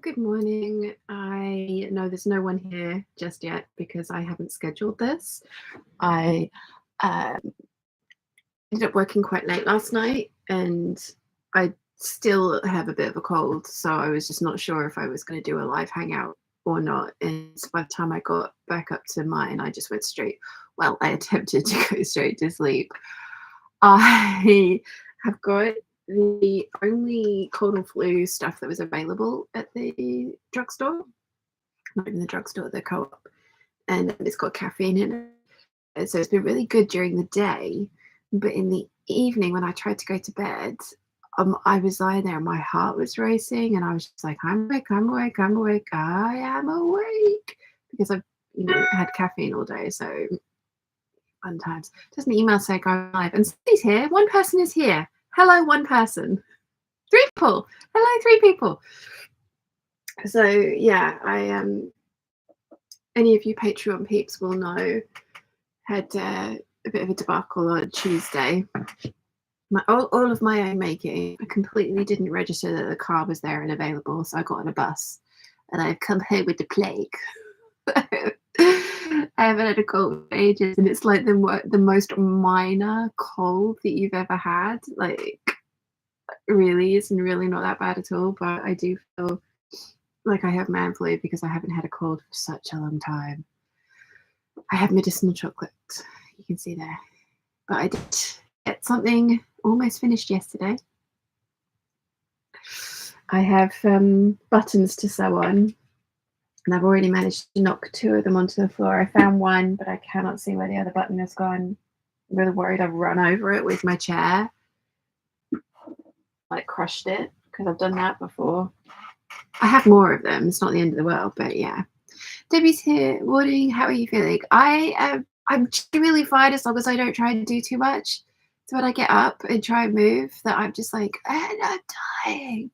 good morning. I know there's no one here just yet because I haven't scheduled this. I um, ended up working quite late last night and I still have a bit of a cold, so I was just not sure if I was going to do a live hangout or not. And so by the time I got back up to mine, I just went straight. Well, I attempted to go straight to sleep. I have got the only cold and flu stuff that was available at the drugstore, not even the drugstore, the co-op, and it's got caffeine in it. And so it's been really good during the day, but in the evening when I tried to go to bed, I was lying there and my heart was racing, and I was just like, I'm awake, I'm awake, I'm awake, I am awake, because I've had caffeine all day. So fun times. Does an email say go live? And somebody's here. One person is here. Hello, one person. 3 people. Hello, 3 people. So yeah, I any of you Patreon peeps will know, had a bit of a debacle on Tuesday. All of my own making. I completely didn't register that the car was there and available, so I got on a bus, and I've come here with the plague. I haven't had a cold for ages, and it's like the most minor cold that you've ever had. Like, really, it's really not that bad at all. But I do feel like I have man flu because I haven't had a cold for such a long time. I have medicinal chocolate, you can see there, but I did get something almost finished yesterday. I have buttons to sew on, and I've already managed to knock 2 of them onto the floor. I found one, but I cannot see where the other button has gone. I'm really worried I've run over it with my chair, like crushed it, because I've done that before. I have more of them. It's not the end of the world, but yeah. Debbie's here. Morning. How are you feeling? I'm really fine as long as I don't try and do too much. So when I get up and try and move, that I'm just like, and I'm dying.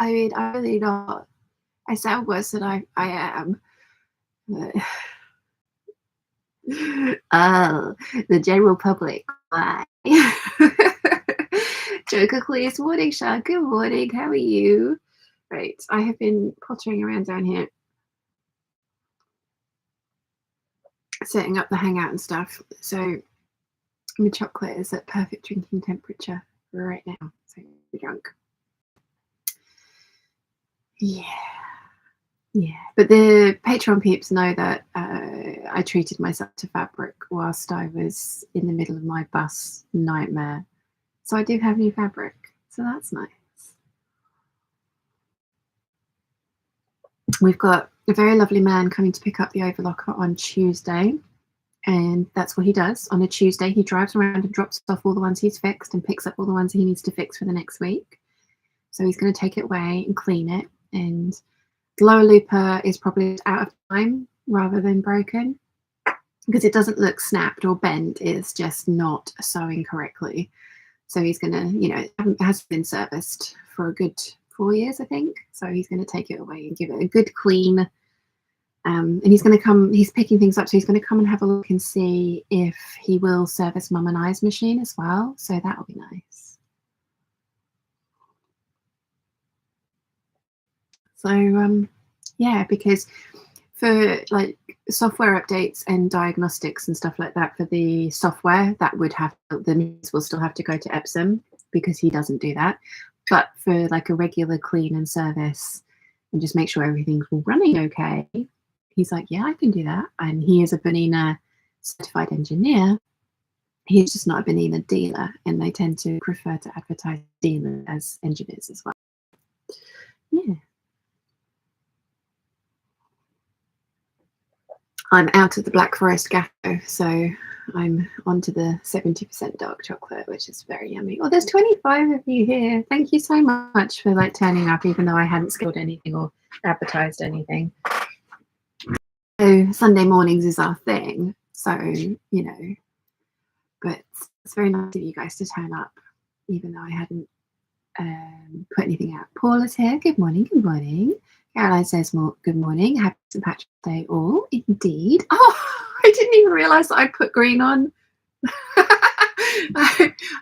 I mean, I'm really not. I sound worse than I am. But oh, the general public. Why? Joker Clears. Morning, Sean. Good morning. How are you? Right. I have been pottering around down here, setting up the hangout and stuff. So my chocolate is at perfect drinking temperature right now. So I'm drunk. Yeah. But the Patreon peeps know that I treated myself to fabric whilst I was in the middle of my bus nightmare. So I do have new fabric. So that's nice. We've got a very lovely man coming to pick up the overlocker on Tuesday. And that's what he does. On a Tuesday, he drives around and drops off all the ones he's fixed and picks up all the ones he needs to fix for the next week. So he's going to take it away and clean it. And the lower looper is probably out of time rather than broken, because it doesn't look snapped or bent. It's just not sewing correctly. So he's going to, it has been serviced for a good 4 years, I think. So he's going to take it away and give it a good clean. And he's going to come, he's picking things up, so he's going to come and have a look and see if he will service Mum and I's machine as well. So that'll be nice. So yeah, because for like software updates and diagnostics and stuff like that, for the software, that would have, the news will still have to go to Epsom because he doesn't do that. But for like a regular clean and service and just make sure everything's running okay, he's like, yeah, I can do that. And he is a Bonina certified engineer. He's just not a Bonina dealer, and they tend to prefer to advertise dealers as engineers as well. Yeah. I'm out of the Black Forest Gatto, so I'm onto the 70% dark chocolate, which is very yummy. Oh, there's 25 of you here. Thank you so much for like turning up, even though I hadn't scheduled anything or advertised anything. So Sunday mornings is our thing. So, but it's very nice of you guys to turn up, even though I hadn't put anything out. Paula's here. Good morning. Good morning. Caroline says, good morning. Happy St. Patrick's Day all. Indeed. Oh, I didn't even realise that I put green on.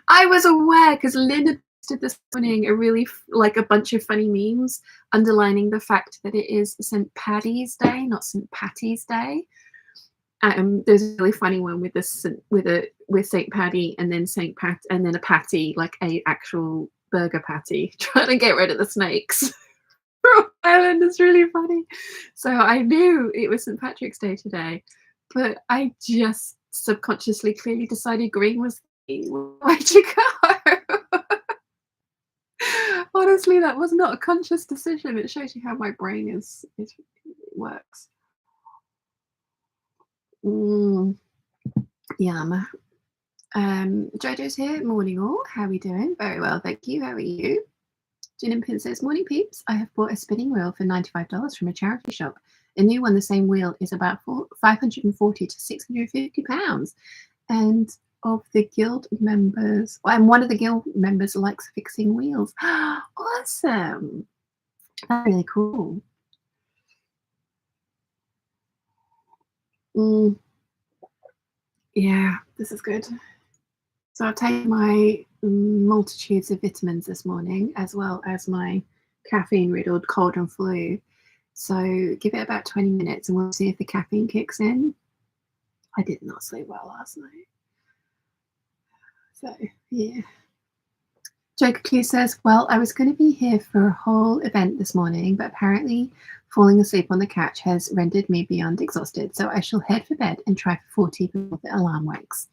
I was aware because Lynn had posted this morning a really like a bunch of funny memes underlining the fact that it is St. Paddy's Day, not St. Patty's Day. There's a really funny one with this with St. Paddy and then St. Pat and then a patty, like a actual burger patty, trying to get rid of the snakes. Rhode Island is really funny. So I knew it was St. Patrick's Day today, but I just subconsciously clearly decided green was the way to go. Honestly, that was not a conscious decision. It shows you how my brain it works. Yum. Jojo's here. Morning all. How are we doing? Very well, thank you. How are you? Gin and Pin says, morning peeps. I have bought a spinning wheel for $95 from a charity shop. A new one, the same wheel, is about 540 to 650 pounds. And of the guild members, and one of the guild members likes fixing wheels. Awesome. That's really cool. Yeah, this is good. So I've taken my multitudes of vitamins this morning, as well as my caffeine-riddled cold and flu. So give it about 20 minutes and we'll see if the caffeine kicks in. I did not sleep well last night. So, yeah. Joker Clear says, well, I was going to be here for a whole event this morning, but apparently falling asleep on the couch has rendered me beyond exhausted. So I shall head for bed and try for 40 before the alarm wakes.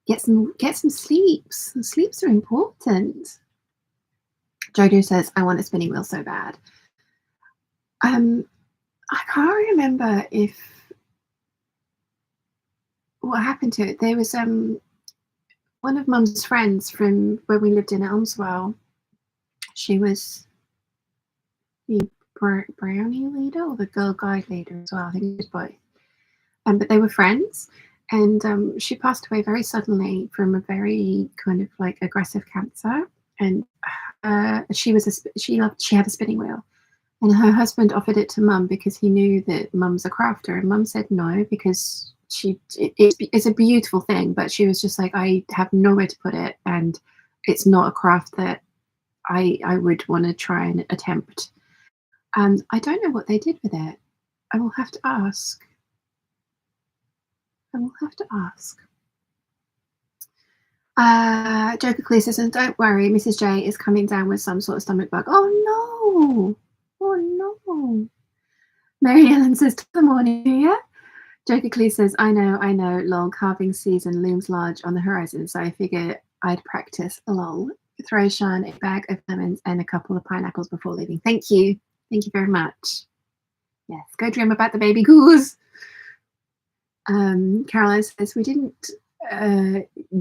Get some sleeps. Sleeps are important. Jojo says, I want a spinning wheel so bad. I can't remember what happened to it. There was one of Mum's friends from where we lived in Elmswell. She was the brownie leader or the girl guide leader as well. I think it was both. But they were friends. And she passed away very suddenly from a very kind of like aggressive cancer. And she had a spinning wheel, and her husband offered it to Mum because he knew that Mum's a crafter, and Mum said no because it's a beautiful thing, but she was just like, I have nowhere to put it, and it's not a craft that I would want to try and attempt. And I don't know what they did with it. I will have to ask. Joker Clear says, and don't worry, Mrs. J is coming down with some sort of stomach bug. Oh no. Mary Ellen says, to the morning here. Joker Clear says, I know, lol, carving season looms large on the horizon, so I figure I'd practice, lol. Throw Sian a bag of lemons and a couple of pineapples before leaving. Thank you very much. Yes, go dream about the baby goose. Caroline says, we didn't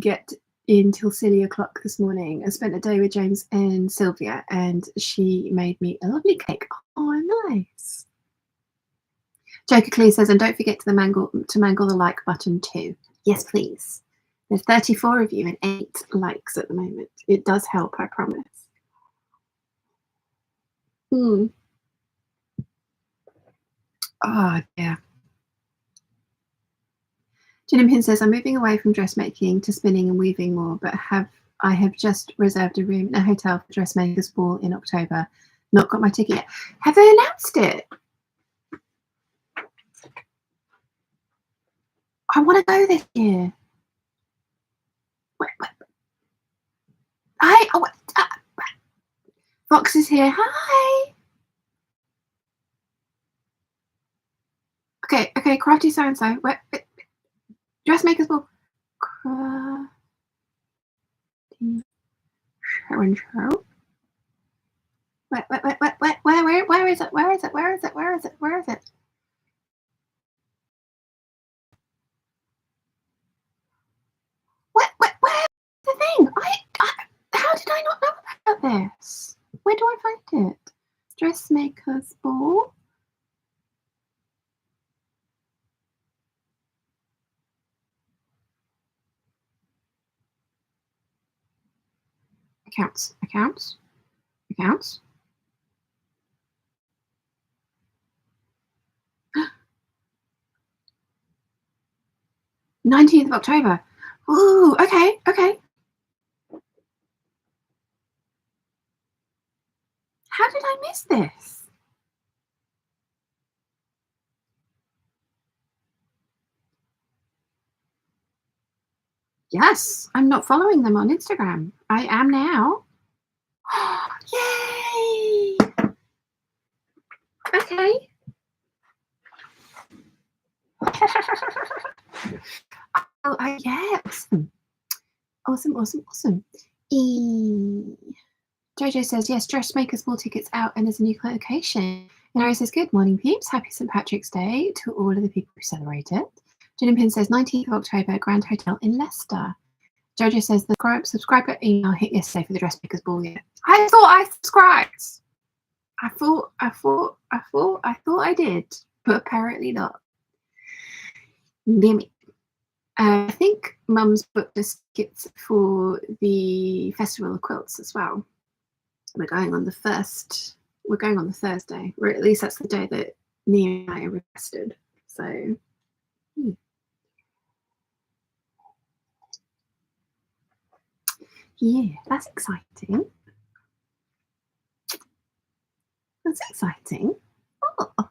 get in till silly o'clock this morning. I spent the day with James and Sylvia, and she made me a lovely cake. Oh, nice. Joker Clee says, and don't forget to mangle the like button too. Yes, please. There's 34 of you and 8 likes at the moment. It does help, I promise. Oh dear. Pin says, I'm moving away from dressmaking to spinning and weaving more, but I have just reserved a room in a hotel for Dressmakers Ball in October. Not got my ticket yet. Have they announced it? I want to go this year. Fox is here. Hi. Okay, crafty so-and-so. Dressmakers Ball. Show. Where is it? Where is it? Where's the thing? How did I not know about this? Where do I find it? Dressmakers Ball. Accounts. 19th of October. Ooh, okay. How did I miss this? Yes, I'm not following them on Instagram. I am now. Yay! Okay. Oh, yeah, awesome. Jojo says, yes, Dressmaker's ball tickets out and there's a new location. And Ari says, good morning, peeps. Happy St. Patrick's Day to all of the people who celebrate it. Jen Pin says, 19th of October, Grand Hotel in Leicester. Jojo says, the subscriber email hit yesterday for the Dressmaker's ball yet. I thought I subscribed. I thought I did, but apparently not. Damn it. I think Mum's booked us tickets for the Festival of Quilts as well. We're going on the first. We're going on the Thursday, or at least that's the day that Nia and I requested. So, yeah, that's exciting. That's exciting. Oh.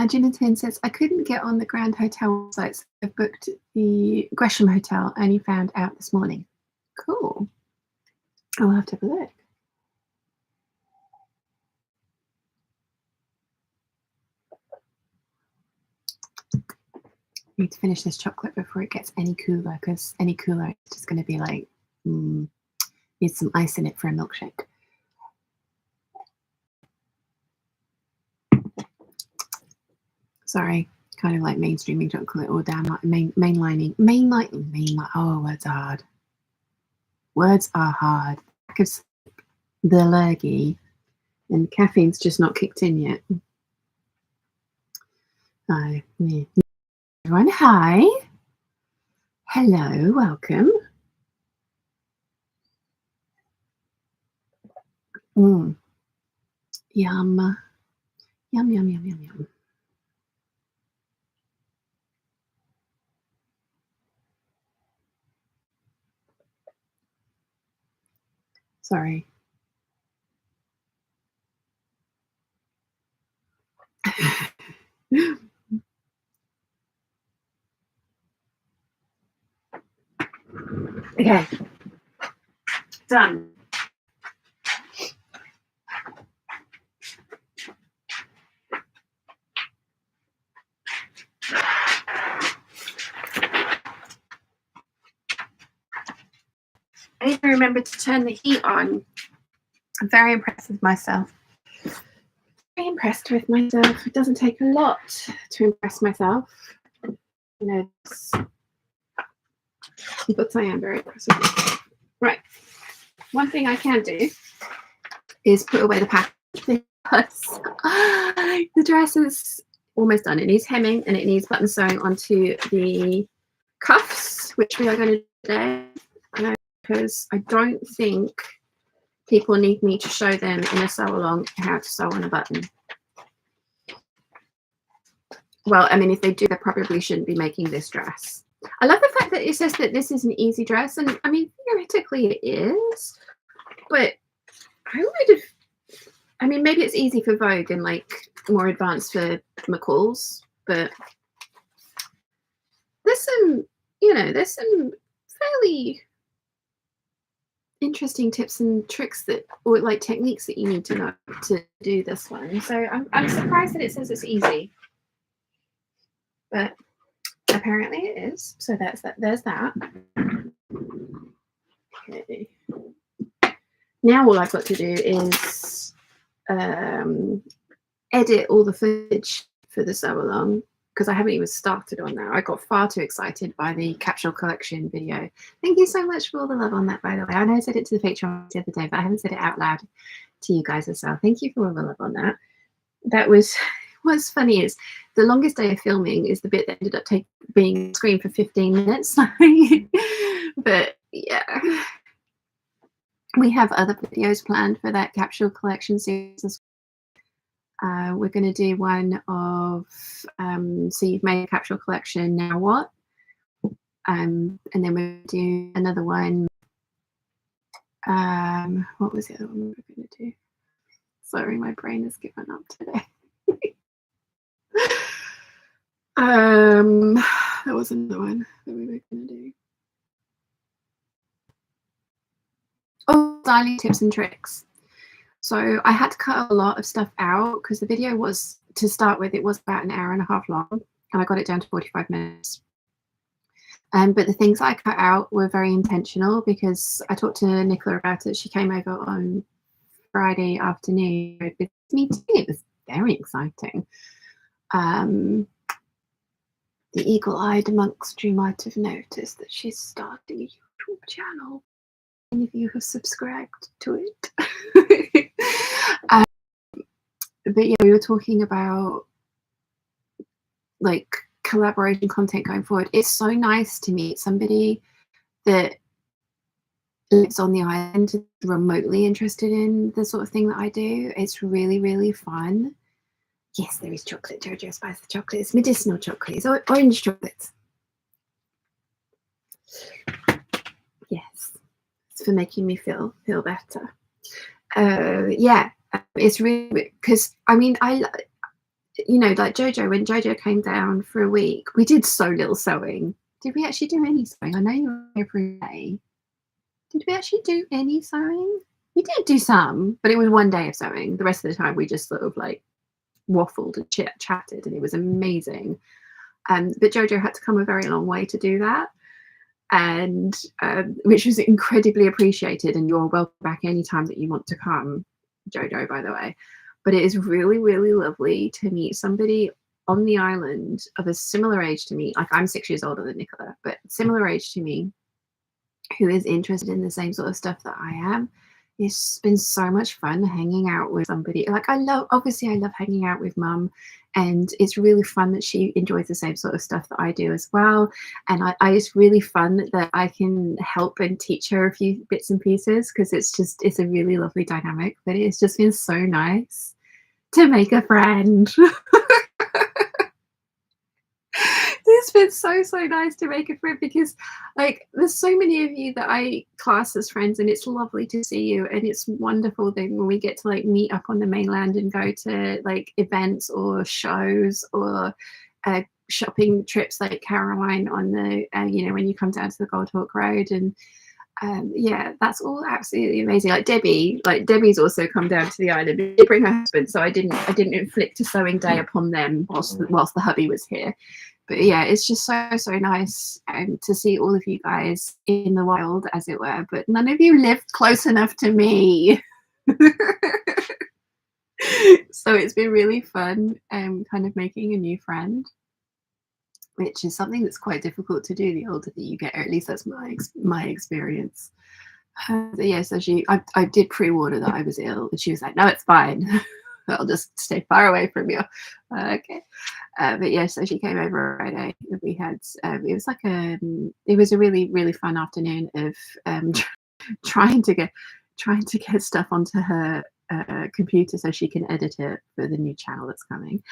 Jonathan says, I couldn't get on the Grand Hotel website, so I've booked the Gresham Hotel, only found out this morning. Cool. I'll have to have a look. Need to finish this chocolate before it gets any cooler, because any cooler it's just going to be like, needs some ice in it for a milkshake. Sorry, kind of like mainstreaming chocolate or down mainlining. Oh, words are hard. Words are hard. Because the lurgy and caffeine's just not kicked in yet. Hi, yeah. Everyone, hi. Hello, welcome. Yum. Yum, yum, yum, yum, yum. Sorry. Okay. Done. I need to remember to turn the heat on. I'm very impressed with myself. Very impressed with myself. It doesn't take a lot to impress myself. You know, but I am very impressed with myself. Right. One thing I can do is put away the package because the dress is almost done. It needs hemming and it needs button sewing onto the cuffs, which we are going to do today. Because I don't think people need me to show them in a sew along how to sew on a button. Well, I mean, if they do, they probably shouldn't be making this dress. I love the fact that it says that this is an easy dress, and I mean, theoretically it is, but I would have, I mean, maybe it's easy for Vogue and like more advanced for McCall's, but there's some, there's some fairly interesting tips and tricks that, or like techniques that you need to know to do this one. So I'm surprised that it says it's easy, but apparently it is. So that's that. There's that. Okay. Now all I've got to do is edit all the footage for the sew along, because I haven't even started on that. I got far too excited by the capsule collection video. Thank you so much for all the love on that, by the way. I know I said it to the Patreon the other day, but I haven't said it out loud to you guys as well. Thank you for all the love on that. That was, what's funny is the longest day of filming is the bit that ended up being on screen for 15 minutes. But yeah, we have other videos planned for that capsule collection series as well. We're going to do one of so you've made a capsule collection, now what? And then we'll do another one. What was the other one we were going to do? Sorry, my brain has given up today. There was another one that we were going to do. Oh, styling tips and tricks. So I had to cut a lot of stuff out because the video was, to start with, it was about an hour and a half long, and I got it down to 45 minutes. But the things I cut out were very intentional because I talked to Nicola about it. She came over on Friday afternoon with me too. It was very exciting. The eagle-eyed amongst you might have noticed that she's starting a YouTube channel. Many of you have subscribed to it. But yeah, we were talking about like collaboration content going forward. It's so nice to meet somebody that lives on the island, remotely interested in the sort of thing that I do. It's really, really fun. Yes, there is chocolate, Jojo. Spice the chocolate. It's medicinal chocolate. It's orange chocolate. Yes, it's for making me feel better. Yeah, it's really, because I mean, you know, like Jojo, when Jojo came down for a week, we did so little sewing. Did we actually do any sewing? I know you were every day. Did we actually do any sewing? We did do some, but it was one day of sewing. The rest of the time we just sort of like waffled and chatted, and it was amazing. But Jojo had to come a very long way to do that, and which was incredibly appreciated, and you're welcome back anytime that you want to come, Jojo, by the way. But it is really, really lovely to meet somebody on the island of a similar age to me. Like, I'm 6 years older than Nicola, but similar age to me, who is interested in the same sort of stuff that I am. It's been so much fun hanging out with somebody. Like, obviously I love hanging out with Mum, and it's really fun that she enjoys the same sort of stuff that I do as well. And it's really fun that I can help and teach her a few bits and pieces, because it's a really lovely dynamic. But it's just been so nice to make a friend. It's been so nice to make a friend, because like there's so many of you that I class as friends, and it's lovely to see you, and it's wonderful then when we get to like meet up on the mainland and go to like events or shows or shopping trips like Caroline on the you know, when you come down to the Gold Hawk Road. And yeah, that's all absolutely amazing. Like Debbie's also come down to the island. She did bring her husband, so I didn't inflict a sewing day upon them whilst the hubby was here. But yeah, it's just so nice to see all of you guys in the wild, as it were. But none of you lived close enough to me. So it's been really fun kind of making a new friend, which is something that's quite difficult to do the older that you get, or at least that's my experience. Yeah, so I did pre-warn her that I was ill, and she was like, no, it's fine. I'll just stay far away from you. Okay. But yeah, so she came over Friday. We had it was a really, really fun afternoon of trying to get stuff onto her computer so she can edit it for the new channel that's coming,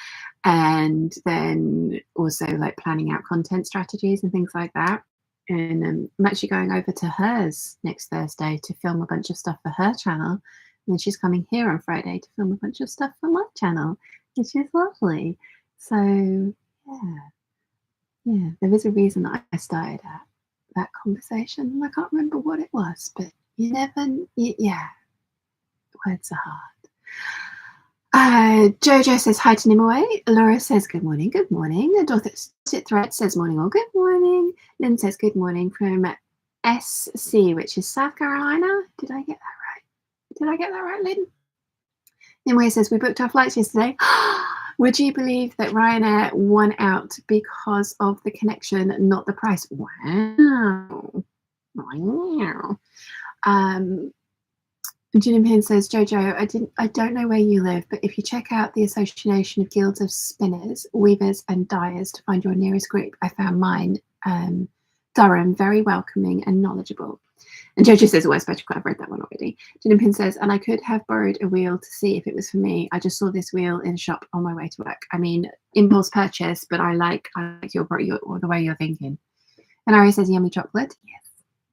and then also like planning out content strategies and things like that. And I'm actually going over to hers next Thursday to film a bunch of stuff for her channel. And then she's coming here on Friday to film a bunch of stuff for my channel, which is lovely. So yeah, there is a reason that I started that conversation, and I can't remember what it was, but yeah, words are hard. Jojo says hi to Nimue. Laura says good morning. Good morning. Dorset Threat says morning all. Good morning. Lynn says good morning from SC, which is South Carolina. Did I get that right? Did I get that right, Lynn? Nimue says we booked our flights yesterday. Would you believe that Ryanair won out because of the connection, not the price? Wow. Jim Pin says, Jojo, I don't know where you live, but if you check out the Association of Guilds of Spinners, Weavers and Dyers to find your nearest group, I found mine, Durham, very welcoming and knowledgeable. And Jojo says, oh, especially I've read that one already. Jim Pin says, and I could have borrowed a wheel to see if it was for me. I just saw this wheel in a shop on my way to work. I mean, impulse purchase, but I like the way you're thinking. And Ari says, yummy chocolate. Yes.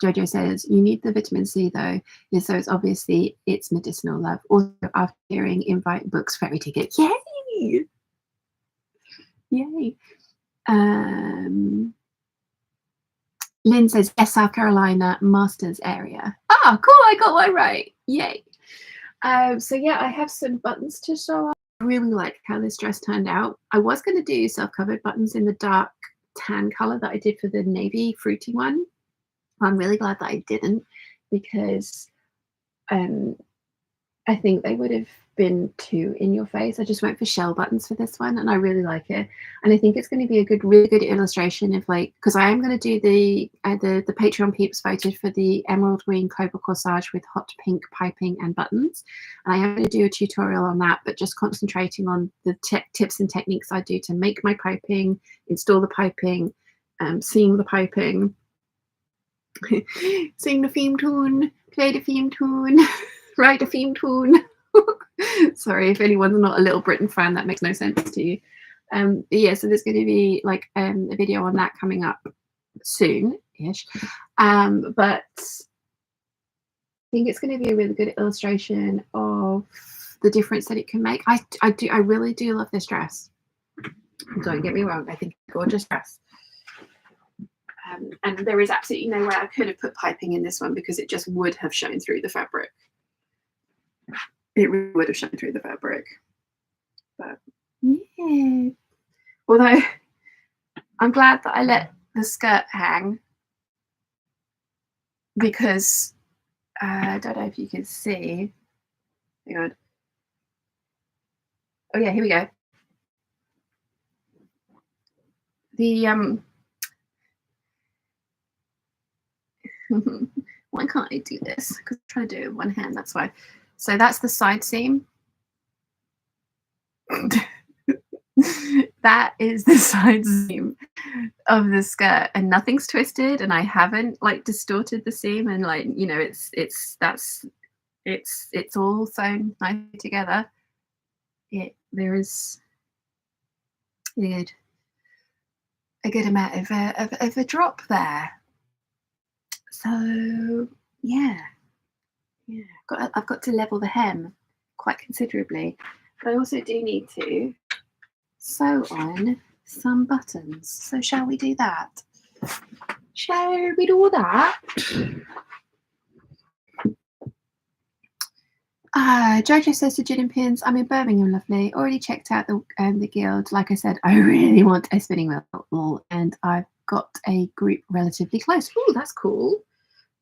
Jojo says, you need the vitamin C though. Yeah, so it's obviously it's medicinal, love. Also, after hearing invite books ferry ticket. Yay! Yay. Lynn says, yes, South Carolina, Masters area. Ah, cool, I got one right. Yay. So yeah, I have some buttons to show off. I really like how this dress turned out. I was going to do self-covered buttons in the dark tan color that I did for the navy fruity one. I'm really glad that I didn't, because I think they would have been too in your face. I just went for shell buttons for this one, and I really like it. And I think it's going to be a really good illustration of, like, because I am going to do the Patreon peeps voted for the emerald green cobra corsage with hot pink piping and buttons. And I am going to do a tutorial on that, but just concentrating on the tips and techniques I do to make my piping, install the piping, seam the piping, sing the theme tune, play the theme tune, write a theme tune. Sorry if anyone's not a Little Britain fan, that makes no sense to you. Yeah, so there's going to be like a video on that coming up soon-ish. But I think it's going to be a really good illustration of the difference that it can make. I really do love this dress. Don't get me wrong, I think it's a gorgeous dress. And there is absolutely no way I could have put piping in this one, because it just would have shown through the fabric. It really would have shown through the fabric. But yeah. Although I'm glad that I let the skirt hang, because I don't know if you can see. Hang on. Oh yeah, here we go. The why can't I do this? Because I'm trying to do it with one hand, that's why. So that's the side seam. That is the side seam of the skirt, and nothing's twisted, and I haven't like distorted the seam, and like, you know, it's all sewn nicely together. There is a good amount of a drop there. So yeah, I've got to level the hem quite considerably, but I also do need to sew on some buttons. So shall we do that? Shall we do that? Jojo says to Gin and Pins, I'm in Birmingham, lovely. Already checked out the guild. Like I said, I really want a spinning wheel, and I've got a group relatively close. Oh, that's cool.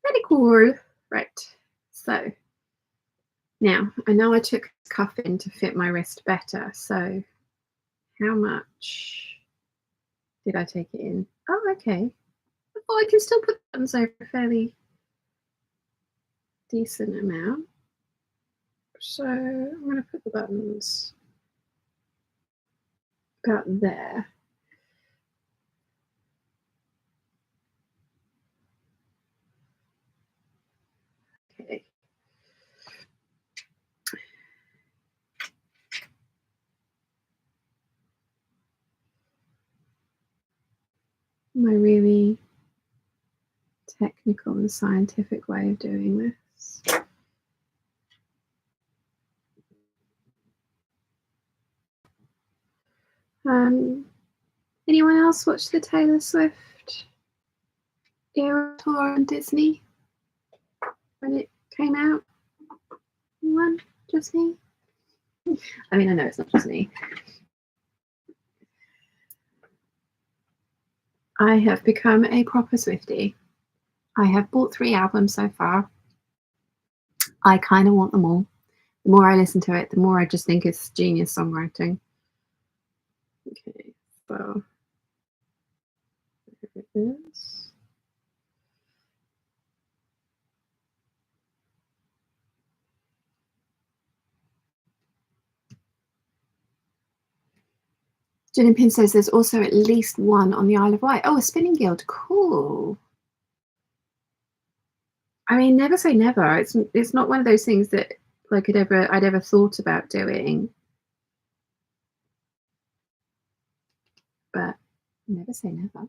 Very cool. Right. So now I know I took cuff in to fit my wrist better. So how much did I take it in? Oh, okay. Oh, I can still put buttons over a fairly decent amount. So I'm going to put the buttons about there. Okay. My really technical and scientific way of doing this. Anyone else watch the Taylor Swift era tour on Disney when it came out? Anyone? Just me? I mean, I know it's not just me. I have become a proper Swiftie. I have bought 3 albums so far. I kind of want them all. The more I listen to it, the more I just think it's genius songwriting. Okay, so there it is. Jen and Pin says there's also at least one on the Isle of Wight. Oh, a spinning guild. Cool. I mean, never say never. It's not one of those things that like I'd ever thought about doing. But never say never.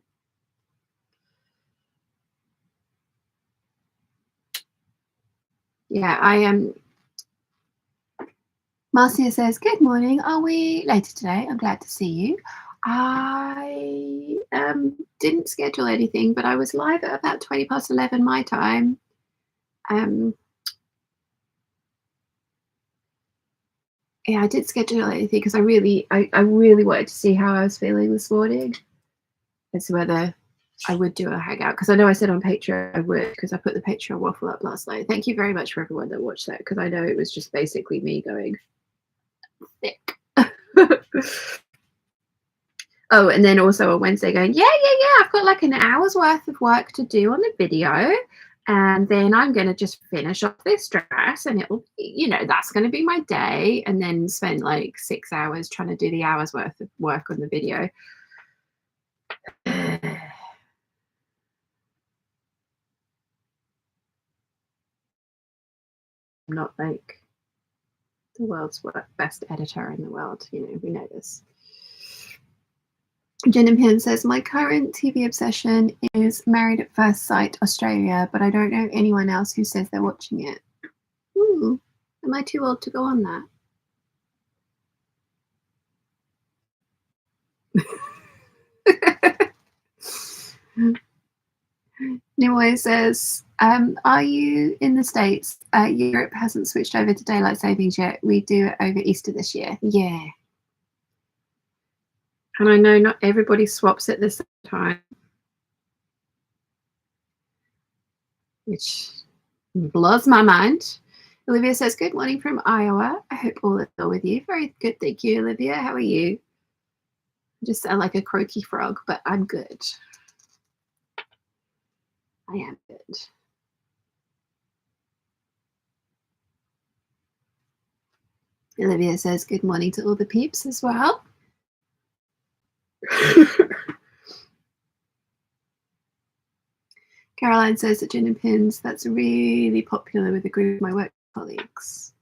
Yeah, I am. Marcia says, good morning. Are we later today? I'm glad to see you. I didn't schedule anything, but I was live at about 20 past 11 my time. Yeah, I did schedule anything because I really wanted to see how I was feeling this morning as to whether I would do a hangout, because I know I said on Patreon I would, because I put the Patreon waffle up last night. Thank you very much for everyone that watched that, because I know it was just basically me going thick. Oh, and then also on Wednesday going, yeah, I've got like an hour's worth of work to do on the video, and then I'm going to just finish off this dress, and it'll, that's going to be my day, and then spend like 6 hours trying to do the hour's worth of work on the video. I'm not like the world's best editor in the world, we know this. Jen and Pin says, my current TV obsession is Married at First Sight Australia, but I don't know anyone else who says they're watching it. Ooh, am I too old to go on that? Nimoy says, are you in the States? Europe hasn't switched over to daylight savings yet. We do it over Easter this year. Yeah. And I know not everybody swaps at the same time, which blows my mind. Olivia says, good morning from Iowa. I hope all is well with you. Very good, thank you, Olivia. How are you? I just sound like a croaky frog, but I'm good. I am good. Olivia says, good morning to all the peeps as well. Caroline says that Gin and Pins, that's really popular with a group of my work colleagues.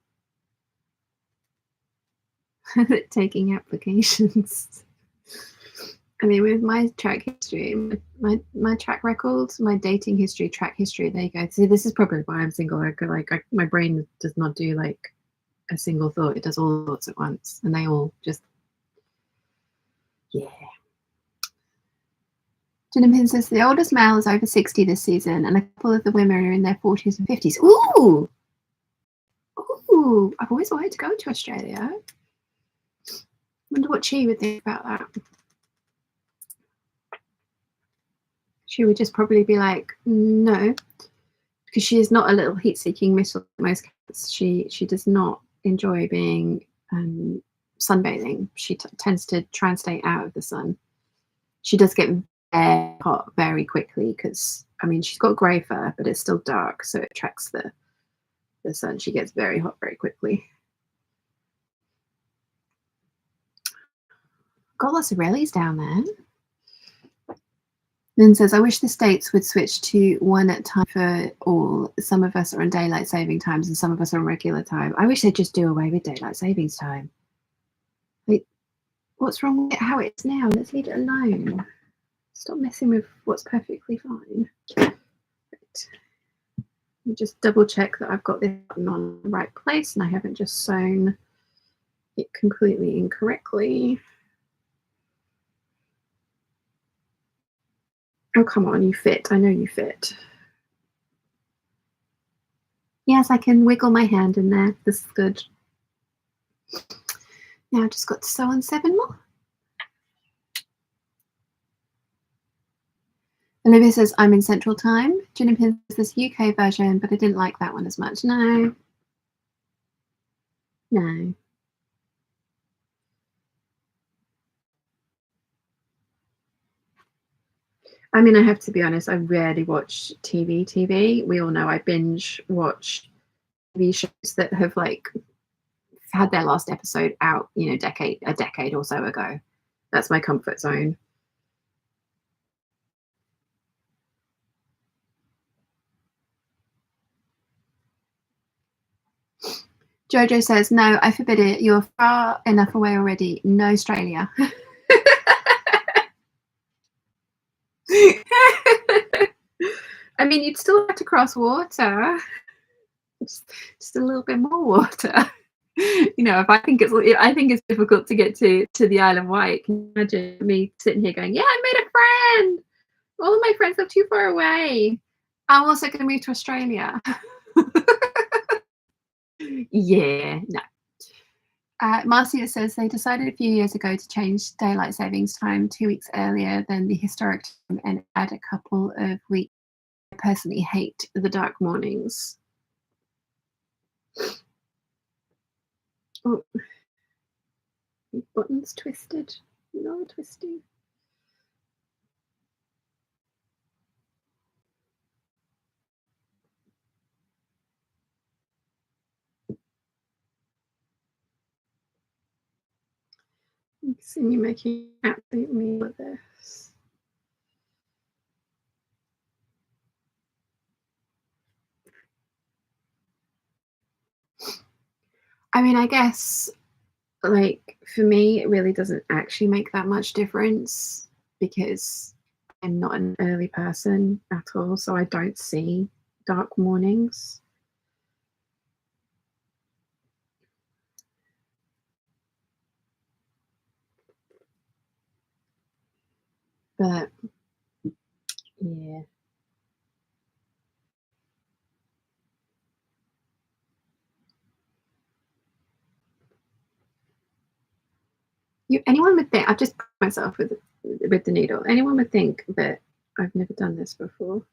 Taking applications. I mean, with my track history, my track records, my dating history, track history, there you go. See, this is probably why I'm single. My brain does not do like a single thought. It does all thoughts at once, and they all just, yeah. Jen Pin says the oldest male is over 60 this season, and a couple of the women are in their 40s and 50s. Ooh! Ooh! I've always wanted to go to Australia. Wonder what she would think about that. She would just probably be like, no, because she is not a little heat-seeking missile like most cats. She does not enjoy being sunbathing. She tends to try and stay out of the sun. She does get very hot very quickly because, I mean, she's got grey fur, but it's still dark, so it attracts the sun. She gets very hot very quickly. Got lots of rallies down there. Lynn says, I wish the States would switch to one time for all. Some of us are on daylight saving times and some of us are on regular time. I wish they'd just do away with daylight savings time. Like, what's wrong with how it is now? Let's leave it alone. Stop messing with what's perfectly fine. Right. Let me just double check that I've got this button on the right place and I haven't just sewn it completely incorrectly. Oh, come on, you fit. I know you fit. Yes, I can wiggle my hand in there. This is good. Now I've just got to sew on 7 more. Olivia says, I'm in Central Time. Gin and Pin says this UK version, but I didn't like that one as much. No. No. I mean, I have to be honest, I rarely watch TV. We all know I binge watch TV shows that have like had their last episode out, a decade or so ago. That's my comfort zone. Jojo says, no, I forbid it. You're far enough away already. No Australia. I mean, you'd still have to cross water. just a little bit more water. You know, if I think it's difficult to get to the Isle of Wight. Can you imagine me sitting here going, "Yeah, I made a friend. All of my friends live too far away. I'm also going to move to Australia." Yeah, no. Marcia says they decided a few years ago to change daylight savings time 2 weeks earlier than the historic time and add a couple of weeks. I personally hate the dark mornings. Oh, my button's twisted. No twisty. And you're making absolute meal of this. I mean, I guess, like, for me, it really doesn't actually make that much difference because I'm not an early person at all, so I don't see dark mornings. But yeah. Anyone would think I've just put myself with the needle. Anyone would think that I've never done this before.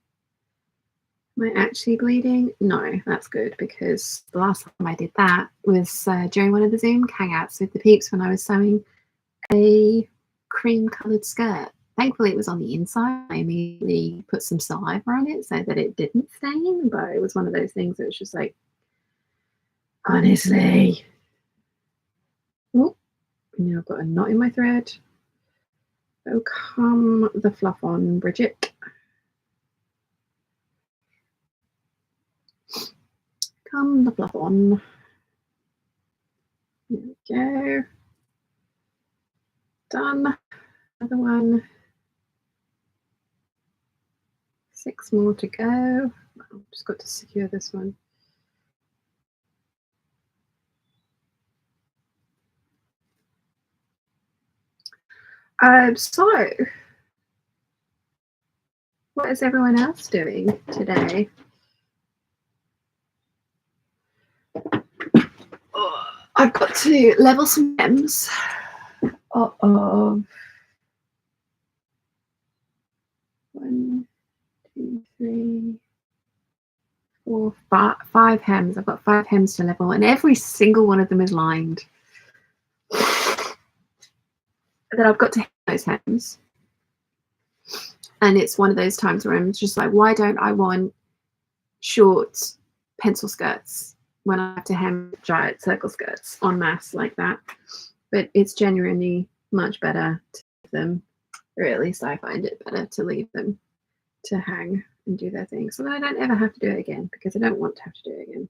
Am I actually bleeding? No, that's good because the last time I did that was during one of the Zoom hangouts with the peeps when I was sewing a cream-coloured skirt. Thankfully, it was on the inside. I immediately put some saliva on it so that it didn't stain, but it was one of those things that was just like, honestly. Oh, now I've got a knot in my thread. Oh, come the fluff on, Bridget. Come the fluff on. There we go. Done. Another one. 6 more to go. I've just got to secure this one. So, what is everyone else doing today? Oh, I've got to level some gems. Uh-oh. 1, 2, 3, 4, 5 hems. I've got 5 hems to level, and every single one of them is lined. Then I've got to hem those hems. And it's one of those times where I'm just like, why don't I want short pencil skirts when I have to hem giant circle skirts en masse like that? But it's genuinely much better to leave them, or at least I find it better to leave them to hang and do their thing so that I don't ever have to do it again because I don't want to have to do it again.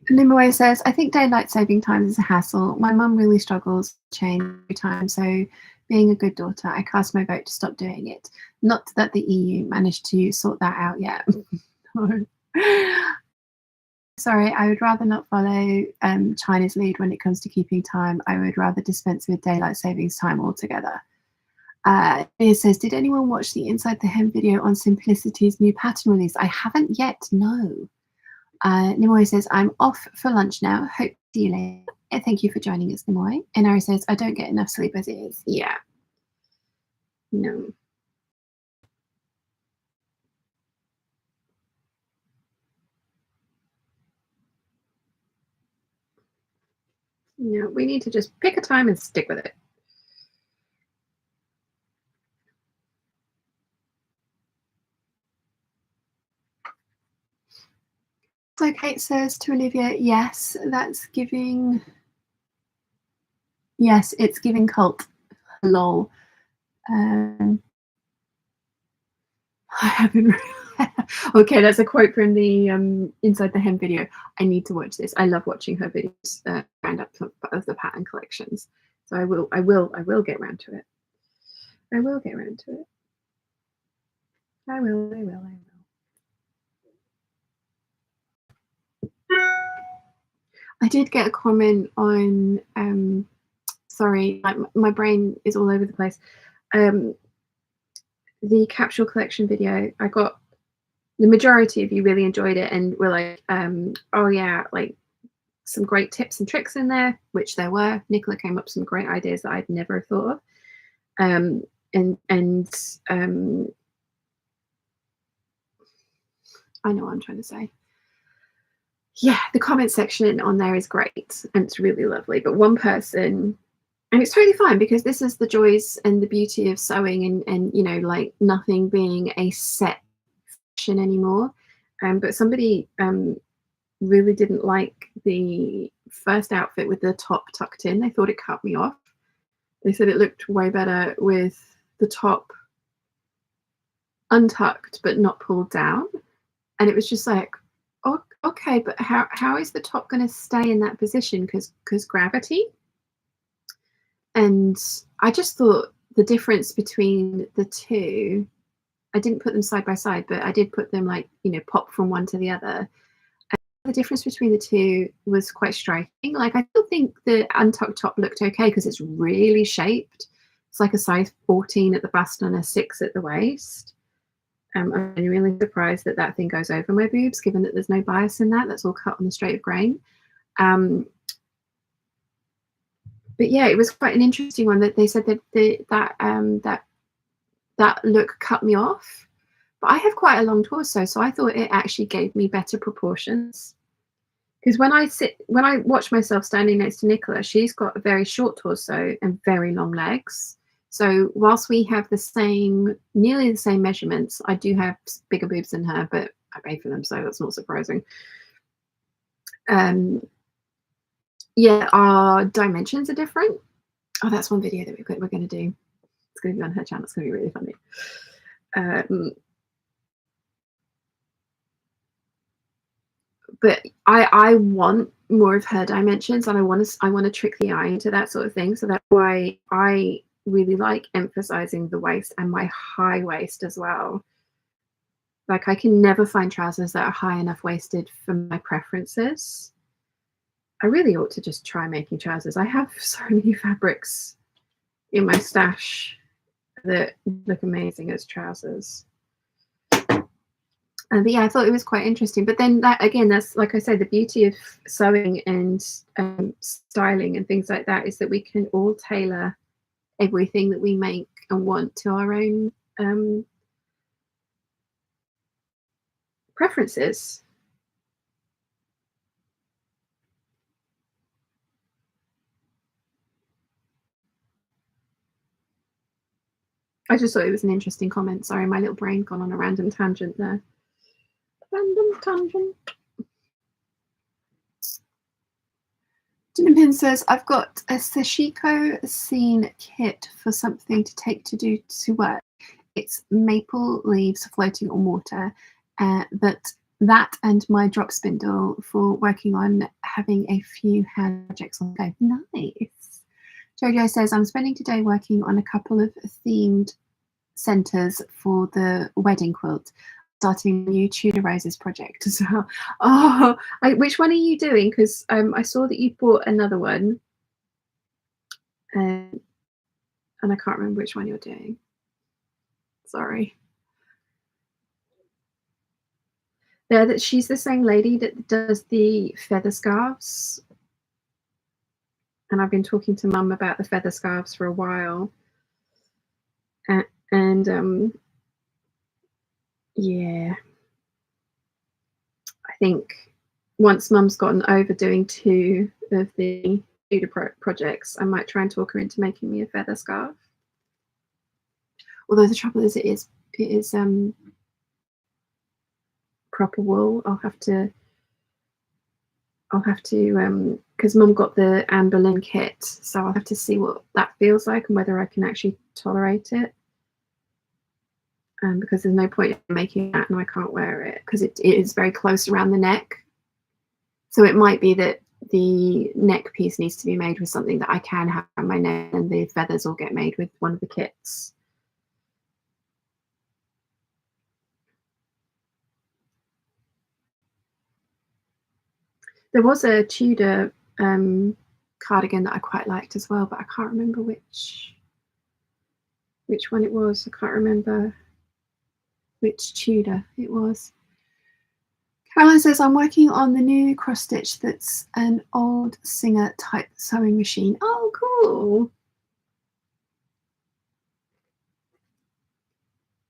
Nimue says, I think daylight saving time is a hassle. My mum really struggles to change every time, so being a good daughter, I cast my vote to stop doing it. Not that the EU managed to sort that out yet. Sorry, I would rather not follow China's lead when it comes to keeping time. I would rather dispense with daylight savings time altogether. It says, did anyone watch the Inside the Hem video on Simplicity's new pattern release? I haven't yet, no. Nimoy says, I'm off for lunch now. Hope to see you later. Thank you for joining us, Nimoy. And Ari says, I don't get enough sleep as it is. Yeah. No. No, we need to just pick a time and stick with it. So Kate says to Olivia, yes, that's giving. Yes, it's giving cult. Lol. I haven't. Okay, that's a quote from the Inside the Hem video. I need to watch this. I love watching her videos round up of the pattern collections. So I will get around to it. I will get around to it. I will. I did get a comment on, sorry, my brain is all over the place. The capsule collection video, I got the majority of you really enjoyed it and were like, oh yeah, like some great tips and tricks in there, which there were. Nicola came up with some great ideas that I'd never thought of. I know what I'm trying to say. Yeah, the comment section on there is great and it's really lovely. But one person, and it's totally fine because this is the joys and the beauty of sewing and you know, like nothing being a set fashion anymore. But somebody really didn't like the first outfit with the top tucked in. They thought it cut me off. They said it looked way better with the top untucked but not pulled down. And it was just like, oh, okay, but how is the top going to stay in that position? Because gravity. And I just thought the difference between the two, I didn't put them side by side, but I did put them like, you know, pop from one to the other. And the difference between the two was quite striking. Like, I still think the untucked top looked okay because it's really shaped. It's like a size 14 at the bust and a 6 at the waist. I'm really surprised that that thing goes over my boobs, given that there's no bias in that. That's all cut on the straight of grain. But yeah, it was quite an interesting one that they said that that look cut me off. But I have quite a long torso, so I thought it actually gave me better proportions. Because when I watch myself standing next to Nicola, she's got a very short torso and very long legs. So whilst we have nearly the same measurements, I do have bigger boobs than her, but I pay for them, so that's not surprising. Yeah, our dimensions are different. Oh, that's one video that we're going to do. It's going to be on her channel. It's going to be really funny. But I want more of her dimensions, and I want to trick the eye into that sort of thing. So that's why I really like emphasizing the waist and my high waist as well. Like, I can never find trousers that are high enough waisted for my preferences. I really ought to just try making trousers. I have so many fabrics in my stash that look amazing as trousers. But yeah, I thought it was quite interesting. But then that, again, that's, like I said, the beauty of sewing and styling and things like that is that we can all tailor everything that we make and want to our own preferences. I just thought it was an interesting comment. Sorry, my little brain gone on a random tangent there. Random tangent. Jimin says, I've got a Sashiko scene kit for something to take to work. It's maple leaves floating on water, but that and my drop spindle for working on having a few hand projects on the go. Nice. Jojo says, I'm spending today working on a couple of themed centres for the wedding quilt, starting a new Tudor Roses project as well. Oh, which one are you doing? Because I saw that you bought another one, and I can't remember which one you're doing. Sorry. Yeah, that she's the same lady that does the feather scarves, and I've been talking to Mum about the feather scarves for a while, and yeah, I think once Mum's gotten over doing 2 of the Tudor projects, I might try and talk her into making me a feather scarf. Although the trouble is, it is proper wool. I'll have to because Mum got the Anne Boleyn kit, so I'll have to see what that feels like and whether I can actually tolerate it. Because there's no point in making that and I can't wear it because it is very close around the neck. So it might be that the neck piece needs to be made with something that I can have on my neck, and the feathers will get made with one of the kits. There was a Tudor cardigan that I quite liked as well, but I can't remember which one it was. I can't remember which Tudor it was. Caroline says, I'm working on the new cross stitch that's an old Singer type sewing machine. Oh, cool.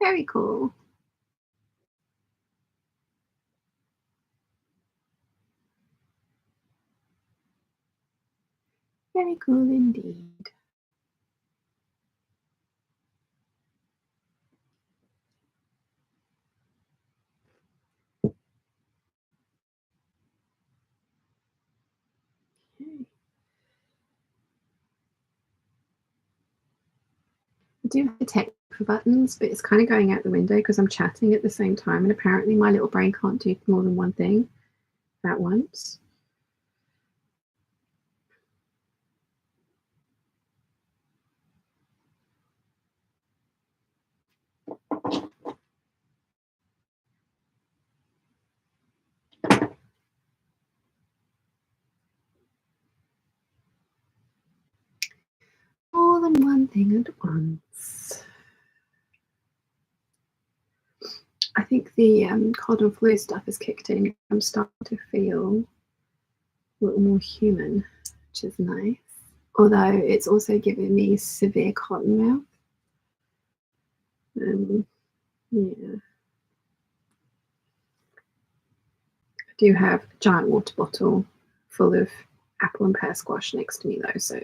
Very cool. Very cool indeed. Okay. I do have a tech for buttons, but it's kind of going out the window because I'm chatting at the same time, and apparently my little brain can't do more than one thing at once. More than one thing at once. I think the cold and flu stuff has kicked in. I'm starting to feel a little more human, which is nice. Although it's also giving me severe cotton mouth. Yeah. I do have a giant water bottle full of apple and pear squash next to me though, so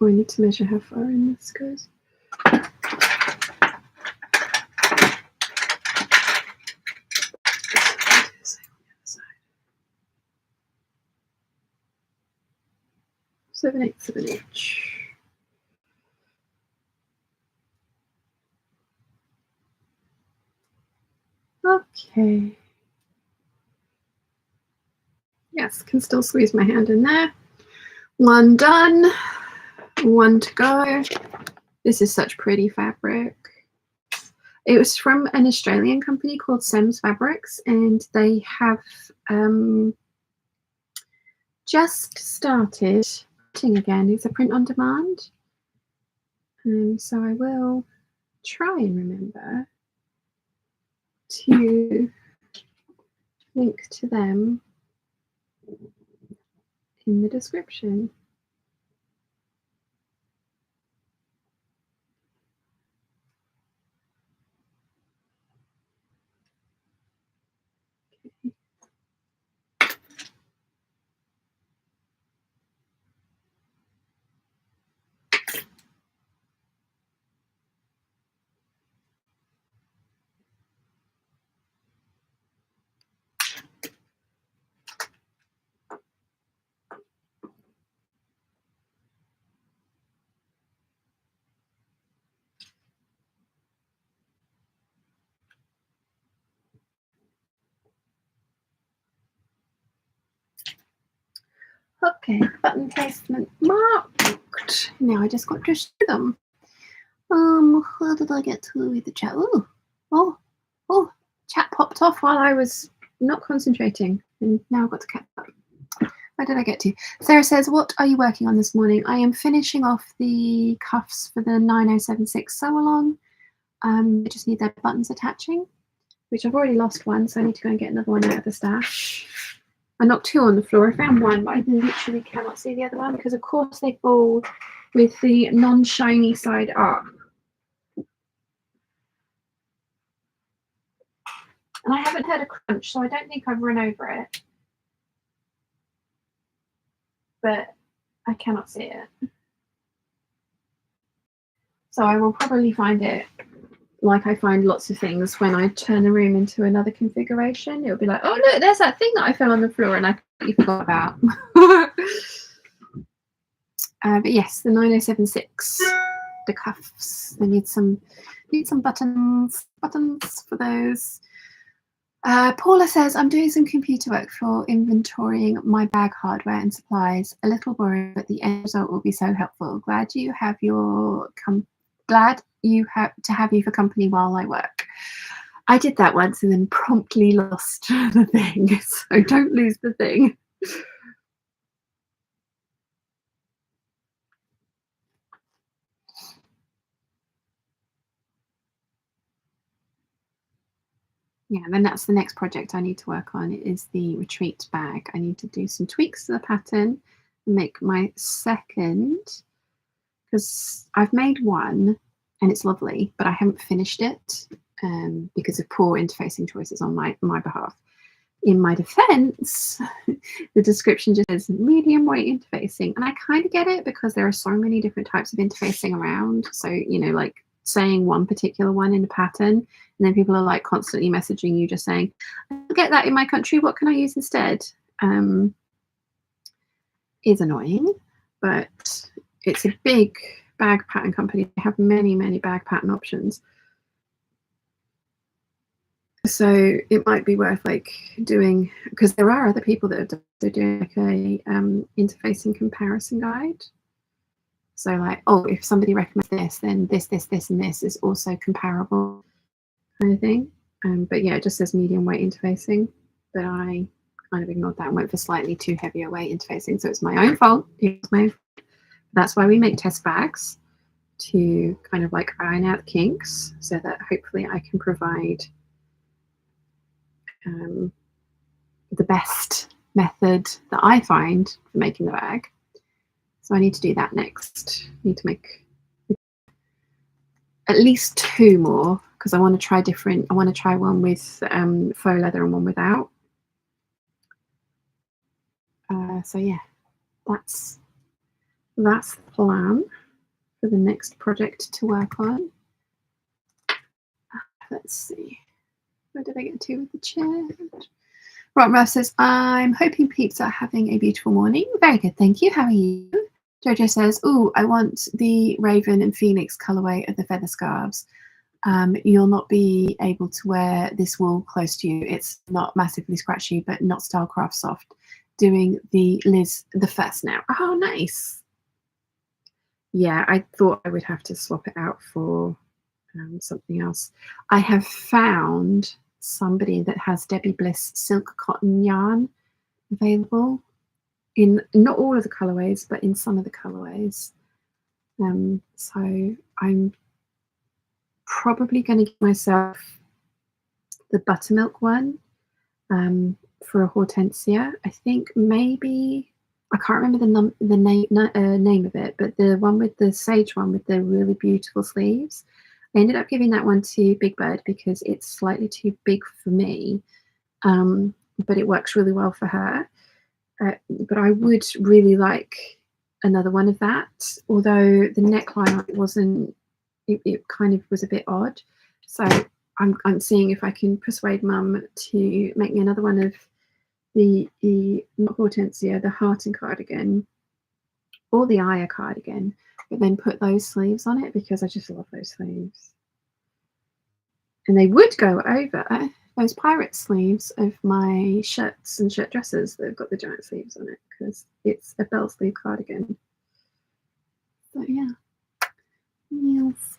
I need to measure how far in this goes. 7/8 of an inch. Okay. Yes, can still squeeze my hand in there. One done, one to go. This is such pretty fabric. It was from an Australian company called Sems Fabrics, and they have just started printing again. It's a print on demand. So I will try and remember to link to them in the description. Okay, button placement marked. Now I just got to show them. How did I get to with the chat? Oh, chat popped off while I was not concentrating, and now I've got to catch up. Where did I get to? Sarah says, what are you working on this morning? I am finishing off the cuffs for the 9076 sew along. I just need their buttons attaching, which I've already lost one, so I need to go and get another one out of the stash. I knocked two on the floor. I found one, but I literally cannot see the other one because, of course, they fall with the non-shiny side up. And I haven't heard a crunch, so I don't think I've run over it. But I cannot see it. So I will probably find it like I find lots of things when I turn the room into another configuration. It'll be like, oh, look, there's that thing that I fell on the floor and I completely forgot about. But yes, the 9076, the cuffs, they need some buttons for those. Paula says, I'm doing some computer work for inventorying my bag hardware and supplies. A little boring, but the end result will be so helpful. Glad you have to have you for company while I work. I did that once and then promptly lost the thing, so don't lose the thing. Yeah, and then that's the next project I need to work on. It is the retreat bag. I need to do some tweaks to the pattern and make my second, because I've made one and it's lovely, but I haven't finished it because of poor interfacing choices on my behalf. In my defense, the description just says medium weight interfacing, and I kind of get it because there are so many different types of interfacing around. So, you know, like saying one particular one in a pattern, and then people are like constantly messaging you just saying, I don't get that in my country, what can I use instead? Is annoying, but it's a big bag pattern company. They have many bag pattern options. So it might be worth like doing, because there are other people that are doing like a interfacing comparison guide. So like, oh, if somebody recommends this, then this, and this is also comparable kind of thing. But yeah, it just says medium weight interfacing, but I kind of ignored that and went for slightly too heavier weight interfacing. So it's my own fault. That's why we make test bags, to kind of like iron out kinks so that hopefully I can provide the best method that I find for making the bag. So I need to do that next. I need to make at least 2 more because I want to try different. I want to try one with faux leather and one without. So yeah, that's the plan for the next project to work on. Let's see. Where did I get to with the chat? Right, Russ says, I'm hoping peeps are having a beautiful morning. Very good, thank you. How are you? Jojo says, oh, I want the Raven and Phoenix colourway of the feather scarves. You'll not be able to wear this wool close to you. It's not massively scratchy, but not Stylecraft soft. Doing the Liz the first now. Oh, nice. Yeah, I thought I would have to swap it out for something else. I have found somebody that has Debbie Bliss silk cotton yarn available in not all of the colorways, but in some of the colorways. So I'm probably going to get myself the buttermilk one for a Hortencia. I think maybe, I can't remember the name of it, but the one with the sage one with the really beautiful sleeves. I ended up giving that one to Big Bird because it's slightly too big for me, but it works really well for her. But I would really like another one of that, although the neckline wasn't, it kind of was a bit odd. So I'm seeing if I can persuade Mum to make me another one of the not Hortencia, the Heart and cardigan, or the Aya cardigan, but then put those sleeves on it because I just love those sleeves. And they would go over those pirate sleeves of my shirts and shirt dresses that have got the giant sleeves on it because it's a bell sleeve cardigan. So yeah. Yes.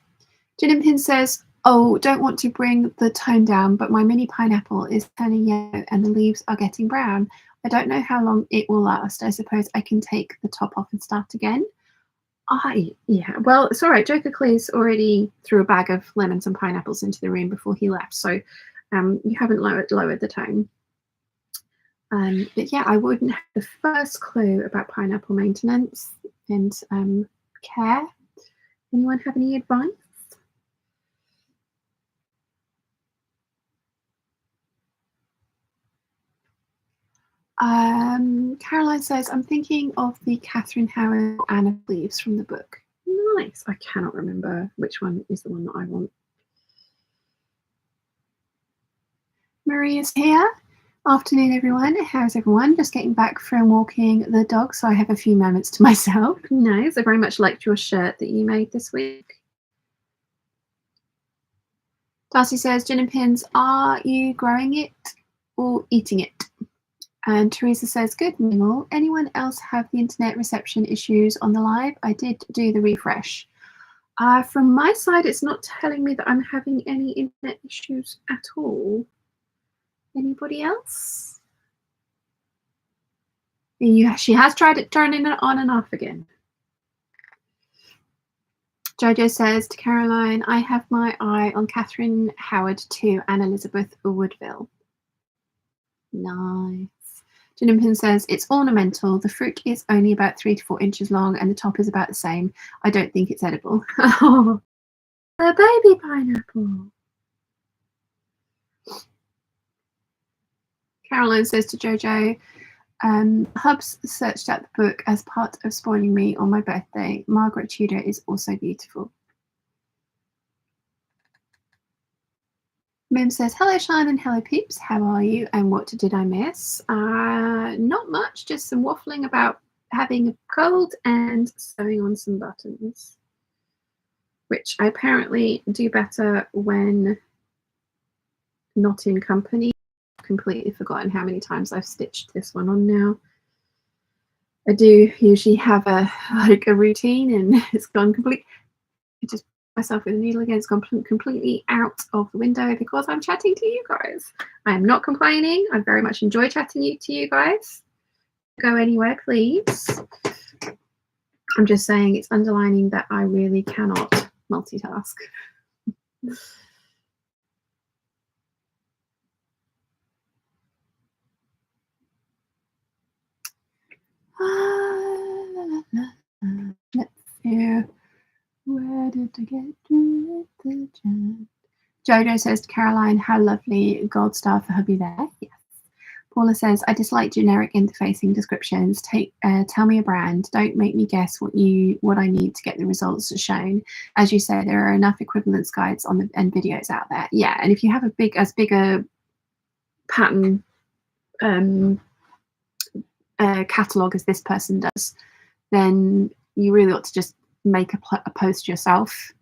Gin Pin says, oh, don't want to bring the tone down, but my mini pineapple is turning yellow and the leaves are getting brown. I don't know how long it will last. I suppose I can take the top off and start again. Yeah, well, it's all right. Joker Cleese already threw a bag of lemons and pineapples into the room before he left, so you haven't lowered the tone. But yeah, I wouldn't have the first clue about pineapple maintenance and care. Anyone have any advice? Caroline says, I'm thinking of the Catherine Howard Anna sleeves from the book. Nice. I cannot remember which one is the one that I want. Marie is here. Afternoon, everyone. How's everyone? Just getting back from walking the dog, so I have a few moments to myself. Nice. I very much liked your shirt that you made this week. Darcy says, Gin and Pins, are you growing it or eating it? And Teresa says, good morning all. Anyone else have the internet reception issues on the live? I did do the refresh. From my side, it's not telling me that I'm having any internet issues at all. Anybody else? Yeah, she has tried it turning it on and off again. Jojo says to Caroline, I have my eye on Catherine Howard too and Elizabeth Woodville. Nice. Jinimpin says it's ornamental. The fruit is only about 3 to 4 inches long and the top is about the same. I don't think it's edible. Oh, a baby pineapple. Caroline says to Jojo, Hubs searched out the book as part of spoiling me on my birthday. Margaret Tudor is also beautiful. Mim says, hello, Sean, and hello, Peeps. How are you, and what did I miss? Not much, just some waffling about having a cold and sewing on some buttons, which I apparently do better when not in company. I've completely forgotten how many times I've stitched this one on now. I do usually have a routine, and it's gone completely. Just myself with a needle again. It's gone completely out of the window because I'm chatting to you guys. I'm not complaining. I very much enjoy chatting to you guys. Go anywhere, please. I'm just saying it's underlining that I really cannot multitask. Let's see. Where did I get to the chat? Jojo says to Caroline, how lovely, gold star for hubby there. Yes. Paula says, I dislike generic interfacing descriptions. Tell me a brand. Don't make me guess what I need to get the results shown. As you say, there are enough equivalence guides and videos out there. Yeah, and if you have as big a pattern catalogue as this person does, then you really ought to just make a post yourself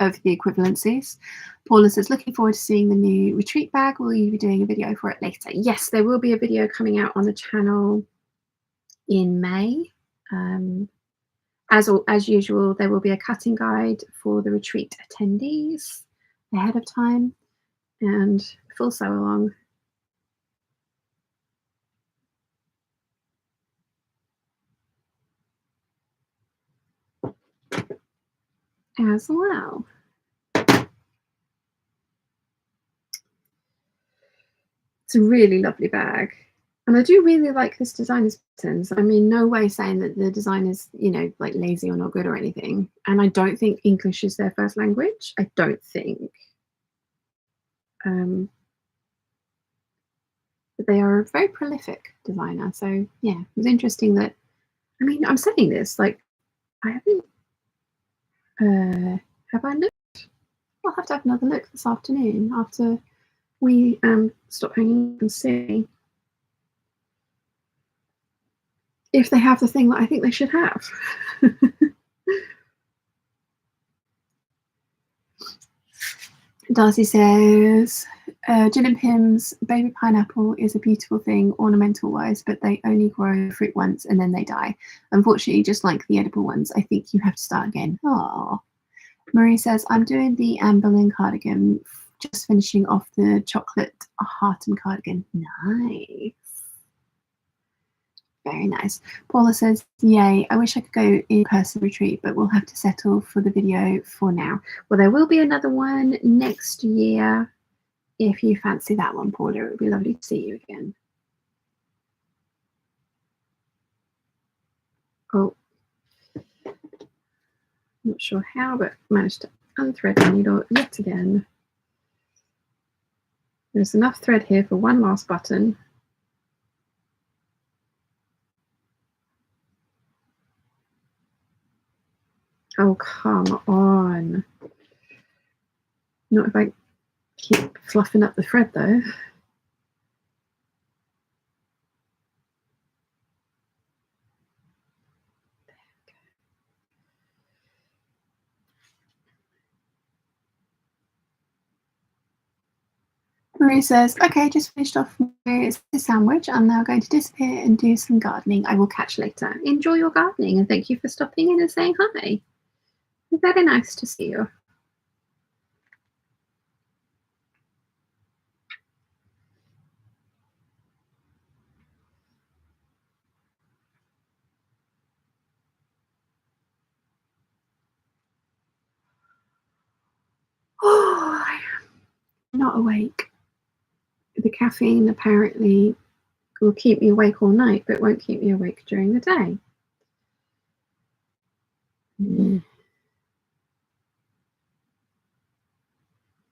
of the equivalencies. Paula says, looking forward to seeing the new retreat bag. Will you be doing a video for it later? Yes, there will be a video coming out on the channel in May. As usual, there will be a cutting guide for the retreat attendees ahead of time and full sew along. As well. It's a really lovely bag. And I do really like this designer's patterns. I mean, no way saying that the design is, like lazy or not good or anything. And I don't think English is their first language. I don't think. But they are a very prolific designer. So yeah, it was interesting that, I mean, I'm saying this, like, I haven't, have I looked? I'll have to have another look this afternoon after we stop hanging and see if they have the thing that I think they should have. Darcy says, Gin and Pim's baby pineapple is a beautiful thing ornamental wise, but they only grow fruit once and then they die. Unfortunately, just like the edible ones, I think you have to start again. Oh. Marie says, I'm doing the Anne Boleyn cardigan, just finishing off the chocolate heart and cardigan. Nice. Very nice. Paula says, yay, I wish I could go in-person retreat, but we'll have to settle for the video for now. Well, there will be another one next year. If you fancy that one, Paula, it would be lovely to see you again. Oh, not sure how, but managed to unthread the needle yet again. There's enough thread here for one last button. Oh, come on. Not if I keep fluffing up the thread, though. Marie says, okay, just finished off my sandwich. I'm now going to disappear and do some gardening. I will catch later. Enjoy your gardening, and thank you for stopping in and saying hi. Very nice to see you. Oh, I'm not awake. The caffeine apparently will keep me awake all night, but won't keep me awake during the day.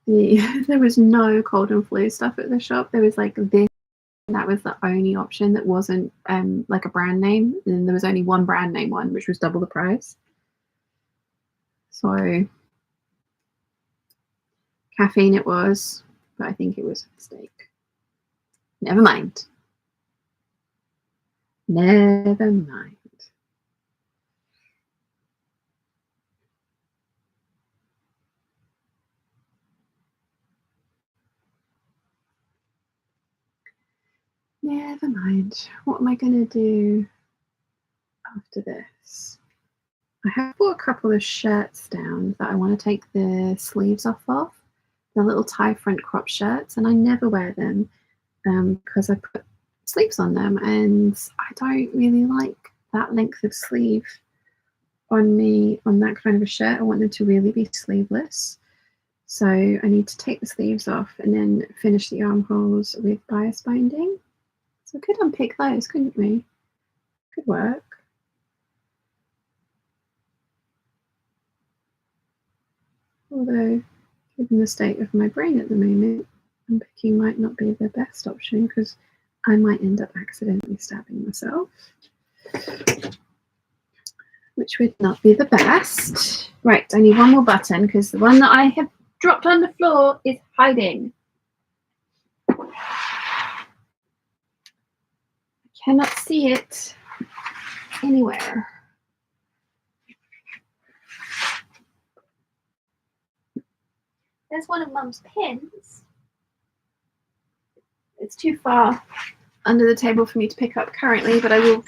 There was no cold and flu stuff at the shop. There was like this. That was the only option that wasn't like a brand name. And there was only one brand name one, which was double the price. So caffeine it was, but I think it was a mistake. Never mind. Never mind. Never mind. What am I going to do after this? I have bought a couple of shirts down that I want to take the sleeves off of. The little tie front crop shirts, and I never wear them because I put sleeves on them, and I don't really like that length of sleeve on me on that kind of a shirt. I want them to really be sleeveless. So I need to take the sleeves off and then finish the armholes with bias binding. So we could unpick those, couldn't we? Could work. Although, given the state of my brain at the moment, unpicking might not be the best option because I might end up accidentally stabbing myself, which would not be the best. Right, I need one more button because the one that I have dropped on the floor is hiding. I cannot see it anywhere. There's one of Mum's pins. It's too far under the table for me to pick up currently, but I will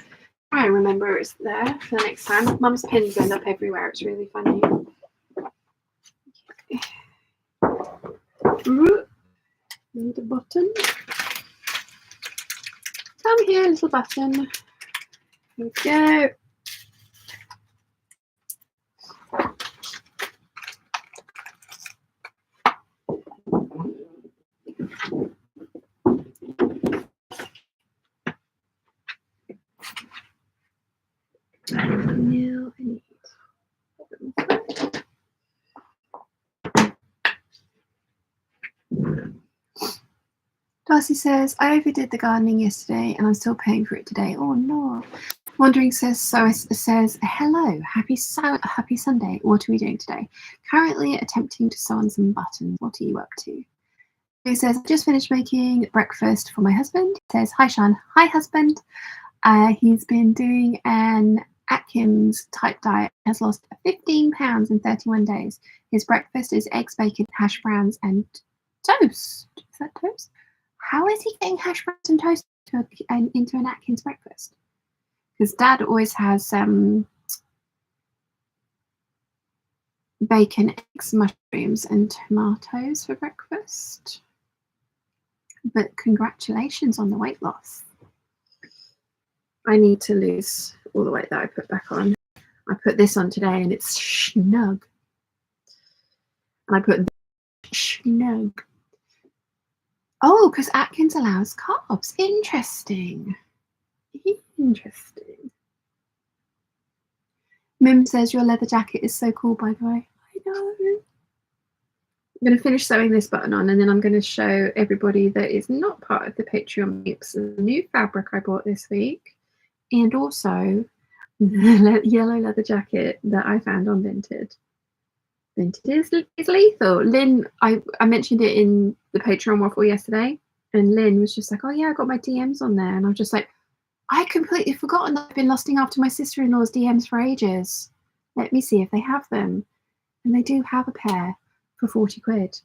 try and remember it's there for the next time. Mum's pins end up everywhere. It's really funny. Need a button. Come here, little button. Here we go. Now I need. Darcy says, I overdid the gardening yesterday and I'm still paying for it today. Oh no. Wandering says, hello, happy Sunday. What are we doing today? Currently attempting to sew on some buttons. What are you up to? He says, I just finished making breakfast for my husband. He says, hi Sean. Hi husband. He's been doing an Atkins type diet, has lost 15 pounds in 31 days. His breakfast is eggs, bacon, hash browns, and toast. Is that toast? How is he getting hash browns and toast into an Atkins breakfast? Because Dad always has bacon, eggs, mushrooms, and tomatoes for breakfast. But congratulations on the weight loss. I need to lose all the weight that I put back on. I put this on today and it's snug. And I put snug. Oh, because Atkins allows carbs. Interesting. Interesting. Mim says your leather jacket is so cool, by the way. I know. I'm going to finish sewing this button on and then I'm going to show everybody that is not part of the Patreon Peeps the new fabric I bought this week. And also the yellow leather jacket that I found on Vinted. Vinted is lethal. Lynn, I mentioned it in the Patreon Waffle yesterday, and Lynn was just like, oh yeah, I got my DMs on there. And I was just like, I completely forgotten that I've been lusting after my sister-in-law's DMs for ages. Let me see if they have them. And they do have a pair for 40 quid.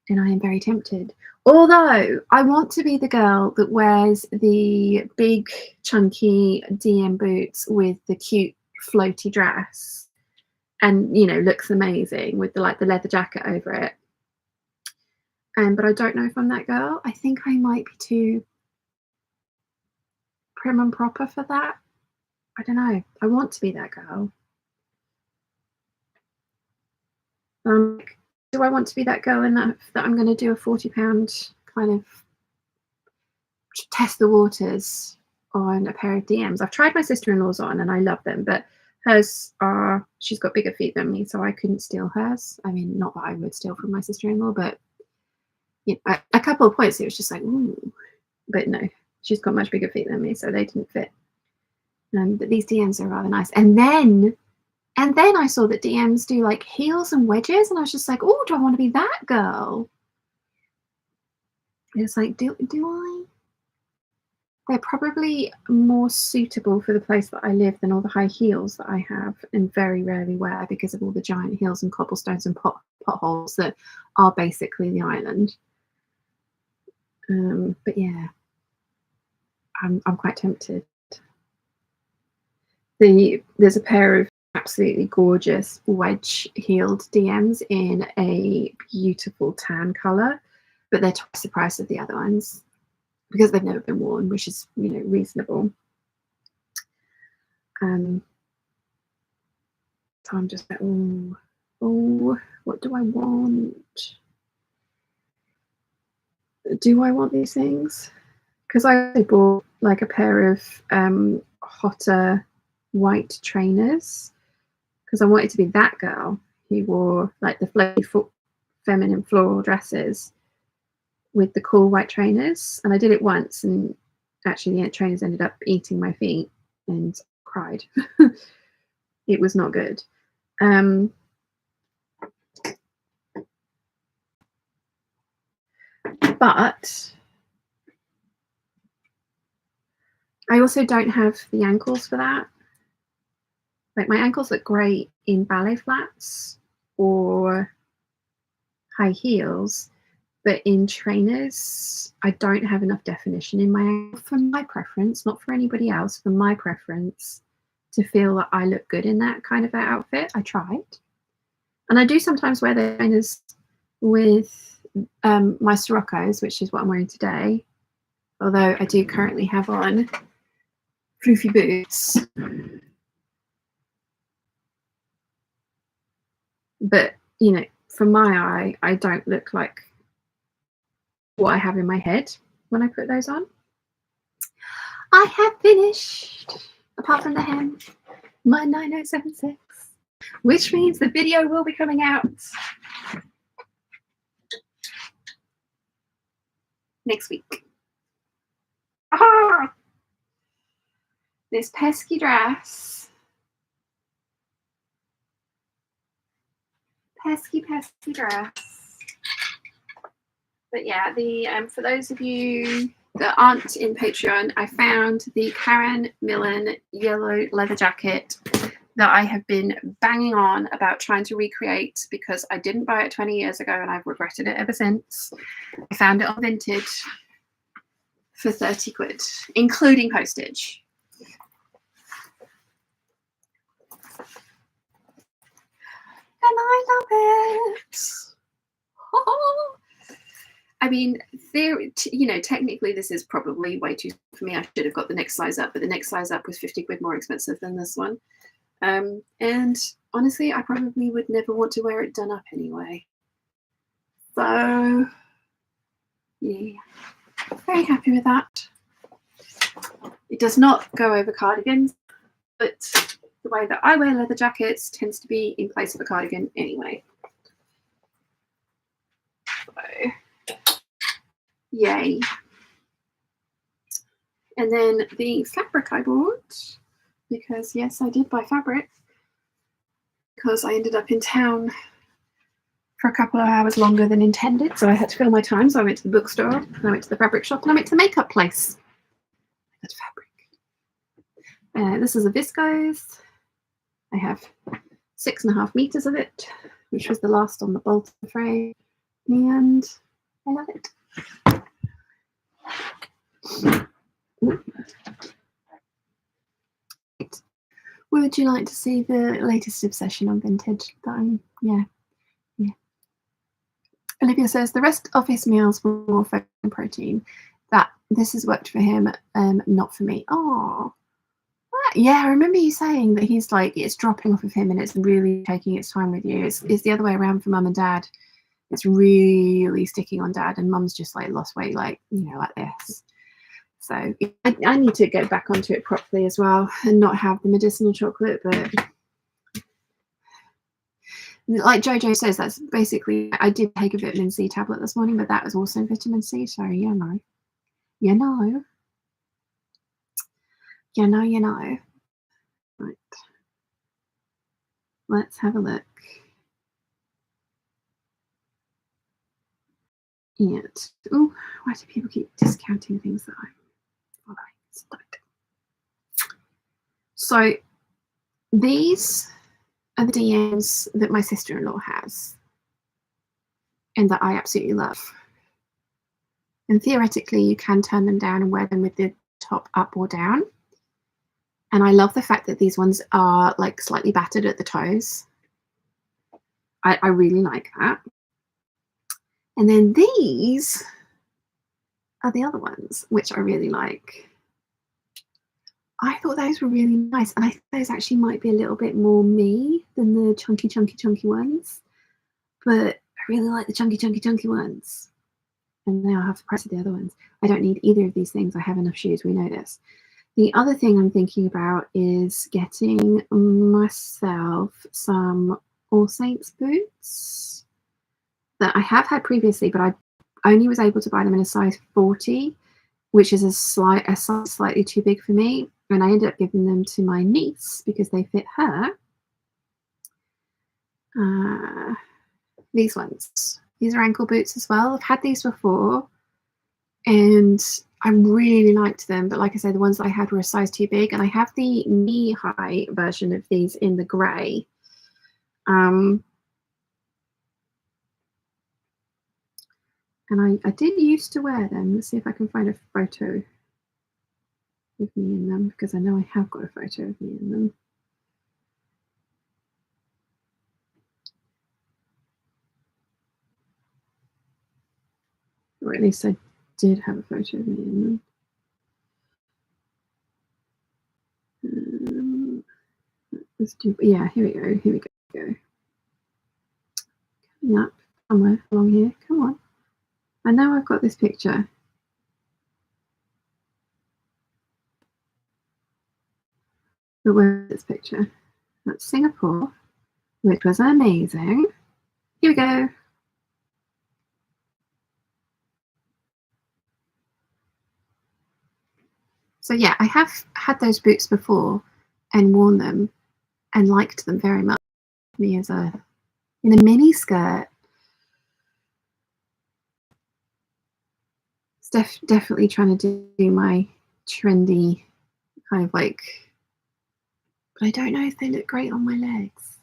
And I am very tempted. Although I want to be the girl that wears the big chunky DM boots with the cute floaty dress and you know, looks amazing with the leather jacket over it. But I don't know if I'm that girl. I think I might be too prim and proper for that. I don't know. I want to be that girl. Do I want to be that girl enough that I'm going to do a £40 kind of test the waters on a pair of DMs? I've tried my sister-in-law's on and I love them, but hers are, she's got bigger feet than me, so I couldn't steal hers. I mean, not that I would steal from my sister-in-law, but you know, a couple of points it was just like, ooh, but no, she's got much bigger feet than me, so they didn't fit. But these DMs are rather nice. And then I saw that DMs do like heels and wedges, and I was just like, oh, do I want to be that girl? And it's like, do I? They're probably more suitable for the place that I live than all the high heels that I have and very rarely wear because of all the giant hills and cobblestones and potholes that are basically the island. But yeah, I'm quite tempted. There's a pair of absolutely gorgeous wedge-heeled DMs in a beautiful tan colour, but they're twice the price of the other ones because they've never been worn, which is, you know, reasonable. So I'm just like, oh, what do I want? Do I want these things? Because I bought like a pair of hotter white trainers because I wanted to be that girl who wore like the flowy feminine floral dresses with the cool white trainers. And I did it once, and actually the trainers ended up eating my feet and cried. It was not good. But I also don't have the ankles for that. Like my ankles look great in ballet flats or high heels, but in trainers, I don't have enough definition in my ankle for my preference, not for anybody else, for my preference, to feel that I look good in that kind of outfit. I tried. And I do sometimes wear the trainers with my Siroccos, which is what I'm wearing today. Although I do currently have on floofy boots. But, you know, from my eye, I don't look like what I have in my head when I put those on. I have finished, apart from the hem, my 9076, which means the video will be coming out next week. Ah! This pesky dress. Pesky dress. But yeah, the for those of you that aren't in Patreon, I found the Karen Millen yellow leather jacket that I have been banging on about trying to recreate because I didn't buy it 20 years ago and I've regretted it ever since. I found it on Vinted for 30 quid, including postage. And I love it. Oh. I mean, you know, technically this is probably way too for me. I should have got the next size up, but the next size up was 50 quid more expensive than this one. And honestly, I probably would never want to wear it done up anyway. So, yeah, very happy with that. It does not go over cardigans, but the way that I wear leather jackets tends to be in place of a cardigan anyway. So, yay. And then the fabric I bought, because yes, I did buy fabric, because I ended up in town for a couple of hours longer than intended, so I had to fill my time. So I went to the bookstore, and I went to the fabric shop, and I went to the makeup place. That's fabric. This is a viscose. I have 6.5 meters of it, which was the last on the bolt frame, and I love it. Would you like to see the latest obsession on vintage? Yeah. Olivia says the rest of his meals were more focused on protein. That this has worked for him, not for me. Oh, yeah. I remember you saying that he's like it's dropping off of him and it's really taking its time with you. It's the other way around for mum and dad. It's really sticking on dad, and mum's just like lost weight, like like this. So I need to get back onto it properly as well, and not have the medicinal chocolate, but. Like Jojo says, that's basically, I did take a vitamin C tablet this morning, but that was also vitamin C. So, no. Right. Let's have a look. And, oh, why do people keep discounting things that I'm following? So, these are the DMs that my sister-in-law has and that I absolutely love. And theoretically, you can turn them down and wear them with the top up or down. And I love the fact that these ones are like slightly battered at the toes. I really like that. And then these are the other ones, which I really like. I thought those were really nice. And I think those actually might be a little bit more me than the chunky ones. But I really like the chunky ones. And they'll have the price of the other ones. I don't need either of these things. I have enough shoes. We know this. The other thing I'm thinking about is getting myself some All Saints boots that I have had previously, but I only was able to buy them in a size 40, which is a size slightly too big for me. And I ended up giving them to my niece because they fit her. These ones. These are ankle boots as well. I've had these before and I really liked them. But like I said, the ones that I had were a size too big. And I have the knee-high version of these in the grey. And I did used to wear them. Let's see if I can find a photo of me in them, because I know I have got a photo of me in them. Or at least I did have a photo of me in them. Let's do, yeah, here we go. Coming up somewhere along here. Come on. I know I've got this picture. But where's this picture? That's Singapore, which was amazing. Here we go. So yeah, I have had those boots before and worn them and liked them very much. Me as in a mini skirt. It's definitely trying to do my trendy kind of like, but I don't know if they look great on my legs.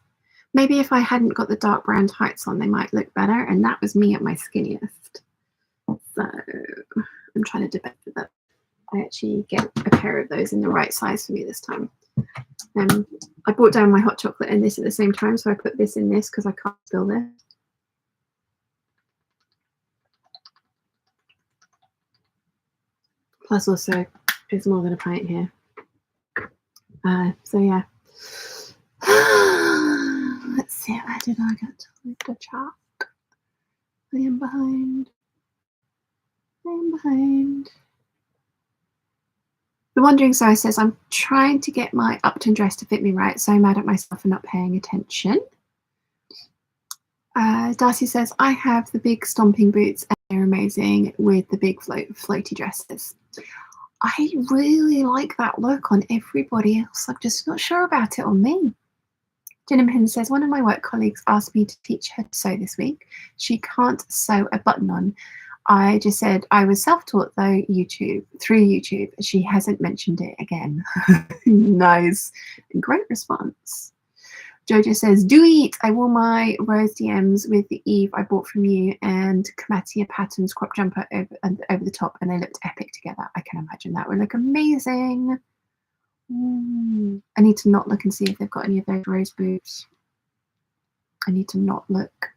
Maybe if I hadn't got the dark brown tights on, they might look better. And that was me at my skinniest. So I'm trying to debate that I actually get a pair of those in the right size for me this time. I brought down my hot chocolate and this at the same time, so I put this in this because I can't spill this. Plus also, it's more than a pint here. So yeah. Let's see, where did I get to leave the chat? I am behind. The Wandering Sow says, I'm trying to get my Upton dress to fit me right, so mad at myself for not paying attention. Darcy says, I have the big stomping boots and they're amazing with the big floaty dresses. I really like that look on everybody else. I'm just not sure about it on me. Jennifer says, one of my work colleagues asked me to teach her to sew this week. She can't sew a button on. I just said I was self-taught though, through YouTube. She hasn't mentioned it again. Nice. Great response. Jojo says, do eat. I wore my Rose DMs with the Eve I bought from you and Kamatia Patterns crop jumper over the top, and they looked epic together. I can imagine that would look amazing. I need to not look and see if they've got any of those rose boots. I need to not look.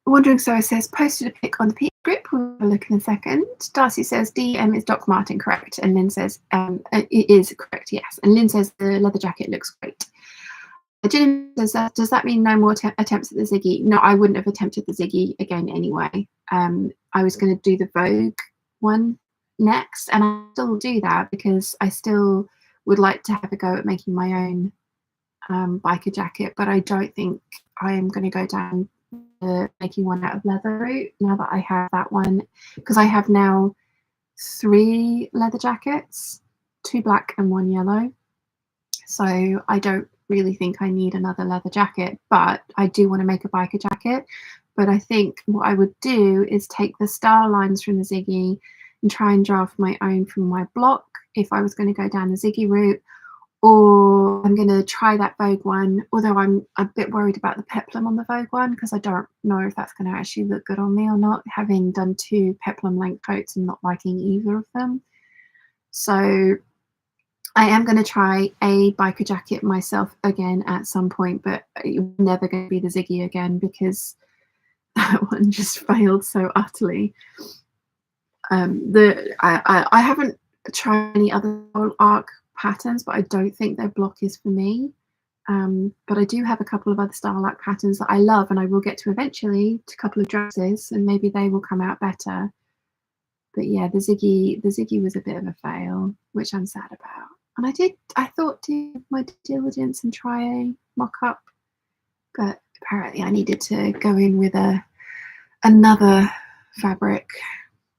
Wandering Sower says, posted a pic on the Peeps group. We'll have a look in a second. Darcy says, DM is Doc Martin correct? And Lynn says, it is correct, yes. And Lynn says, the leather jacket looks great. Jim says, does that mean no more attempts at the Ziggy? No, I wouldn't have attempted the Ziggy again anyway. I was going to do the Vogue one next, and I still do that because I still would like to have a go at making my own biker jacket, but I don't think I am going to go down making one out of leather route now that I have that one, because I have now 3 leather jackets, 2 black and 1 yellow, so I don't really think I need another leather jacket, but I do want to make a biker jacket. But I think what I would do is take the style lines from the Ziggy and try and draft my own from my block if I was going to go down the Ziggy route, or I'm going to try that Vogue one, although I'm a bit worried about the peplum on the Vogue one because I don't know if that's going to actually look good on me or not, having done 2 peplum length coats and not liking either of them. So I am going to try a biker jacket myself again at some point, but it's never going to be the Ziggy again because that one just failed so utterly. I haven't tried any other arc patterns, but I don't think their block is for me. But I do have a couple of other style arc patterns that I love, and I will get to eventually to a couple of dresses, and maybe they will come out better. But yeah, the Ziggy was a bit of a fail, which I'm sad about. And I thought to do my diligence and try a mock-up, but apparently I needed to go in with another fabric.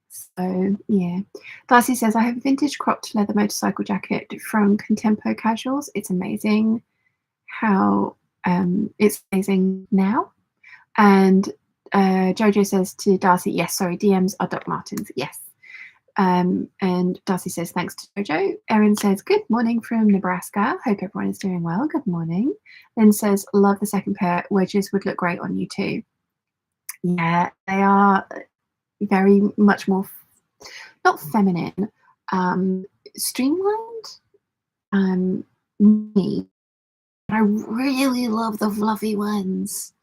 So yeah. Darcy says, I have a vintage cropped leather motorcycle jacket from Contempo Casuals. It's amazing how it's amazing now. And Jojo says to Darcy, yes, sorry, DMs are Doc Martens, yes. And Darcy says, thanks to Jojo. Erin says, good morning from Nebraska. Hope everyone is doing well. Good morning. Then says, love the second pair. Wedges would look great on you too. Yeah, they are very much more, not feminine, streamlined. Me. I really love the fluffy ones.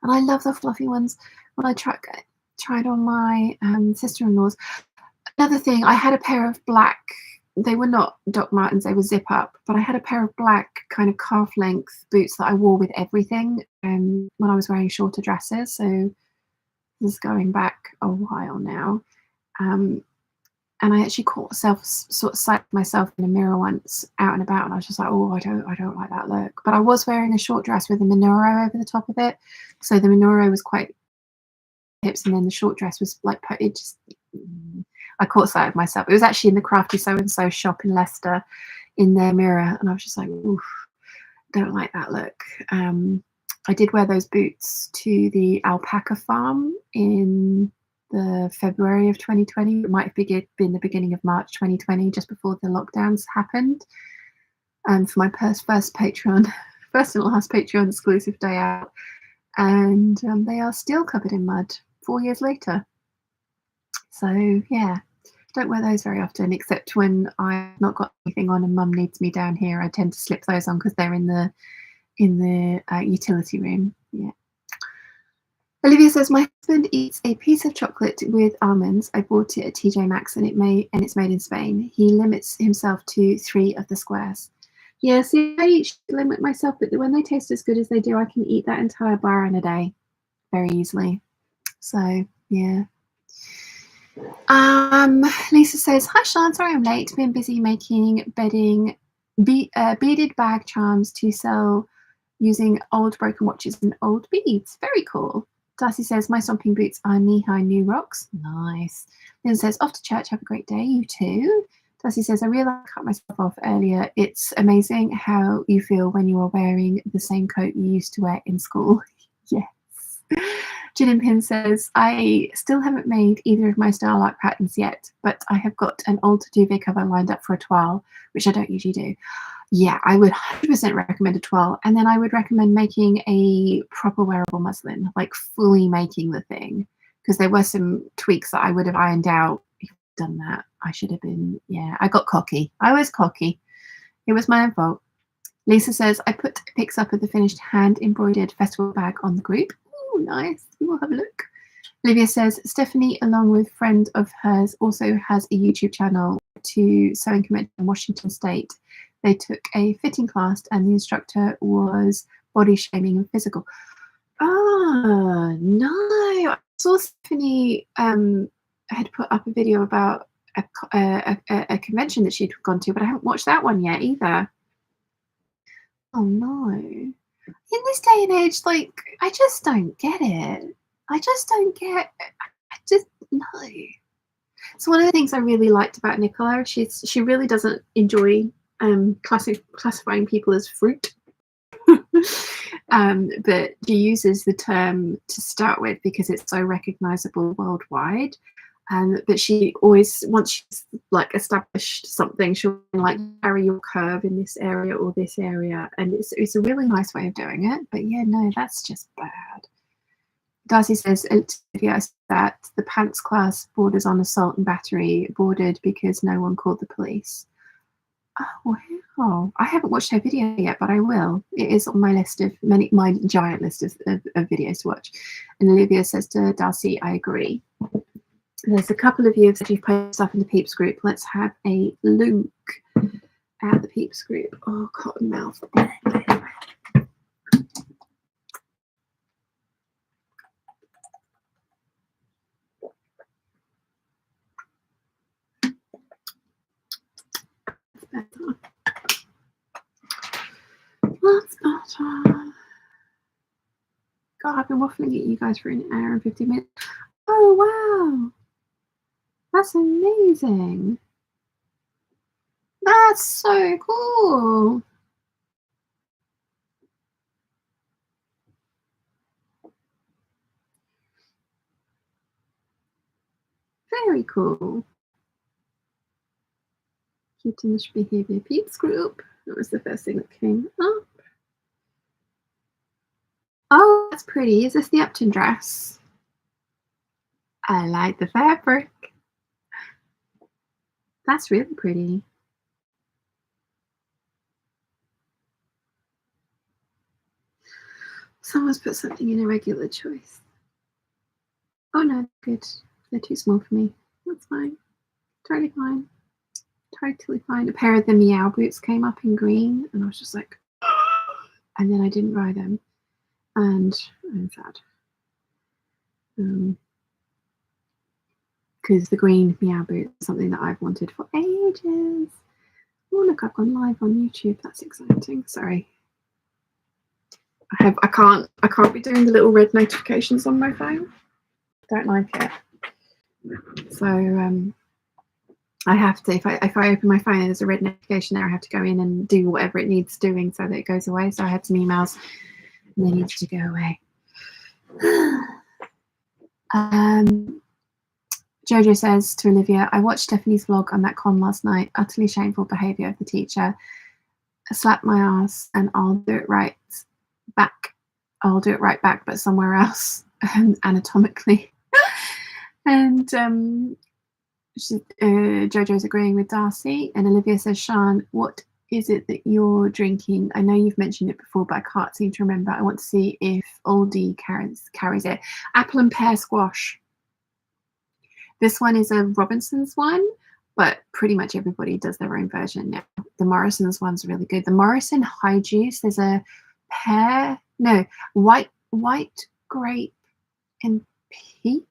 And I love the fluffy ones when I tried on my sister-in-law's. Another thing, I had a pair of black, they were not Doc Martens, they were zip up, but I had a pair of black kind of calf length boots that I wore with everything when I was wearing shorter dresses. So this is going back a while now. And I actually caught myself in a mirror once out and about, and I was just like, oh, I don't like that look. But I was wearing a short dress with a menorah over the top of it. So the menorah was quite hips, and then the short dress was like, it just, I caught sight of myself. It was actually in the Crafty So-and-so shop in Leicester in their mirror. And I was just like, oof, don't like that look. I did wear those boots to the alpaca farm in the February of 2020. It might have been the beginning of March 2020, just before the lockdowns happened. For my first Patreon, first and last Patreon exclusive day out. And they are still covered in mud 4 years later. So yeah, don't wear those very often, except when I've not got anything on and mum needs me down here. I tend to slip those on because they're in the utility room. Yeah. Olivia says, my husband eats a piece of chocolate with almonds. I bought it at TJ Maxx and it's made in Spain. He limits himself to 3 of the squares. Yeah, see, I limit myself, but when they taste as good as they do, I can eat that entire bar in a day very easily. So yeah. Lisa says, hi Sean, sorry I'm late. Been busy making beaded bag charms to sell using old broken watches and old beads. Very cool. Darcy says, my stomping boots are knee-high new rocks. Nice. Lynn says, off to church, have a great day. You too. Darcy says, I realised I cut myself off earlier. It's amazing how you feel when you are wearing the same coat you used to wear in school. Yes. Gin and Pin says, I still haven't made either of my style art patterns yet, but I have got an old duvet cover lined up for a toile, which I don't usually do. Yeah, I would 100% recommend a toile. And then I would recommend making a proper wearable muslin, like fully making the thing, because there were some tweaks that I would have ironed out done that. I should have been, yeah, I got cocky. I was cocky. It was my own fault. Lisa says, I put pics up of the finished hand-embroidered festival bag on the group. Oh, nice. We'll have a look. Olivia says, Stephanie, along with a friend of hers, also has a YouTube channel to sewing convention in Washington State. They took a fitting class and the instructor was body shaming and physical. Oh, no. I saw Stephanie had put up a video about a convention that she'd gone to, but I haven't watched that one yet either. Oh, no. In this day and age, like, I just don't get it. I just no. So one of the things I really liked about Nicola, she really doesn't enjoy classifying people as fruit. But she uses the term to start with because it's so recognizable worldwide. But she always, once she's like established something, she'll like carry your curve in this area or this area, and it's a really nice way of doing it. But yeah, no, that's just bad. Darcy says that the pants class borders on assault and battery, boarded because no one called the police. Oh wow! I haven't watched her video yet, but I will. It is on my list of my giant list of videos to watch. And Olivia says to Darcy, I agree. There's a couple of you that you've posted stuff in the Peeps group. Let's have a look at the Peeps group. Oh, cotton mouth. That's better. God, I've been waffling at you guys for an hour and 50 minutes. Oh, wow. That's amazing. That's so cool. Very cool. Kittenish Behaviour Peeps group. That was the first thing that came up. Oh, that's pretty. Is this the Upton dress? I like the fabric. That's really pretty. Someone's put something in a regular choice. Oh no, good. They're too small for me. That's fine. Totally fine. Totally fine. A pair of the Meow boots came up in green, and I was just like, and then I didn't buy them, and I'm sad. Because the green Meow boot is something that I've wanted for ages. Oh look, I've gone live on YouTube. That's exciting. Sorry. I can't be doing the little red notifications on my phone. Don't like it. So I have to, if I open my phone and there's a red notification there, I have to go in and do whatever it needs doing so that it goes away. So I had some emails and they needed to go away. Jojo says to Olivia, I watched Stephanie's vlog on that con last night. Utterly shameful behaviour of the teacher. Slap my ass and I'll do it right back. I'll do it right back, but somewhere else, anatomically. And Jojo's agreeing with Darcy. And Olivia says, Sian, what is it that you're drinking? I know you've mentioned it before, but I can't seem to remember. I want to see if Oldie carries it. Apple and pear squash. This one is a Robinson's one, but pretty much everybody does their own version now. The Morrison's one's really good. The Morrison High Juice, there's a white grape and peach.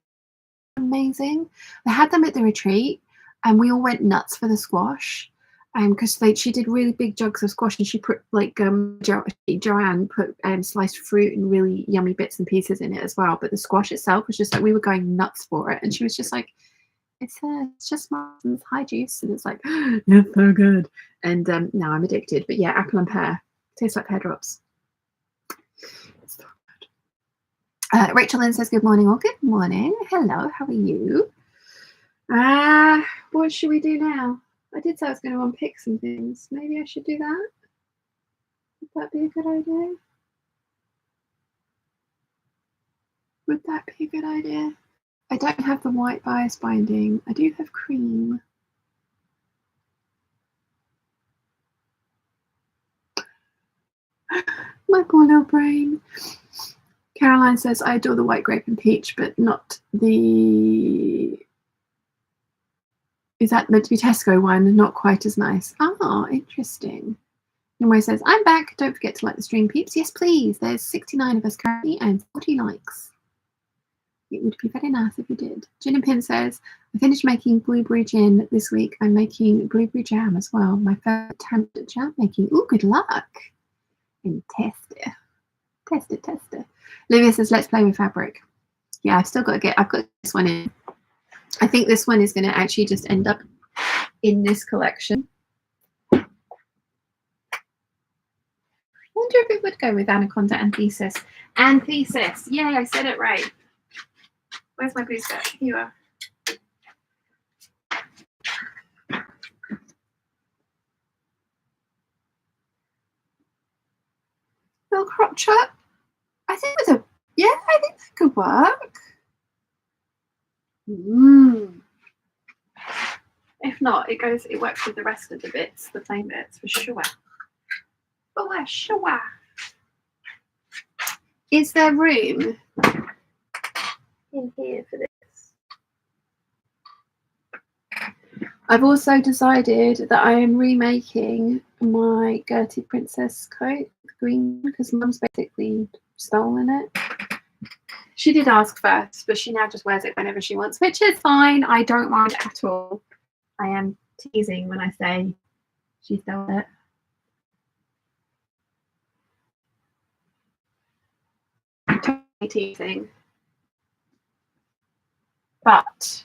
Amazing. I had them at the retreat and we all went nuts for the squash. Because she did really big jugs of squash and she put like Joanne put sliced fruit and really yummy bits and pieces in it as well. But the squash itself was just like we were going nuts for it, and she was just like, "It's just Morrison's High Juice," and it's like, "It's so good." And now I'm addicted. But yeah, apple and pear tastes like pear drops. So good. Rachel Lynn says, "Good morning," or "Good morning." Hello, how are you? What should we do now? I did say I was going to unpick some things. Maybe I should do that. Would that be a good idea? Would that be a good idea? I don't have the white bias binding. I do have cream. My poor little brain. Caroline says, I adore the white grape and peach, but not the... Is that meant to be Tesco one? Not quite as nice. Ah, interesting. Nimue says, I'm back. Don't forget to like the stream, peeps. Yes, please. There's 69 of us currently and 40 likes. It would be very nice if you did. Gin and Pin says, I finished making blueberry gin this week. I'm making blueberry jam as well. My favorite attempt at jam making. Ooh, good luck. And test it. Test it, test it. Olivia says, let's play with fabric. Yeah, I've got this one in. I think this one is going to actually just end up in this collection. I wonder if it would go with Anaconda Anthesis. Anthesis. Yay, I said it right. Where's my booster? Here you are. Little crop chop. I think I think that could work. If not, it works with the rest of the bits, the plain bits, for sure. For sure. Is there room in here for this? I've also decided that I am remaking my Gertie Princess coat, green, because Mum's basically stolen it. She did ask first, but she now just wears it whenever she wants, which is fine. I don't mind at all. I am teasing when I say she stole it. Totally teasing. But.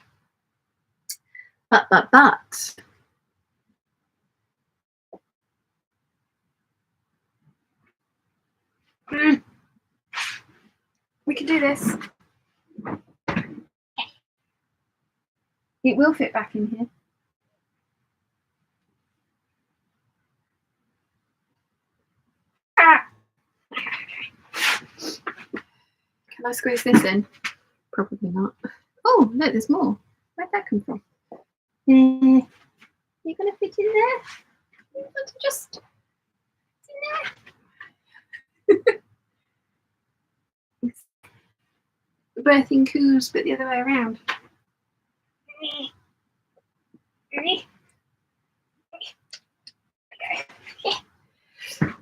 We can do this. It will fit back in here. Ah. Can I squeeze this in? Probably not. Oh, look, there's more. Where'd that come from? You're going to fit in there? You want to just in there? Birthing coos, but the other way around. Okay.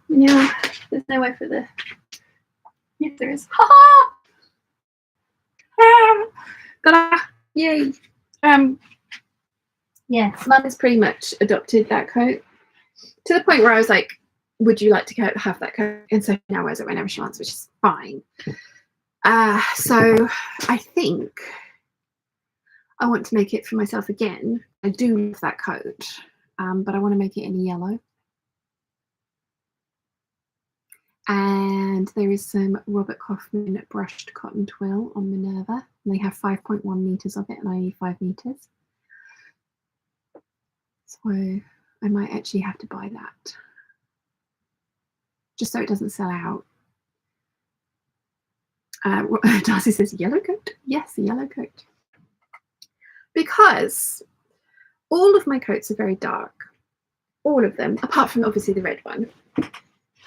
No, there's nowhere for the. Yes, there is. Ha ha! Ta-da! Yay! Yeah, Mum has pretty much adopted that coat to the point where I was like, "Would you like to have that coat?" And so now wears it whenever she wants, which is fine. So I think I want to make it for myself again. I do love that coat, but I want to make it in yellow. And there is some Robert Kaufman brushed cotton twill on Minerva. And they have 5.1 meters of it, and I need 5 meters. So I might actually have to buy that, just so it doesn't sell out. Darcy says yellow coat. Yes, a yellow coat. Because all of my coats are very dark. All of them, apart from obviously the red one.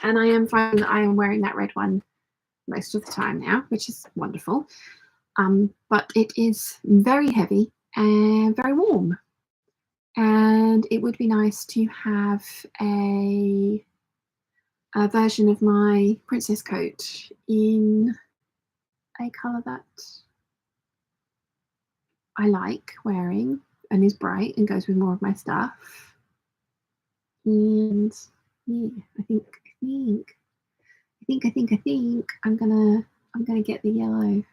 And I am finding that I am wearing that red one most of the time now, which is wonderful. But it is very heavy and very warm. And it would be nice to have a version of my princess coat in a colour that I like wearing and is bright and goes with more of my stuff. And yeah, I think I'm gonna get the yellow.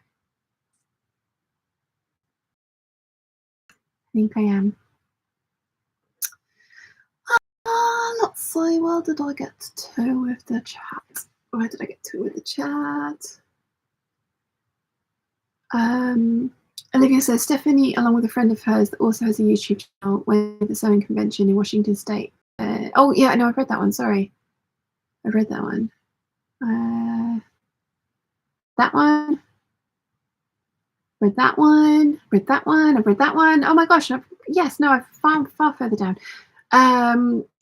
I think I am. Let's see, where did I get to with the chat? Where did I get to with the chat? Olivia says Stephanie, along with a friend of hers that also has a YouTube channel, went to the sewing convention in Washington State. Oh yeah, no, I've read that one. Sorry, I've read that one. That one. read that one, read that one, I've read that one. Oh my gosh, yes, no, I've found far further down.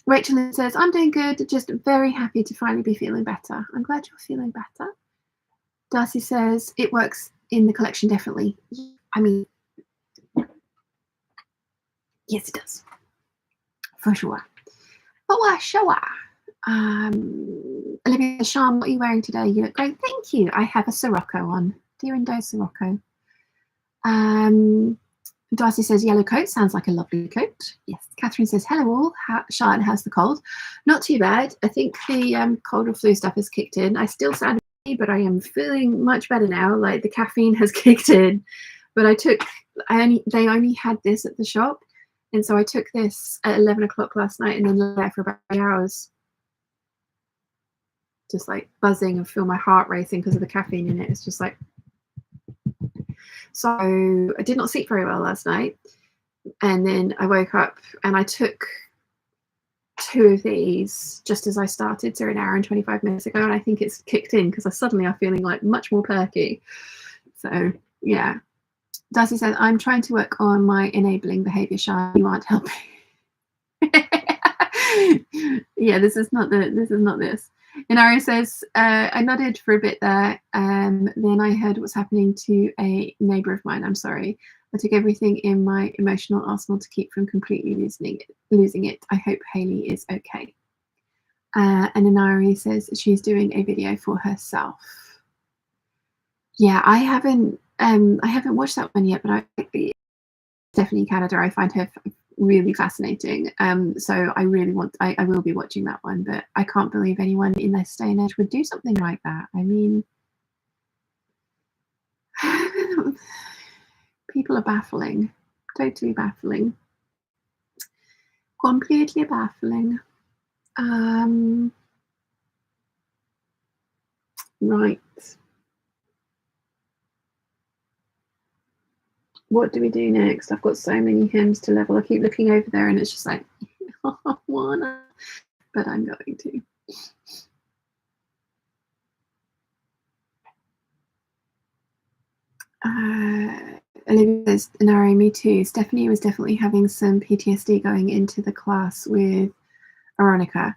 Rachel says, I'm doing good, just very happy to finally be feeling better. I'm glad you're feeling better. Darcy says, it works in the collection, definitely. I mean, yes, it does. For sure. For sure. Olivia Sham, what are you wearing today? You look great. Thank you. I have a Sirocco on. Deer and Doe Sirocco. Darcy says, yellow coat sounds like a lovely coat. Yes. Catherine says, hello all. Charlotte, how's the cold? Not too bad. I think the cold or flu stuff has kicked in. I still sound funny, but I am feeling much better now. Like the caffeine has kicked in. But they only had this at the shop. And so I took this at 11 o'clock last night and then lay there for about 3 hours. Just like buzzing and feel my heart racing because of the caffeine in it. It's just like, so I did not sleep very well last night. And then I woke up and I took 2 of these just as I started, so an hour and 25 minutes ago. And I think it's kicked in because I suddenly are feeling like much more perky. So yeah. Darcy says, I'm trying to work on my enabling behaviour, Sean. You aren't helping. Yeah, this is not this. Inari says, I nodded for a bit there, then I heard what's happening to a neighbour of mine. I'm sorry. I took everything in my emotional arsenal to keep from completely losing it. I hope Hayley is okay. And Inari says she's doing a video for herself. Yeah, I haven't watched that one yet, but Stephanie Canada, I find her really fascinating. So I will be watching that one, but I can't believe anyone in this day and age would do something like that. I mean, people are baffling, totally baffling, completely baffling. Right. What do we do next? I've got so many hems to level. I keep looking over there and it's just like, I wanna, but I'm going to. Olivia says, Nari, me too. Stephanie was definitely having some PTSD going into the class with Veronica.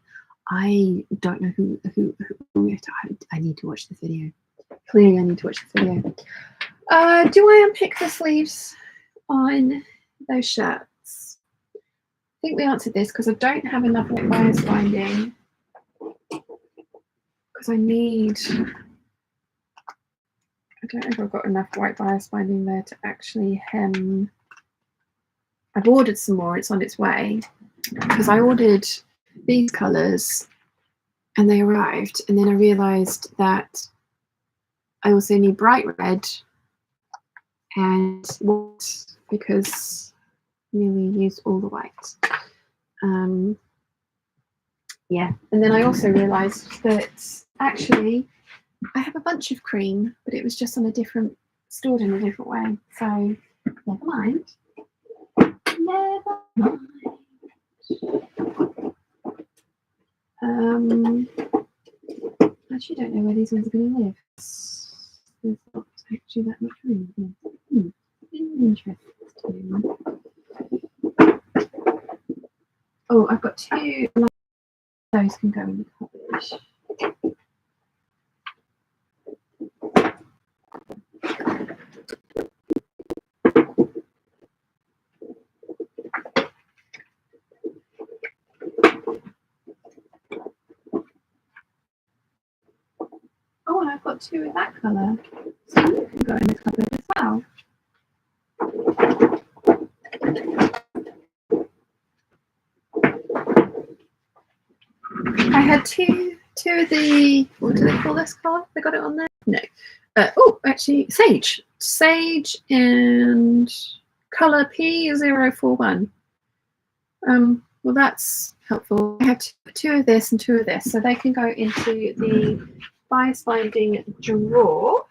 I don't know who I need to watch this video. Clearly I need to watch this video. Do I unpick the sleeves on those shirts? I think we answered this because I don't have enough bias binding. Because I don't know if I've got enough white bias binding there to actually hem. I've ordered some more, it's on its way. Because I ordered these colours and they arrived, and then I realised that I also need bright red and white because I nearly used all the white. Yeah, and then I also realised that actually I have a bunch of cream, but it was just on stored in a different way. So never mind. Never mind. Actually don't know where these ones are going to live. There's not actually that much room. Interesting. Oh, I've got 2. Those can go in the cottage. Oh, and I've got 2 in that colour. So you can go in this cupboard as well. I had two of the, what do they call this colour? They got it on there? No. Oh, actually, Sage and colour P041. Well, that's helpful. I have 2 of this and 2 of this, so they can go into the bias binding drawer.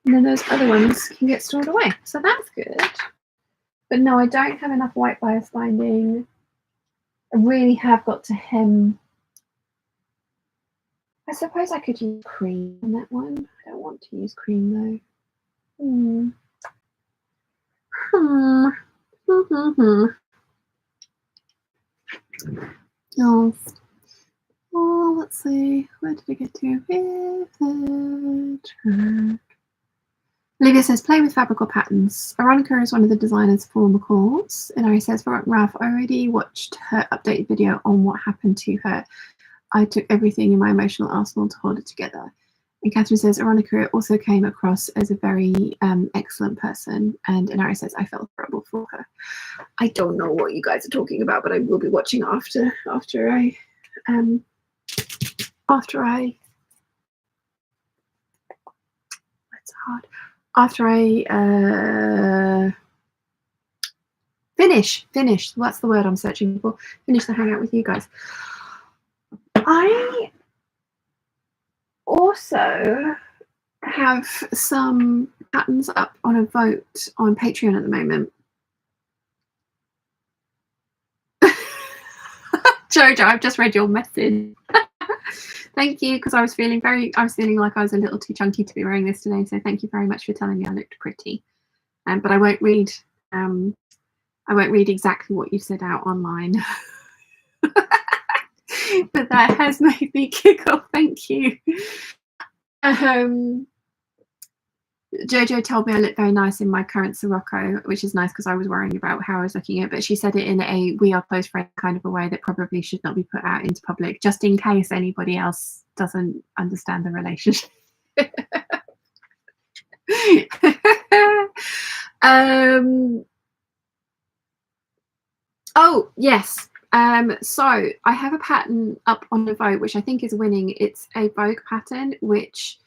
And then those other ones can get stored away. So that's good. But no, I don't have enough white bias binding. I really have got to hem I suppose I could use cream on that one. I don't want to use cream though. Oh, let's see. Where did I get to? Olivia says, play with fabric or patterns. Veronica is one of the designers for McCall's. And Ari says, Ralph, I already watched her updated video on what happened to her. I took everything in my emotional arsenal to hold it together. And Catherine says, Veronica also came across as a very excellent person. And Ari says, I felt horrible for her. I don't know what you guys are talking about, but I will be watching after I it's hard. After I finish, that's the word I'm searching for, finish the hangout with you guys. I also have some patterns up on a vote on Patreon at the moment. Jojo, I've just read your message. Thank you, because I was feeling like I was a little too chunky to be wearing this today. So thank you very much for telling me I looked pretty. But I won't read. I won't read exactly what you said out online. But that has made me giggle. Thank you. Jojo told me I look very nice in my current Sirocco, which is nice because I was worrying about how I was looking at it, but she said it in a we are close friends kind of a way that probably should not be put out into public, just in case anybody else doesn't understand the relationship. Oh, yes. So I have a pattern up on the Vogue, which I think is winning. It's a Vogue pattern, which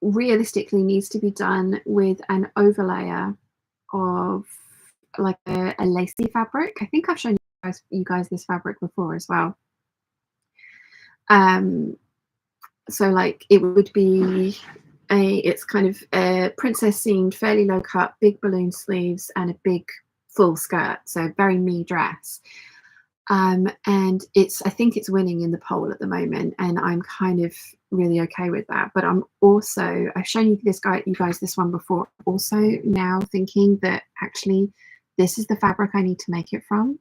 realistically needs to be done with an overlayer of like a lacy fabric. I think I've shown you guys this fabric before as well. So like it would be it's kind of a princess seamed, fairly low cut, big balloon sleeves and a big full skirt, so very me dress. And I think it's winning in the poll at the moment, and I'm kind of really okay with that. But I'm also, I've shown you guys this one before, also now thinking that actually this is the fabric I need to make it from,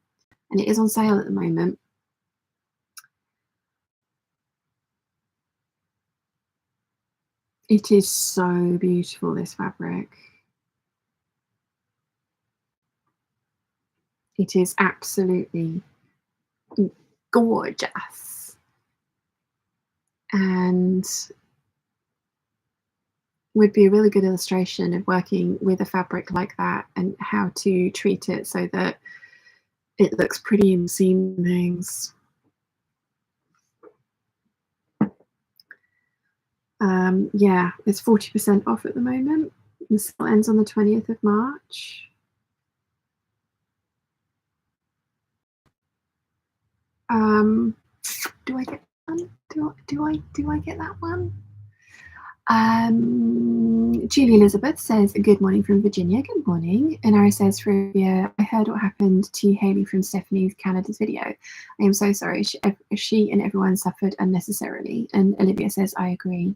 and it is on sale at the moment. It is so beautiful, this fabric. It is absolutely gorgeous, and would be a really good illustration of working with a fabric like that and how to treat it so that it looks pretty in seam things. Yeah, it's 40% off at the moment. The sale ends on the 20th of March. Do I get one? Do I get that one? Julie Elizabeth says, good morning from Virginia. Good morning. And Ari says, Frivia, I heard what happened to Hayley from Stephanie's Canada's video. I am so sorry. She and everyone suffered unnecessarily. And Olivia says, I agree.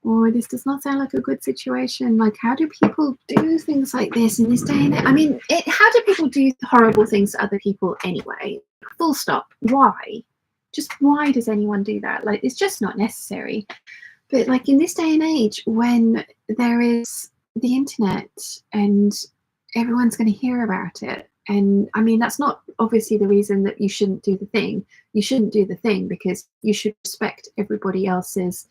Oh, this does not sound like a good situation. Like, how do people do things like this in this day and age? I mean, how do people do horrible things to other people anyway? Full stop. Why? Just why does anyone do that? Like, it's just not necessary. But like in this day and age, when there is the internet and everyone's going to hear about it, and I mean, that's not obviously the reason that you shouldn't do the thing. You shouldn't do the thing because you should respect everybody else's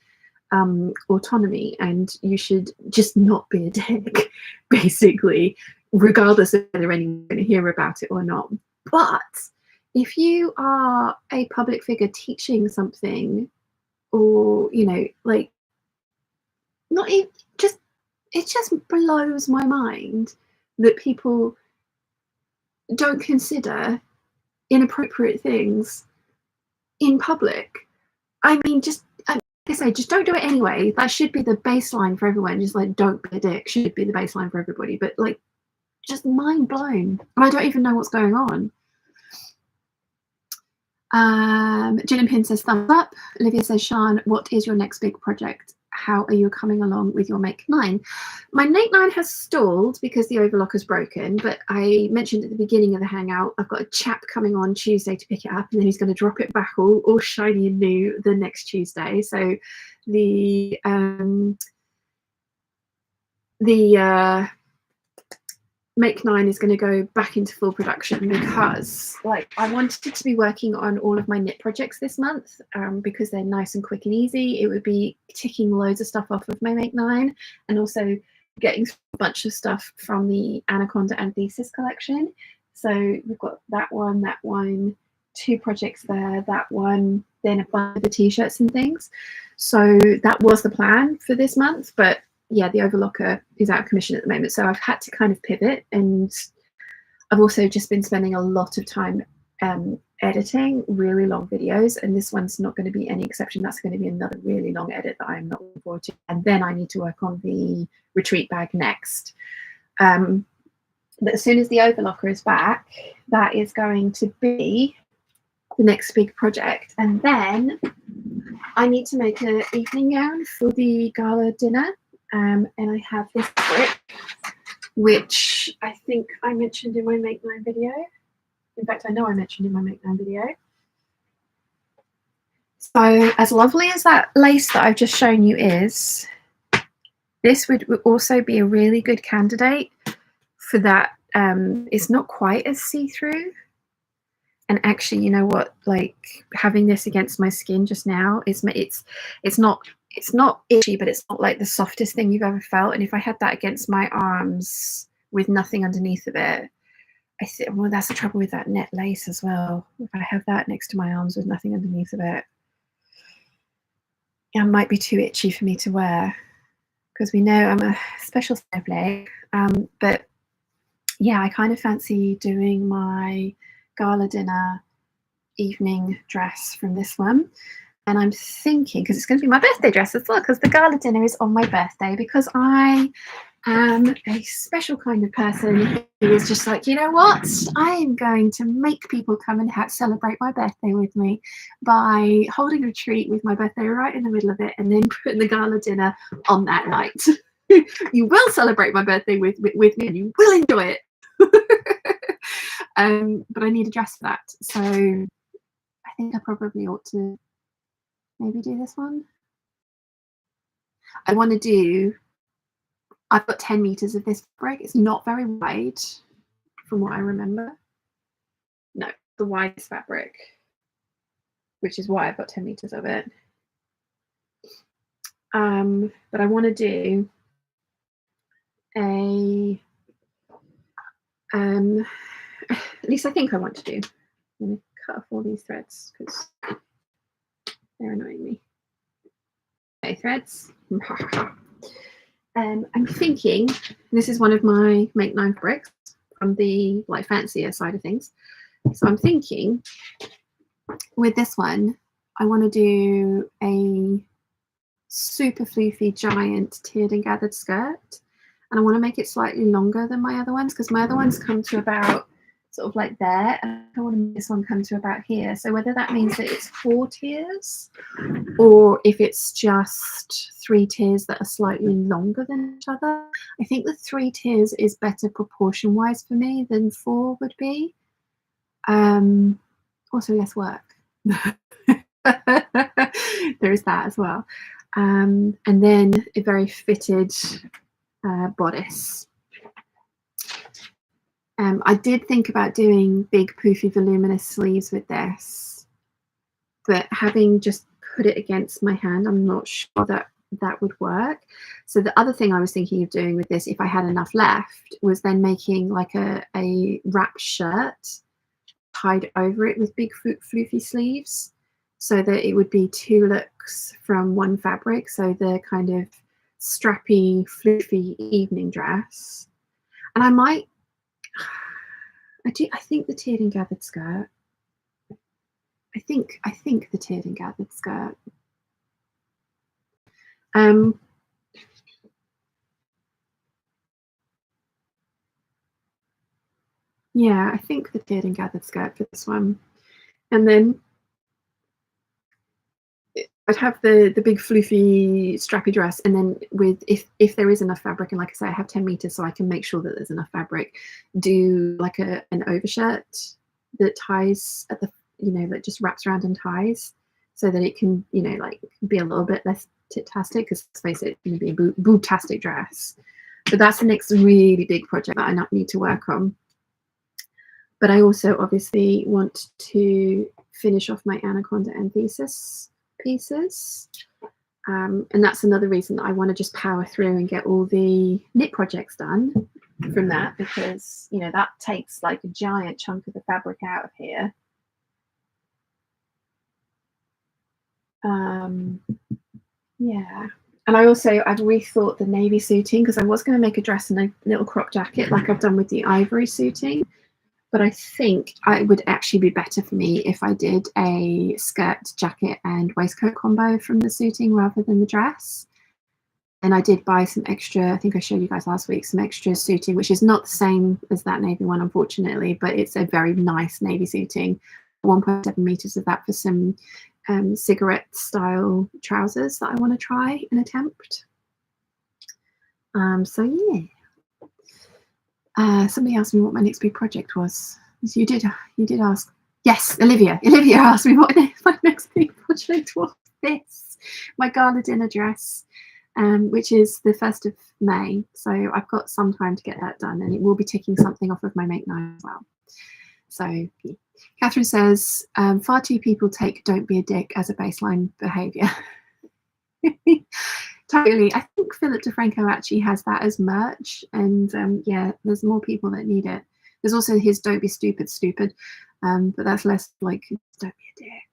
autonomy, and you should just not be a dick, basically, regardless of whether anyone's going to hear about it or not. But if you are a public figure teaching something, or you know, like, not even just, it just blows my mind that people don't consider inappropriate things in public. I mean, just like I say, just don't do it anyway. That should be the baseline for everyone. Just like, don't be a dick should be the baseline for everybody. But like, just mind blown. I don't even know what's going on. Gillian Pin says thumbs up. Olivia says, Sean, what is your next big project? How are you coming along with your Make 9? My Make 9 has stalled because the overlock is broken, but I mentioned at the beginning of the hangout, I've got a chap coming on Tuesday to pick it up, and then he's going to drop it back all shiny and new the next Tuesday. So the Make 9 is going to go back into full production because I wanted to be working on all of my knit projects this month because they're nice and quick and easy. It would be ticking loads of stuff off of my Make 9 and also getting a bunch of stuff from the Anaconda and Thesis collection. So we've got that one, 2 projects there, that one, then a bunch of the t-shirts and things. So that was the plan for this month, but yeah, the overlocker is out of commission at the moment, so I've had to kind of pivot, and I've also just been spending a lot of time editing really long videos, and this one's not going to be any exception. That's going to be another really long edit that I'm not looking forward to, and then I need to work on the retreat bag next. But as soon as the overlocker is back, that is going to be the next big project, and then I need to make an evening gown for the gala dinner. And I have this brick, which I think I mentioned in my Make 9 video. In fact, I know I mentioned in my Make 9 video. So as lovely as that lace that I've just shown you is, this would also be a really good candidate for that. It's not quite as see-through. And actually, you know what, like having this against my skin just now, it's not itchy, but it's not like the softest thing you've ever felt. And if I had that against my arms with nothing underneath of it, I think, well, that's the trouble with that net lace as well. If I have that next to my arms with nothing underneath of it, it might be too itchy for me to wear, because we know I'm a special snowflake. But yeah, I kind of fancy doing my gala dinner evening dress from this one. And I'm thinking, because it's going to be my birthday dress as well, because the gala dinner is on my birthday, because I am a special kind of person who is just like, you know what, I am going to make people come and celebrate my birthday with me by holding a retreat with my birthday right in the middle of it, and then putting the gala dinner on that night. You will celebrate my birthday with me, and you will enjoy it. But I need a dress for that, so I think I probably ought to maybe do this one. I want to do, I've got 10 meters of this fabric. It's not very wide from what I remember. No, the widest fabric, which is why I've got 10 meters of it. But I want to do a, at least I think I want to do, I'm going to cut off all these threads because they're annoying me. Okay, threads. I'm thinking, this is one of my Make 9 bricks from the fancier side of things. So I'm thinking with this one, I want to do a super floofy giant tiered and gathered skirt. And I want to make it slightly longer than my other ones, because my other ones come to about sort of like there, and I want to make this one come to about here. So whether that means that it's 4 tiers, or if it's just 3 tiers that are slightly longer than each other. I think the 3 tiers is better proportion wise for me than 4 would be. Also less work. There is that as well. And then a very fitted bodice. I did think about doing big poofy voluminous sleeves with this, but having just put it against my hand, I'm not sure that that would work. So the other thing I was thinking of doing with this, if I had enough left, was then making like a wrap shirt tied over it with big floofy sleeves, so that it would be 2 looks from one fabric. So the kind of strappy, floofy evening dress. And I might, I think the tiered and gathered skirt. I think the tiered and gathered skirt. Yeah, I think the tiered and gathered skirt for this one. And then I'd have the big floofy strappy dress, and then with if there is enough fabric, and like I say, I have 10 meters, so I can make sure that there's enough fabric. Do like an overshirt that ties at the, that just wraps around and ties, so that it can, like be a little bit less tit-tastic, because let's face it, it's going to be a boob-tastic dress. But that's the next really big project that I need to work on. But I also obviously want to finish off my anaconda and thesis pieces. And that's another reason that I want to just power through and get all the knit projects done from that, because, that takes like a giant chunk of the fabric out of here. Yeah. And I've rethought the navy suiting, because I was going to make a dress and a little crop jacket like I've done with the ivory suiting. But I think it would actually be better for me if I did a skirt, jacket, and waistcoat combo from the suiting rather than the dress. And I did buy some extra, I think I showed you guys last week, some extra suiting, which is not the same as that navy one, unfortunately, but it's a very nice navy suiting. 1.7 meters of that for some cigarette style trousers that I want to try and attempt. So yeah. Somebody asked me what my next big project was. You did ask. Yes, Olivia asked me what my next big project was. This, my gala dinner dress, which is the 1st of May. So I've got some time to get that done, and it will be ticking something off of my make night as well. So yeah. Catherine says, far too people take "don't be a dick" as a baseline behaviour. Totally. I think Philip DeFranco actually has that as merch, and yeah, there's more people that need it. There's also his "don't be stupid," but that's less like "don't be a dick."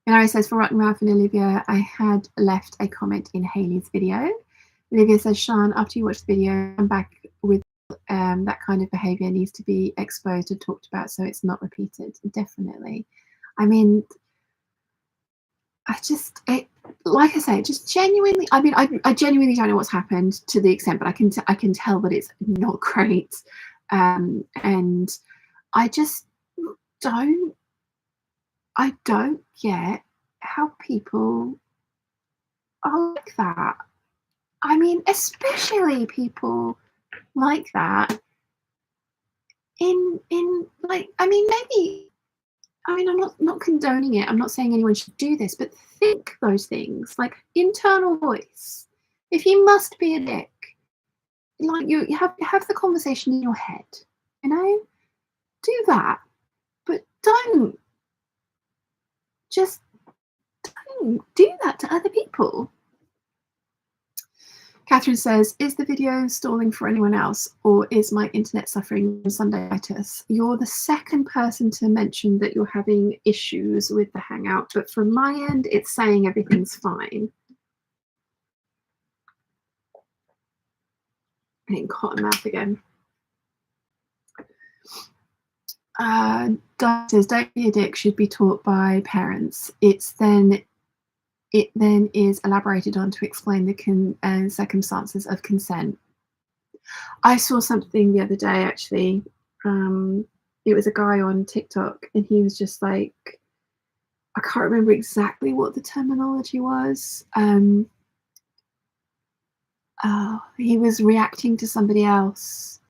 And Ari says, for Rotten Ralph and Olivia, I had left a comment in Hayley's video. Olivia says, Sean, after you watch the video, come back with that kind of behaviour needs to be exposed and talked about so it's not repeated. Definitely. I mean, like I say, just genuinely, I mean, I genuinely don't know what's happened to the extent, but I can tell that it's not great. And I just don't get how people are like that. I mean, especially people like that in like, I mean, maybe, I mean, I'm not condoning it. I'm not saying anyone should do this, but think those things, like internal voice. If you must be a dick, like you have the conversation in your head, do that, but don't do that to other people. Catherine says, is the video stalling for anyone else, or is my internet suffering from Sundayitis? You're the second person to mention that you're having issues with the Hangout, but from my end, it's saying everything's fine. I'm getting cotton mouth again. Doug says, don't be a dick should be taught by parents. It then is elaborated on to explain the circumstances of consent. I saw something the other day, actually. It was a guy on TikTok, and he was just like, I can't remember exactly what the terminology was. He was reacting to somebody else.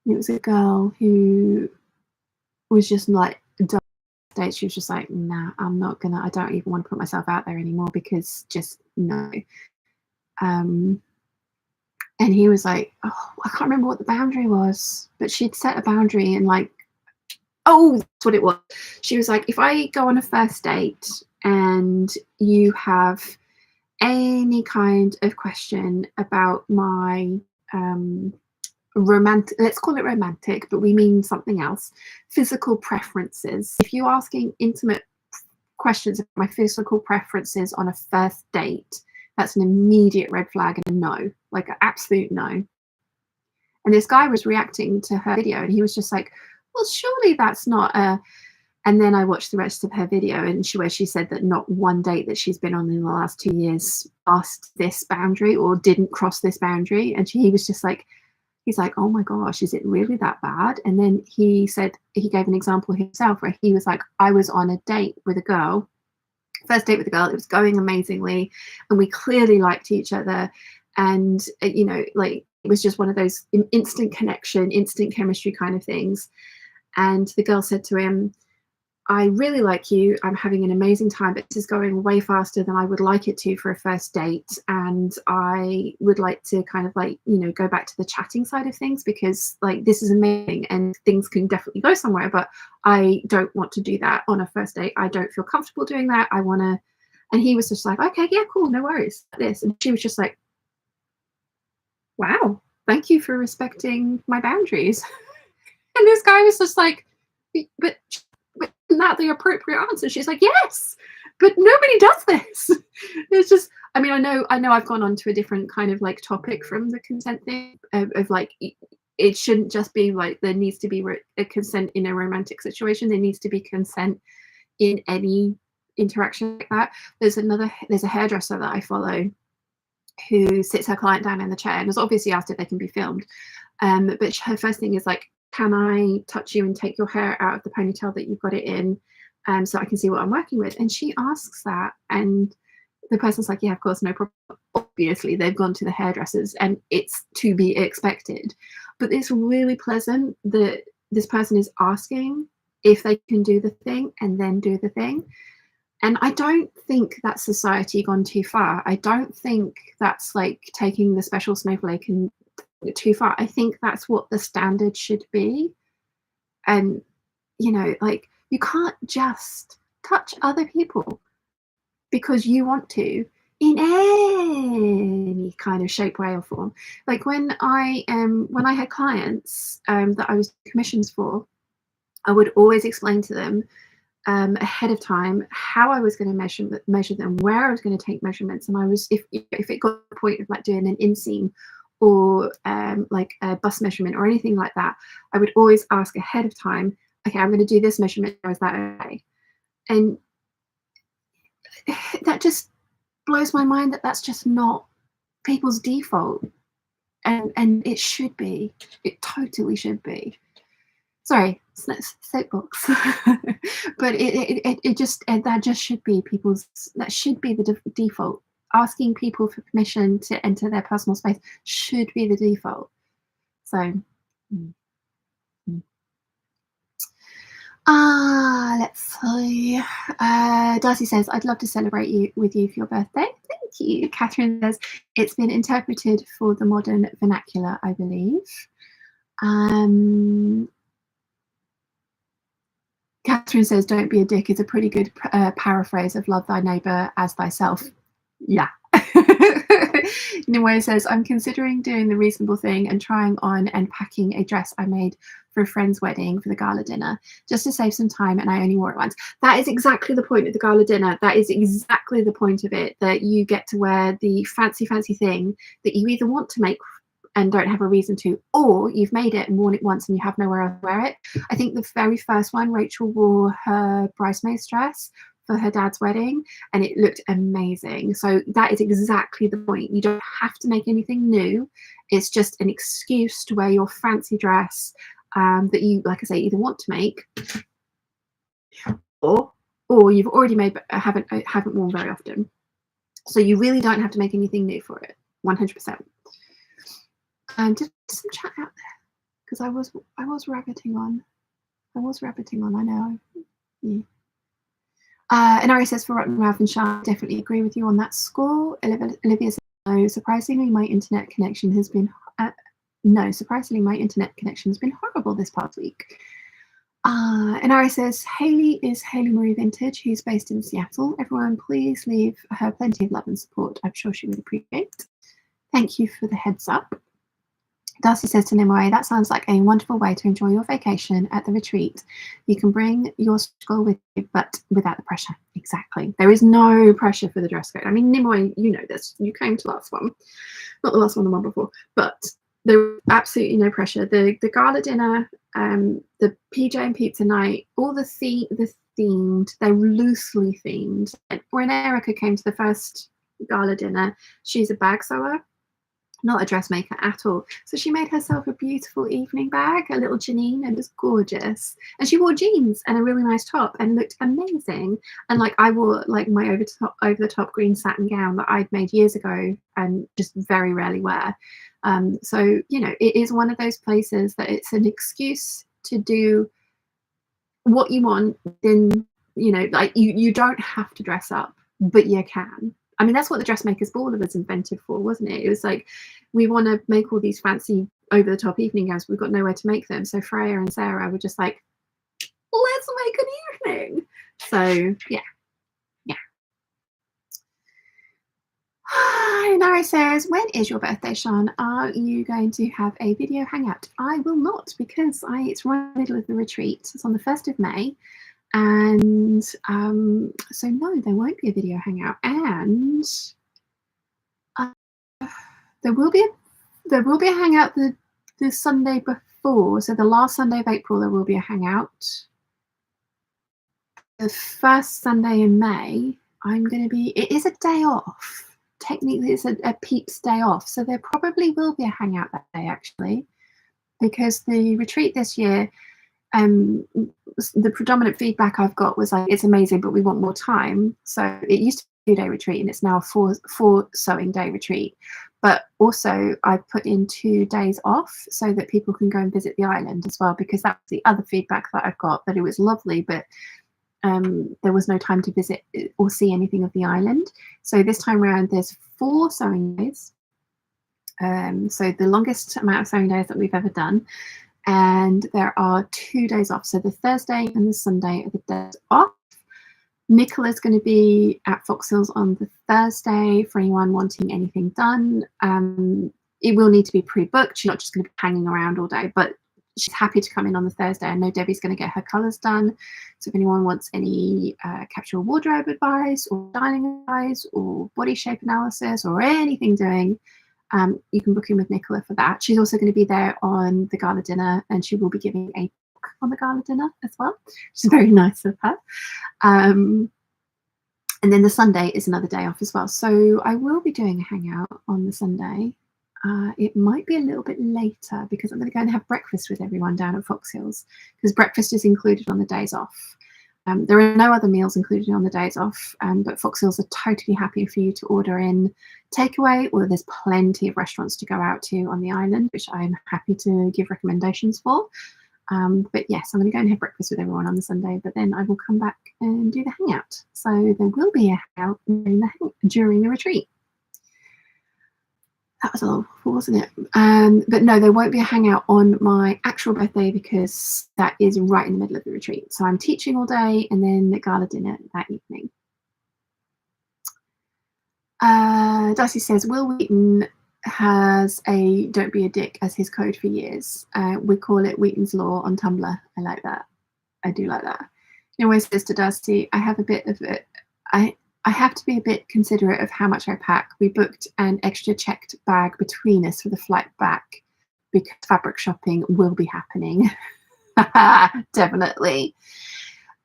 It was a girl who was just like, she was just like, nah, I don't even want to put myself out there anymore, because just no. And he was like, oh, I can't remember what the boundary was, but she'd set a boundary, and like, oh, that's what it was. She was like, if I go on a first date and you have any kind of question about my romantic, let's call it romantic, but we mean something else, physical preferences. If you're asking intimate questions about my physical preferences on a first date, that's an immediate red flag and a no, like an absolute no. And this guy was reacting to her video, and he was just like, well, surely that's not a. And then I watched the rest of her video, and where she said that not one date that she's been on in the last 2 years passed this boundary or didn't cross this boundary. And he was just like, he's like, oh my gosh, is it really that bad? And then he said, he gave an example himself where he was like, I was on a date with a girl first date with the girl. It was going amazingly, and we clearly liked each other. And you know, like, it was just one of those instant connection, instant chemistry kind of things. And the girl said to him, I really like you. I'm having an amazing time, but this is going way faster than I would like it to for a first date. And I would like to kind of, like, you know, go back to the chatting side of things, because like, this is amazing and things can definitely go somewhere, but I don't want to do that on a first date. I don't feel comfortable doing that. I want to. And he was just like, okay, yeah, cool, no worries. This. And she was just like, wow, thank you for respecting my boundaries. And this guy was just like, but not the appropriate answer. She's like, yes, but nobody does this. It's just, I mean, I know I've gone on to a different kind of like topic from the consent thing of like, it shouldn't just be like, there needs to be a consent in a romantic situation. There needs to be consent in any interaction like that. There's a hairdresser that I follow who sits her client down in the chair and is obviously asked if they can be filmed. But her first thing is like, can I touch you and take your hair out of the ponytail that you've got it in, so I can see what I'm working with? And she asks that, and the person's like, yeah, of course, no problem. Obviously, they've gone to the hairdressers, and it's to be expected. But it's really pleasant that this person is asking if they can do the thing and then do the thing. And I don't think that's society gone too far. I don't think that's like taking the special snowflake and too far. I think that's what the standard should be. And, you know, like, you can't just touch other people because you want to in any kind of shape, way, or form. Like, when I had clients that I was commissions for, I would always explain to them ahead of time how I was going to measure them, where I was going to take measurements. And I was, if it got to the point of like doing an inseam or like a bust measurement or anything like that, I would always ask ahead of time, okay, I'm going to do this measurement, is that okay? And that just blows my mind that that's just not people's default, and it should be. It totally should be. Sorry, soapbox. But it just, that just should be people's, that should be the default. Asking people for permission to enter their personal space should be the default. So, let's see. Darcy says, I'd love to celebrate with you for your birthday. Thank you. Catherine says, it's been interpreted for the modern vernacular, I believe. Catherine says, don't be a dick is a pretty good paraphrase of love thy neighbour as thyself. Yeah. Nimue says, I'm considering doing the reasonable thing and trying on and packing a dress I made for a friend's wedding for the gala dinner, just to save some time, and I only wore it once. That is exactly the point of the gala dinner. That is exactly the point of it, that you get to wear the fancy thing that you either want to make and don't have a reason to, or you've made it and worn it once and you have nowhere else to wear it. I think the very first one, Rachel wore her bridesmaid's dress for her dad's wedding, and it looked amazing. So that is exactly the point. You don't have to make anything new. It's just an excuse to wear your fancy dress that you, like I say, either want to make or you've already made but haven't worn very often. So you really don't have to make anything new for it. 100%. Just some chat out there, because I was rabbiting on. I know. Yeah. And Ari says, for Rotten Mouth and Shan, definitely agree with you on that score. Olivia says, no, surprisingly, my internet connection has been horrible this past week. And Ari says, Hayley is Hayley Marie Vintage, who's based in Seattle. Everyone, please leave her plenty of love and support. I'm sure she would appreciate. Thank you for the heads up. Darcy says to Nimue, that sounds like a wonderful way to enjoy your vacation at the retreat. You can bring your school with you, but without the pressure. Exactly. There is no pressure for the dress code. I mean, Nimue, you know this. You came to the last one. Not the last one, the one before. But there was absolutely no pressure. The gala dinner, the PJ and pizza night, all the themed, they're loosely themed. When Erica came to the first gala dinner, she's a bag sewer. not a dressmaker at all. So she made herself a beautiful evening bag, a little Janine, and it was gorgeous. And she wore jeans and a really nice top and looked amazing. And like I wore like my over the top green satin gown that I'd made years ago and just very rarely wear. So you know, it is one of those places that it's an excuse to do what you want. Then you know, like you don't have to dress up, but you can. I mean, that's what the Dressmakers Ball was invented for, wasn't it? It was like, we want to make all these fancy over-the-top evening gowns. We've got nowhere to make them. So Freya and Sarah were just like, let's make an evening. So, yeah. Nara says, when is your birthday, Sean? Are you going to have a video hangout? I will not, because it's right in the middle of the retreat. It's on the 1st of May. And so no, there won't be a video hangout, and there will be a hangout the Sunday before. So the last Sunday of April there will be a hangout. The first Sunday in May it is a day off. Technically it's a Peeps day off, so there probably will be a hangout that day actually, because the retreat this year, the predominant feedback I've got was like, it's amazing, but we want more time. So it used to be a 2-day retreat and it's now a four sewing day retreat. But also I put in 2 days off so that people can go and visit the island as well, because that's the other feedback that I've got, that it was lovely, but there was no time to visit or see anything of the island. So this time around there's 4 sewing days. So the longest amount of sewing days that we've ever done. And there are 2 days off. So the Thursday and the Sunday are the days off. Nicola's going to be at Fox Hills on the Thursday for anyone wanting anything done. It will need to be pre-booked. She's not just going to be hanging around all day, but she's happy to come in on the Thursday. I know Debbie's going to get her colours done. So if anyone wants any capsule wardrobe advice or styling advice or body shape analysis or anything doing, you can book in with Nicola for that. She's also going to be there on the gala dinner, and she will be giving a talk on the gala dinner as well, which is very nice of her. And then the Sunday is another day off as well. So I will be doing a hangout on the Sunday. It might be a little bit later because I'm going to go and have breakfast with everyone down at Fox Hills, because breakfast is included on the days off. There are no other meals included on the days off, but Fox Hills are totally happy for you to order in takeaway, or there's plenty of restaurants to go out to on the island, which I'm happy to give recommendations for. But yes, I'm going to go and have breakfast with everyone on the Sunday, but then I will come back and do the hangout. So there will be a hangout during the retreat. That was a lot, wasn't it? But no, there won't be a hangout on my actual birthday because that is right in the middle of the retreat. So I'm teaching all day and then the gala dinner that evening. Darcy says, Will Wheaton has a don't be a dick as his code for years. We call it Wheaton's Law on Tumblr. I like that. I do like that. He always says to Darcy, I have a bit of it. I have to be a bit considerate of how much I pack. We booked an extra checked bag between us for the flight back because fabric shopping will be happening. Definitely.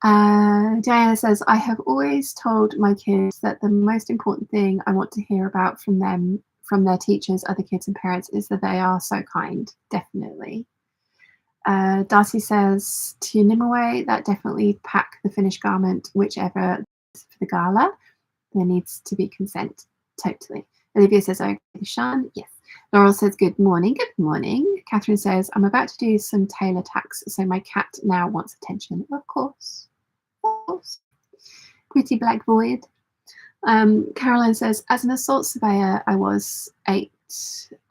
Diana says, I have always told my kids that the most important thing I want to hear about from them, from their teachers, other kids and parents, is that they are so kind. Definitely. Darcy says, to Nimue, that definitely pack the finished garment, whichever for the gala. There needs to be consent. Totally. Olivia says, okay, Sean. Yes. Laurel says, good morning. Good morning. Catherine says, I'm about to do some tail attacks, so my cat now wants attention. Of course. Of course. Pretty black void. Caroline says, as an assault surveyor, I was 8.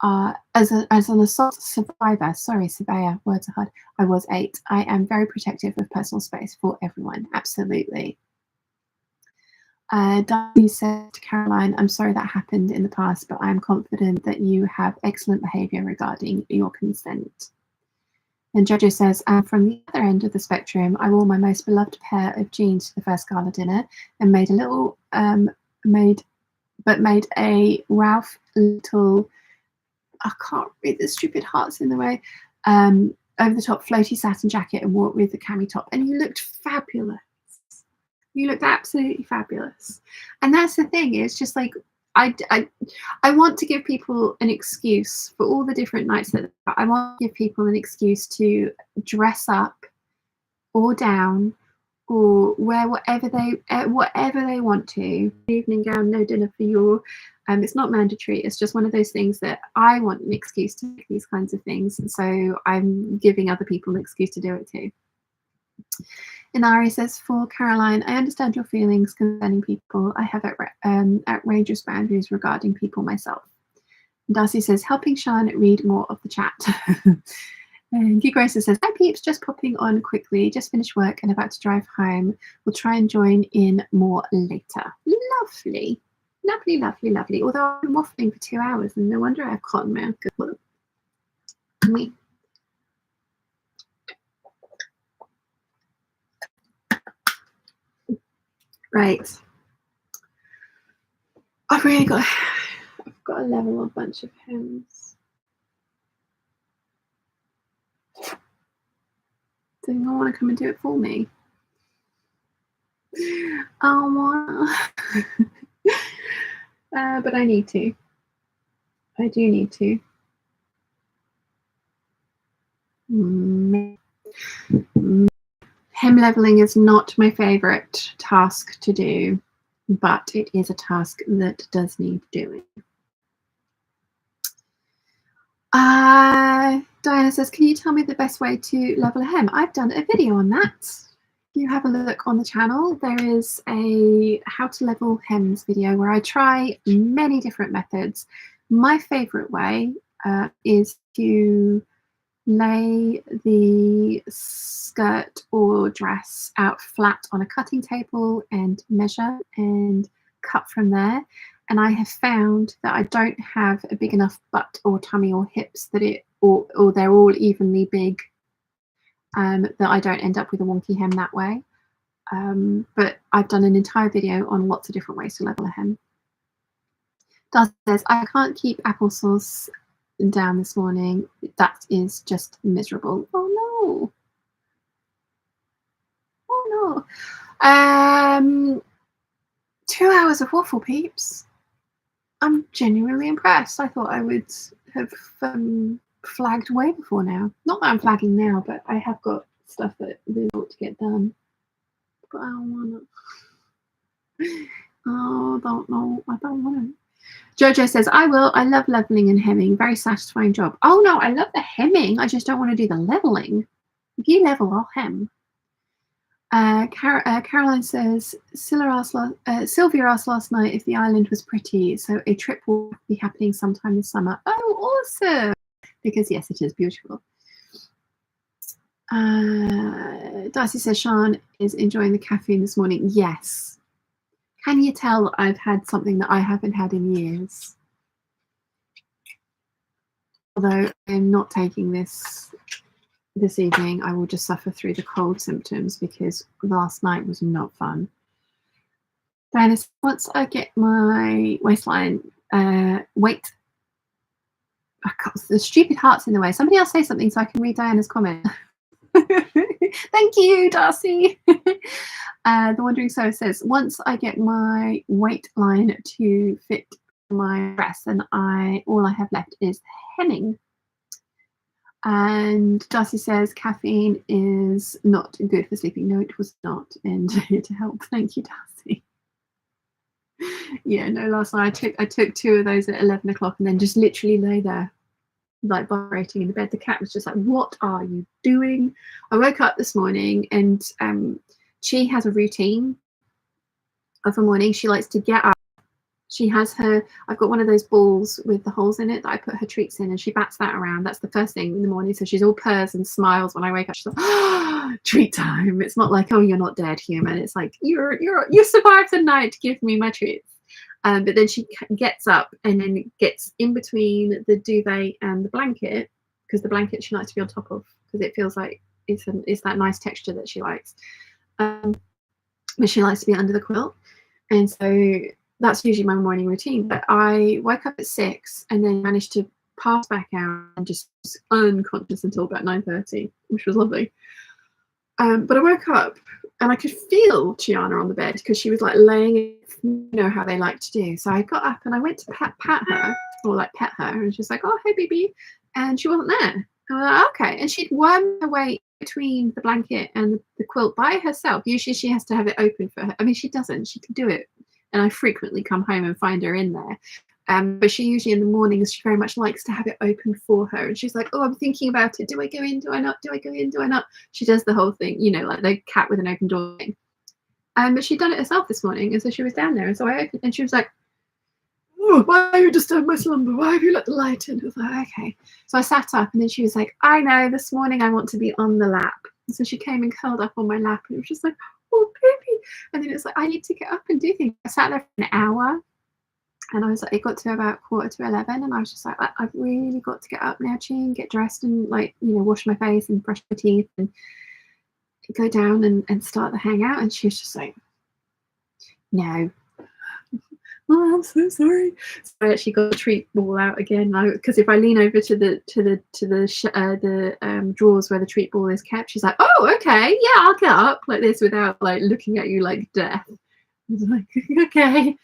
As an assault survivor, sorry, surveyor, words are hard. I was 8. I am very protective of personal space for everyone. Absolutely. Darcy said to Caroline, I'm sorry that happened in the past, but I'm confident that you have excellent behaviour regarding your consent. And Jojo says, from the other end of the spectrum, I wore my most beloved pair of jeans to the first gala dinner and made a little, made a Ralph little, I can't read the stupid hearts in the way, over the top floaty satin jacket and wore it with the cami top. And you looked fabulous. You looked absolutely fabulous. And that's the thing, it's just like, I want to give people an excuse for all the different nights that I want to give people an excuse to dress up or down or wear whatever they want to. Evening gown, no dinner for you. It's not mandatory. It's just one of those things that I want an excuse to make these kinds of things, and so I'm giving other people an excuse to do it too. Inari says, for Caroline, I understand your feelings concerning people. I have outrageous boundaries regarding people myself. And Darcy says, helping Sian read more of the chat. And Hugh Grace says, hi Peeps, just popping on quickly, just finished work and about to drive home. We'll try and join in more later. Lovely. Lovely, lovely, lovely. Although I've been waffling for 2 hours and no wonder I have cotton mouth. Good look. Me. Right. I've got to level a bunch of hems. Do you want to come and do it for me? But I need to. I do need to. Hem leveling is not my favorite task to do, but it is a task that does need doing. Diana says, can you tell me the best way to level a hem? I've done a video on that. If you have a look on the channel, there is a how to level hems video where I try many different methods. My favorite way is to lay the skirt or dress out flat on a cutting table and measure and cut from there. And I have found that I don't have a big enough butt or tummy or hips that or they're all evenly big, that I don't end up with a wonky hem that way. But I've done an entire video on lots of different ways to level a hem. Darcy says, I can't keep applesauce down this morning. That is just miserable. Oh no. Oh no. 2 hours of waffle, Peeps. I'm genuinely impressed. I thought I would have flagged way before now. Not that I'm flagging now, but I have got stuff that really ought to get done. But I don't want to. Oh, I don't want to. Jojo says, I will. I love leveling and hemming. Very satisfying job. Oh no, I love the hemming. I just don't want to do the leveling. If you level, I'll hem. Caroline says, Sylvia asked last night if the island was pretty, so a trip will be happening sometime this summer. Oh, awesome! Because yes, it is beautiful. Darcy says, Sian is enjoying the caffeine this morning. Yes. Can you tell I've had something that I haven't had in years? Although I'm not taking this evening, I will just suffer through the cold symptoms because last night was not fun. Diana, once I get my waistline weight, the stupid heart's in the way. Somebody else say something so I can read Diana's comment. Thank you, Darcy. The Wandering Soul says, once I get my weight line to fit my dress, then all I have left is hemming. And Darcy says, caffeine is not good for sleeping. No, it was not. And here to help. Thank you, Darcy. Yeah, no, last night I took 2 of those at 11 o'clock and then just literally lay there, like vibrating in the bed. The cat was just like, what are you doing? I woke up this morning and she has a routine of a morning. She likes to get up. She has I've got one of those balls with the holes in it that I put her treats in, and she bats that around. That's the first thing in the morning. So she's all purrs and smiles when I wake up. She's like, oh, treat time. It's not like, oh, you're not dead, human. It's like, you survived the night. Give me my treats. But then she gets up and then gets in between the duvet and the blanket, because the blanket she likes to be on top of because it feels like it's that nice texture that she likes. But she likes to be under the quilt, and so that's usually my morning routine. But I woke up at 6 and then managed to pass back out and just was unconscious until about 9:30, which was lovely. But I woke up and I could feel Gianna on the bed because she was like laying it, you know how they like to do. So I got up and I went to pat her, or like pet her, and she's like, oh, hey, baby. And she wasn't there. And I was like, okay. And she'd wormed her way between the blanket and the quilt by herself. Usually she has to have it open for her. I mean, she doesn't. She can do it. And I frequently come home and find her in there. But she usually in the mornings, she very much likes to have it open for her. And she's like, oh, I'm thinking about it. Do I go in? Do I not? Do I go in? Do I not? She does the whole thing, you know, like the cat with an open door thing. But she'd done it herself this morning. And so she was down there. And so I opened, and she was like, oh, why have you disturbed my slumber? Why have you let the light in? I was like, okay. So I sat up, and then she was like, I know, this morning I want to be on the lap. And so she came and curled up on my lap, and it was just like, oh, baby. And then it was like, I need to get up and do things. I sat there for an hour. And I was like, it got to about 11:15, and I was just like, I've really got to get up now, Chin, get dressed and, like, you know, wash my face and brush my teeth and go down and start the hangout. And she was just like, no. Oh, I'm so sorry. So I actually got the treat ball out again, because if I lean over to the drawers where the treat ball is kept, she's like, oh, okay, yeah, I'll get up like this without like looking at you like death. I was like, okay.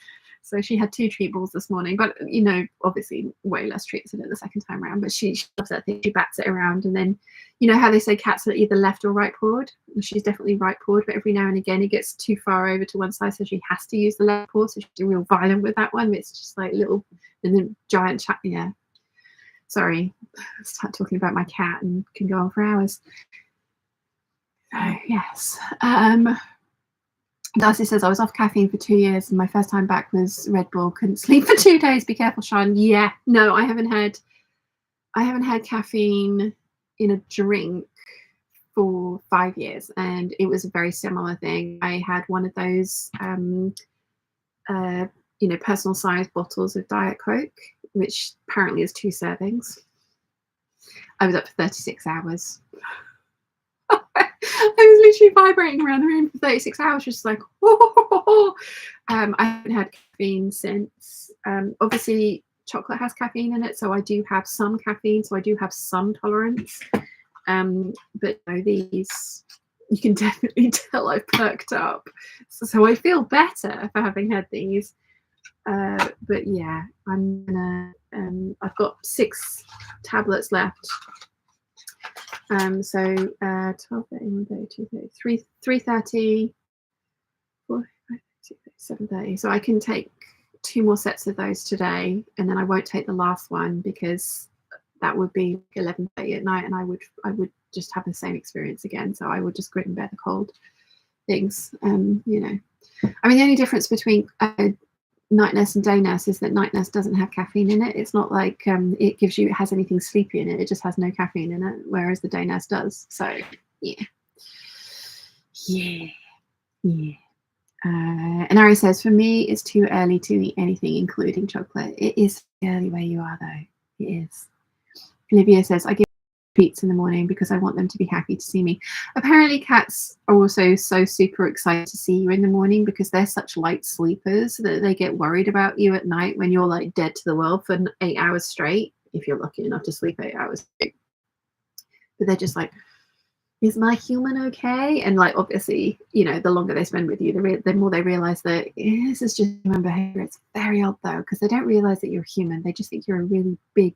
So she had 2 treat balls this morning, but, you know, obviously way less treats than it the second time around. But she loves that thing. She bats it around, and then, you know how they say cats are either left or right pawed. She's definitely right pawed, but every now and again it gets too far over to one side, so she has to use the left paw. So she's real violent with that one. But it's just like little, and then giant chat. Yeah, sorry, start talking about my cat and can go on for hours. So yes. Darcy says, I was off caffeine for 2 years, and my first time back was Red Bull. Couldn't sleep for 2 days. Be careful, Sean. Yeah, no, I haven't had caffeine in a drink for 5 years, and it was a very similar thing. I had one of those, you know, personal size bottles of Diet Coke, which apparently is 2 servings. I was up for 36 hours. I was literally vibrating around the room for 36 hours, just like, oh. I haven't had caffeine since. Obviously, chocolate has caffeine in it, so I do have some caffeine, so I do have some tolerance. But no, these, you can definitely tell I've perked up. So I feel better for having had these. But yeah, I'm gonna, I've got 6 tablets left. So 12:30, 1:30, 2:30, 3:30, 4:30, 7:30. So I can take 2 more sets of those today, and then I won't take the last one because that would be 11:30 at night, and I would just have the same experience again. So I would just grit and bear the cold things. You know, I mean, the only difference between night nurse and day nurse is that night nurse doesn't have caffeine in it. It's not like it has anything sleepy in it. It just has no caffeine in it, whereas the day nurse does. So yeah. And Ari says, for me, it's too early to eat anything, including chocolate. It is early where you are, though. It is. Olivia says, I give treats in the morning because I want them to be happy to see me. Apparently cats are also so super excited to see you in the morning because they're such light sleepers that they get worried about you at night when you're like dead to the world for 8 hours straight, if you're lucky enough to sleep 8 hours straight. But they're just like, is my human okay? And like, obviously, you know, the longer they spend with you, the more they realize that this is just human behavior. It's very odd though, because they don't realize that you're human. They just think you're a really big,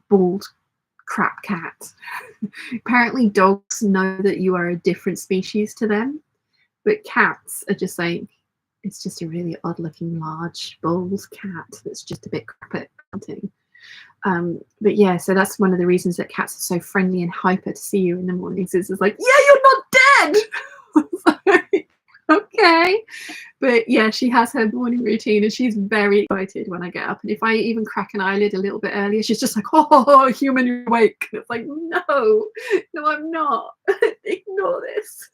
bald crap cat. Apparently dogs know that you are a different species to them, but cats are just like, it's just a really odd looking large bald cat that's just a bit crap at hunting. But yeah, so that's one of the reasons that cats are so friendly and hyper to see you in the mornings. It's like, yeah, you're not dead. Like, okay. But yeah, she has her morning routine and she's very excited when I get up. And if I even crack an eyelid a little bit earlier, she's just like, oh, human, you're awake. And it's like, no, I'm not. Ignore this.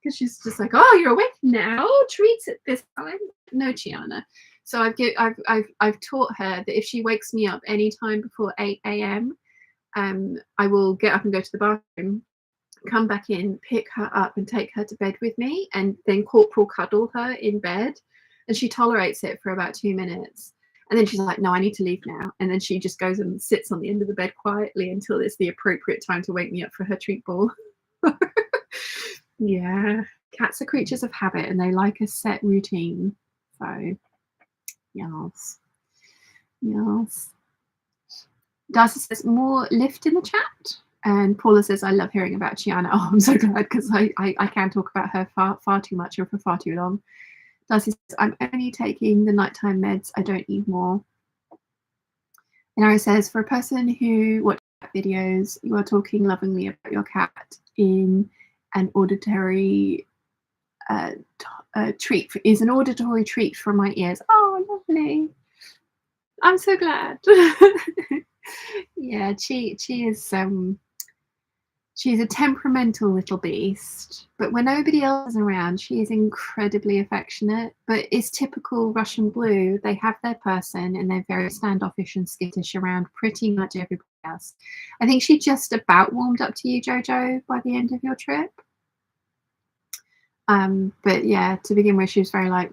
Because she's just like, oh, you're awake now. Treats at this time. No, Gianna. So I've taught her that if she wakes me up any time before 8 a.m., I will get up and go to the bathroom, come back in, pick her up and take her to bed with me, and then corporal cuddle her in bed. And she tolerates it for about 2 minutes. And then she's like, no, I need to leave now. And then she just goes and sits on the end of the bed quietly until it's the appropriate time to wake me up for her treat ball. Yeah, cats are creatures of habit and they like a set routine. So, yes. Yes. Darcy says, more lift in the chat. And Paula says, I love hearing about Gianna. Oh, I'm so glad because I can talk about her far too much or for far too long. Darcy says, I'm only taking the nighttime meds. I don't need more. And Ari says, for a person who watches videos, you are talking lovingly about your cat in an auditory treat. Is an auditory treat for my ears. Oh, lovely. I'm so glad. Yeah, she is she's a temperamental little beast, but when nobody else is around, she is incredibly affectionate. But it's typical Russian Blue. They have their person and they're very standoffish and skittish around pretty much everybody else. I think she just about warmed up to you, Jojo, by the end of your trip. But yeah, to begin with, she was very like,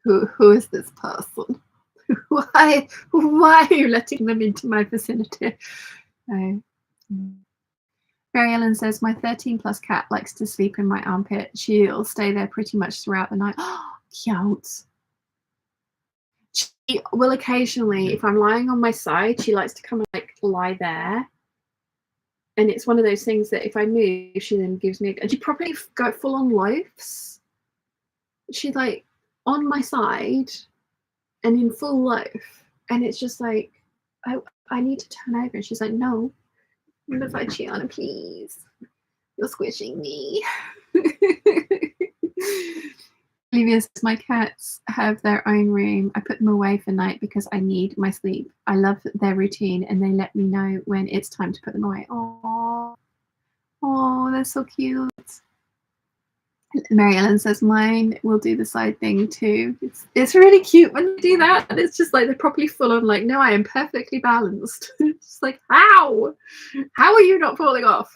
who is this person? Why are you letting them into my vicinity? Mary Ellen says, my 13+ cat likes to sleep in my armpit. She'll stay there pretty much throughout the night. Oh, cute. She will occasionally, if I'm lying on my side, she likes to come and like lie there. And it's one of those things that if I move, she then gives me, and she probably go full on loafs. She's like on my side and in full loaf. And it's just like, I need to turn over. And she's like, no. I'm gonna fight Gianna, please. You're squishing me. Olivia says, my cats have their own room. I put them away for night because I need my sleep. I love their routine and they let me know when it's time to put them away. Oh, they're so cute. Mary Ellen says, mine will do the side thing too. It's really cute when they do that. And it's just like they're properly full on like, no, I am perfectly balanced. It's like, how are you not falling off?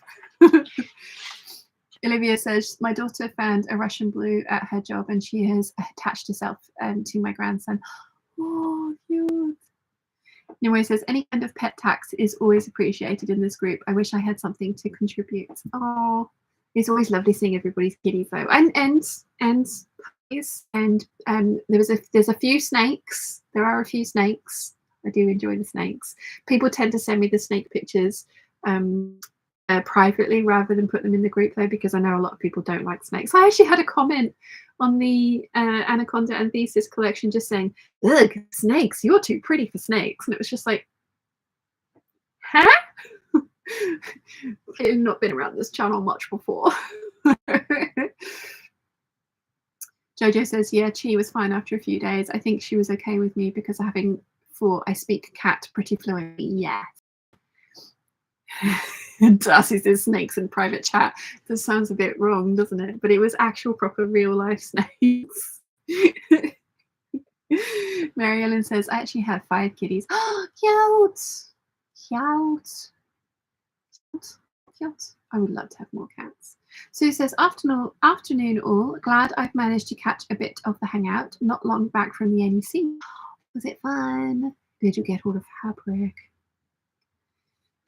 Olivia says, my daughter found a Russian Blue at her job and she has attached herself to my grandson. Oh, cute. Nimue says, any kind of pet tax is always appreciated in this group. I wish I had something to contribute. Oh, it's always lovely seeing everybody's kitties though, and puppies. And there's a few snakes. There are a few snakes. I do enjoy the snakes. People tend to send me the snake pictures privately rather than put them in the group though, because I know a lot of people don't like snakes. I actually had a comment on the Anaconda and Thesis collection just saying, ugh, snakes, you're too pretty for snakes. And it was just like, huh? I've not been around this channel much before. Jojo says, yeah, Chi was fine after a few days. I think she was okay with me because I speak cat pretty fluently. Yeah. Darcy says snakes in private chat. This sounds a bit wrong, doesn't it? But it was actual proper real life snakes. Mary Ellen says, I actually have 5 kitties. Cute. I would love to have more cats. Sue says, afternoon all. Glad I've managed to catch a bit of the hangout. Not long back from the NEC. Was it fun? Did you get all the fabric?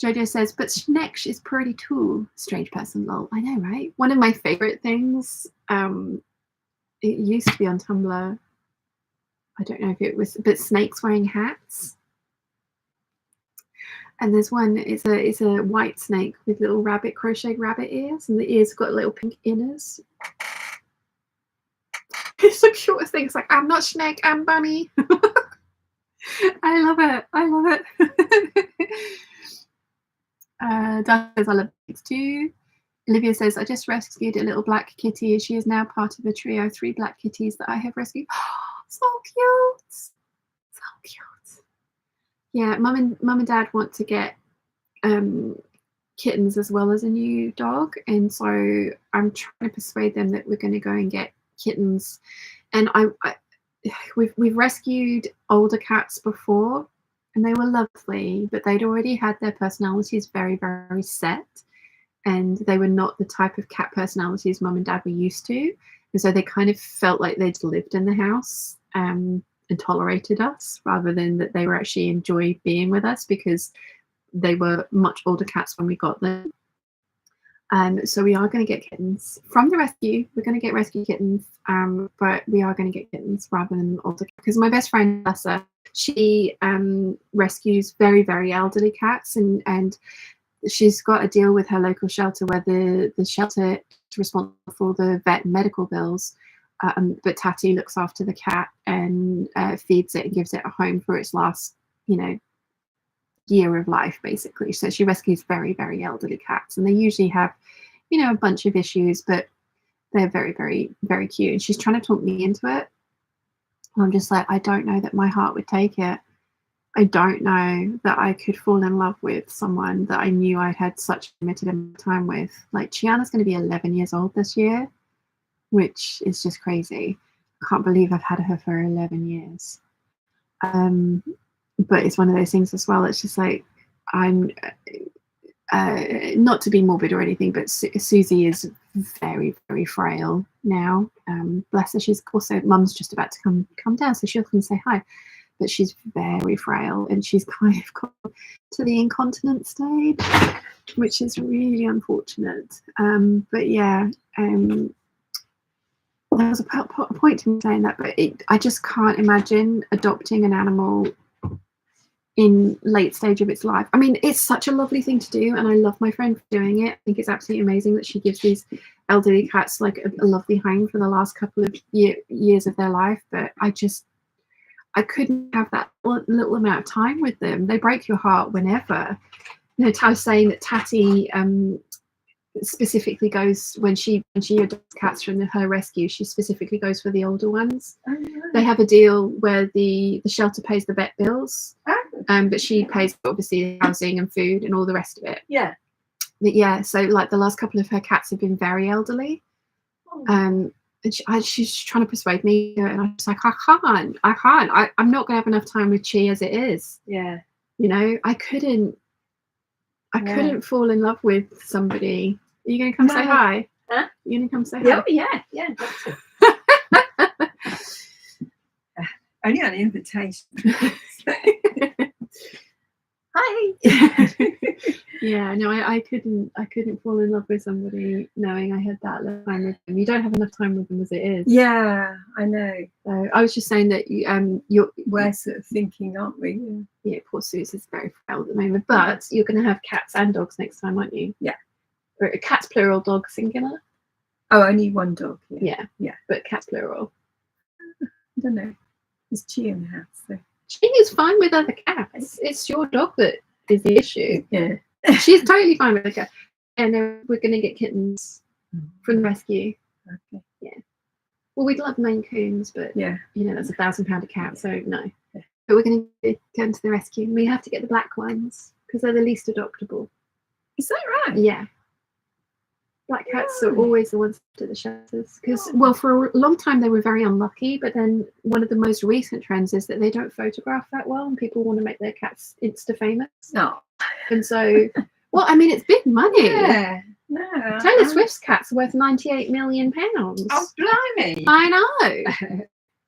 Jojo says, but Schnecksh is pretty too. Strange person, lol. I know, right? One of my favorite things, it used to be on Tumblr. I don't know if it was, but snakes wearing hats. And there's one, it's a white snake with little crocheted rabbit ears, and the ears got little pink inners. It's the cutest thing. It's like, I'm not Schneck, I'm Bunny. I love it. Doug says, I love snakes too. Olivia says, I just rescued a little black kitty. She is now part of the trio 3 black kitties that I have rescued. So cute. Yeah, mum and dad want to get kittens as well as a new dog, and so I'm trying to persuade them that we're going to go and get kittens. And we've rescued older cats before, and they were lovely, but they'd already had their personalities very, very set, and they were not the type of cat personalities mum and dad were used to, and so they kind of felt like they'd lived in the house and tolerated us rather than that they were actually enjoy being with us, because they were much older cats when we got them. So we are going to get kittens from the rescue. We're going to get rescue kittens, but we are going to get kittens rather than older, because my best friend Lessa, she rescues very, very elderly cats, and she's got a deal with her local shelter where the shelter is responsible for the vet and medical bills, but Tatty looks after the cat and feeds it and gives it a home for its last, year of life, basically. So she rescues very, very elderly cats, and they usually have, a bunch of issues, but they're very, very, very cute. And she's trying to talk me into it. I'm just like, I don't know that my heart would take it. I don't know that I could fall in love with someone that I knew I had such limited time with. Like, Chiana's going to be 11 years old this year, which is just crazy. I can't believe I've had her for 11 years. But it's one of those things as well. It's just like, I'm not to be morbid or anything, but Susie is very, very frail now. Bless her. She's also, Mum's just about to come down, so she'll come and say hi. But she's very frail, and she's kind of gone to the incontinent stage, which is really unfortunate. But yeah, there was a point to me saying that, but I just can't imagine adopting an animal in late stage of its life. I mean, it's such a lovely thing to do, and I love my friend for doing it. I think it's absolutely amazing that she gives these elderly cats like a lovely home for the last couple of years of their life. But I couldn't have that little amount of time with them. They break your heart whenever. I was saying that Tatty specifically goes, when she adopts cats from her rescue, she specifically goes for the older ones. Oh, yeah. They have a deal where the shelter pays the vet bills, but she pays obviously housing and food and all the rest of it. Yeah. But yeah, so like the last couple of her cats have been very elderly. Oh. And she's trying to persuade me, and I'm just like, I can't. I'm not going to have enough time with Chi as it is. Yeah. I couldn't fall in love with somebody. Are you going to come say hi? Huh? You going to come say hi? Oh, yeah. Only on invitation. Hi. Yeah, no, I couldn't fall in love with somebody knowing I had that little time with them. You don't have enough time with them as it is. Yeah, I know. So I was just saying that we're sort of thinking, aren't we? Yeah, poor Susie's very frail at the moment, but you're going to have cats and dogs next time, aren't you? Yeah. Or cats plural, dog singular. Oh, only one dog. Yeah. But cats plural. I don't know. There's Chi in the house, so. She is fine with other cats. It's your dog that is the issue. Yeah. She's totally fine with the cat. And then we're going to get kittens from the rescue. Okay. Yeah. Well, we'd love Maine Coons, but yeah, that's £1,000 a cat, so no. Yeah. But we're going to go into the rescue. We have to get the black ones because they're the least adoptable. Is that right? Yeah. Black cats are always the ones to the shelters because, well, for a long time they were very unlucky, but then one of the most recent trends is that they don't photograph that well, and people want to make their cats Insta famous. No. And so, well, I mean, it's big money. Yeah. No. Taylor Swift's cats are worth £98 million. Oh, blimey. I know.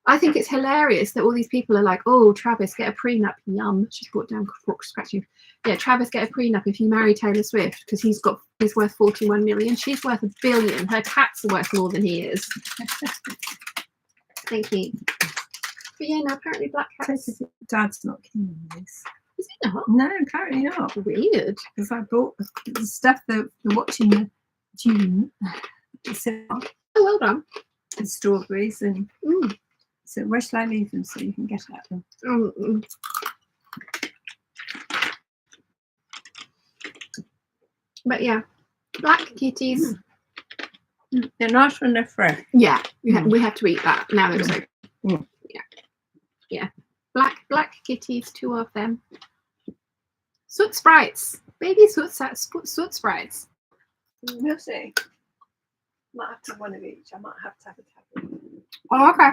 I think it's hilarious that all these people are like, oh, Travis, get a prenup. Yum. She's brought down scratching. Yeah, Travis, get a prenup if you marry Taylor Swift because he's worth 41 million. She's worth $1 billion. Her cats are worth more than he is. Thank you. But yeah, no, apparently black cats. Dad's not keen on this. Is he not? No, apparently not. Weird. Because I bought the stuff that they're watching the June. Oh, well done. The strawberries and. So where shall I leave them so you can get at them? But yeah, black kitties. They're nice when they're fresh. Yeah, we have to eat that now that it's open. Yeah. Black kitties, 2 of them. Soot sprites, baby soot sprites. We'll see. Might have to have one of each. I might have to have a tablet. Oh, okay.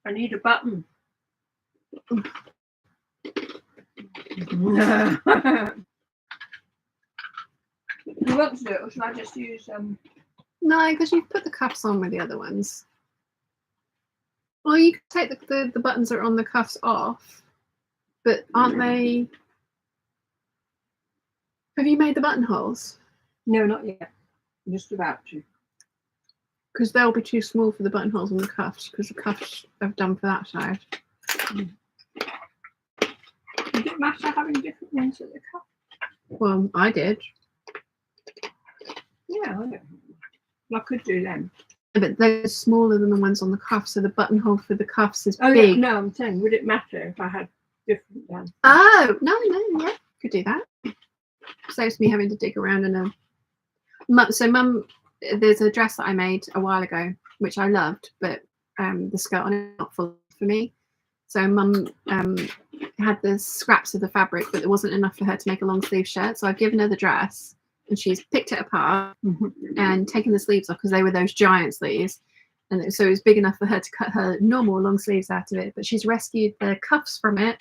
I need a button. Do you want to do it, or should I just use No, because you've put the cuffs on with the other ones. Well, you can take the buttons that are on the cuffs off. But aren't they? Have you made the buttonholes? No, not yet. I'm just about to. Because they'll be too small for the buttonholes on the cuffs, because the cuffs I've done for that side. Does it matter having different ones at the cuff? Well, I did. Yeah, I don't know. I could do them. But they're smaller than the ones on the cuff, so the buttonhole for the cuffs is Oh, big. yeah, no, I'm saying, would it matter if I had different ones? Oh, no, yeah, could do that. Saves me having to dig around in a... So Mum, there's a dress that I made a while ago, which I loved, but the skirt on it not full for me. So Mum had the scraps of the fabric, but there wasn't enough for her to make a long sleeve shirt. So I've given her the dress, and she's picked it apart and taken the sleeves off, because they were those giant sleeves. And so it was big enough for her to cut her normal long sleeves out of it. But she's rescued the cuffs from it.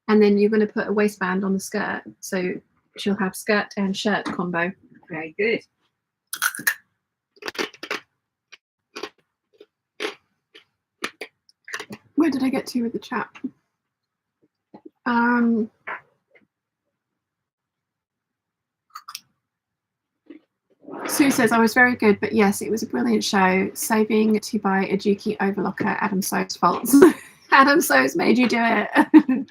And then you're going to put a waistband on the skirt. So she'll have skirt and shirt combo. Very good. Where did I get to with the chat? Sue says, I was very good, but yes, it was a brilliant show. Saving to buy a Juki overlocker, Adam So's fault. Adam So's made you do it.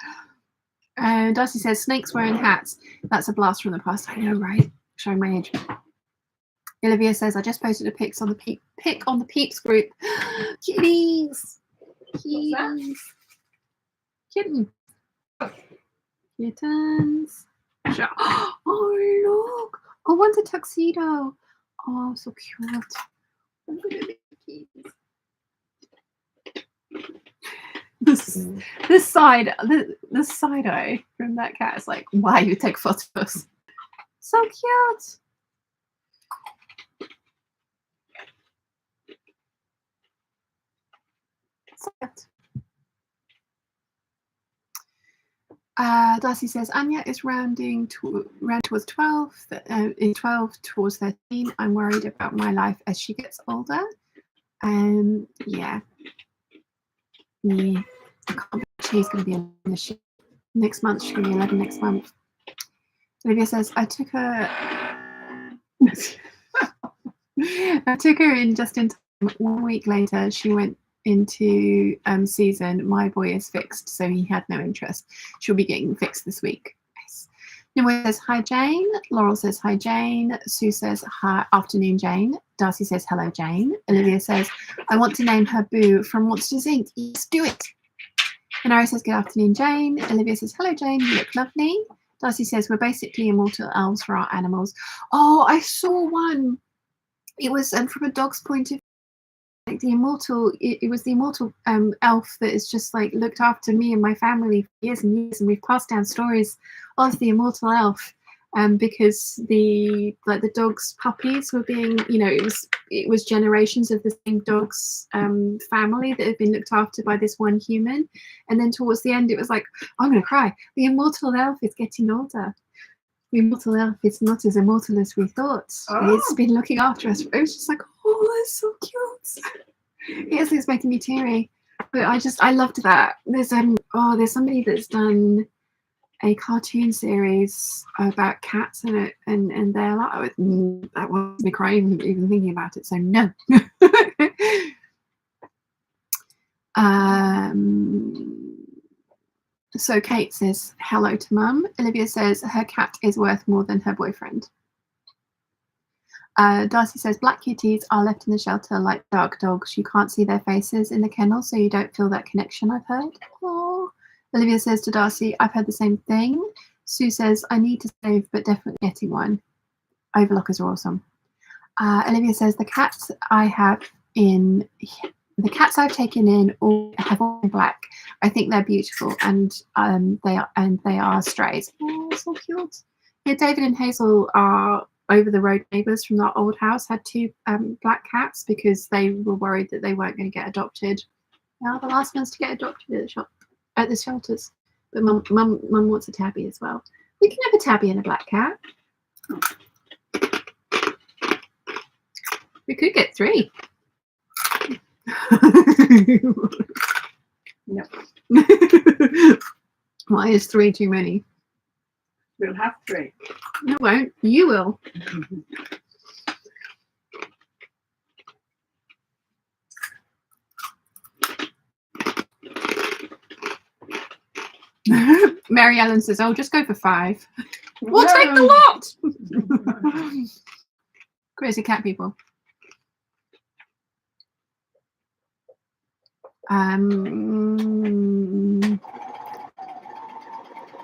And Darcy says, snakes wearing hats. That's a blast from the past. I know, right? Showing my age. Olivia says, I just posted a pic on the Peeps group. Kitties. Kitties. Kitten. Kittens. Oh, look. Oh, one's a tuxedo. Oh, so cute. This side eye from that cat is like, why you take photos? So cute. So cute. Darcy says, Anya is round towards 12, in 12 towards 13. I'm worried about my life as she gets older. Yeah. I can't believe she's going to be 11 this year. Next month, she's going to be 11 next month. Olivia says, I took her in just in time. 1 week later, she went into season. My boy is fixed, so he had no interest. She'll be getting fixed this week. Nice. Nimue says, hi, Jane. Laurel says, hi, Jane. Sue says, hi, afternoon, Jane. Darcy says, hello, Jane. Olivia says, I want to name her Boo from Monsters Inc. Let's do it. Inari says, good afternoon, Jane. Olivia says, hello, Jane. You look lovely. Darcy says, we're basically immortal elves for our animals. Oh, I saw one. It was from a dog's point of view. Like the immortal, it was the immortal elf that has just like looked after me and my family for years and years, and we've passed down stories of the immortal elf, because the dog's puppies were being, it was generations of the same dog's family that had been looked after by this one human, and then towards the end it was like, I'm gonna cry. The immortal elf is getting older. The immortal elf is not as immortal as we thought. Oh. It's been looking after us. It was just like, oh, that's so cute. Yes, it's making me teary. But I loved that. There's somebody that's done a cartoon series about cats in it, and they're like, that was me crying even thinking about it. So no. So Kate says hello to Mum. Olivia says her cat is worth more than her boyfriend. Darcy says black kitties are left in the shelter like dark dogs. You can't see their faces in the kennel, so you don't feel that connection, I've heard. Aww. Olivia says to Darcy, I've heard the same thing. Sue says, I need to save, but definitely getting one. Overlockers are awesome. Olivia says the cats I've taken in all have all been black. I think they're beautiful, and they are strays. Oh, so cute. Yeah, David and Hazel are over the road neighbours from our old house. Had two black cats because they were worried that they weren't going to get adopted. They are the last ones to get adopted at the shelters. But mum wants a tabby as well. We can have a tabby and a black cat. We could get 3. No. Why is 3 too many? We'll have 3. No, won't. You will. Mary Ellen says, "Oh, just go for 5. We'll take the lot." Crazy cat people.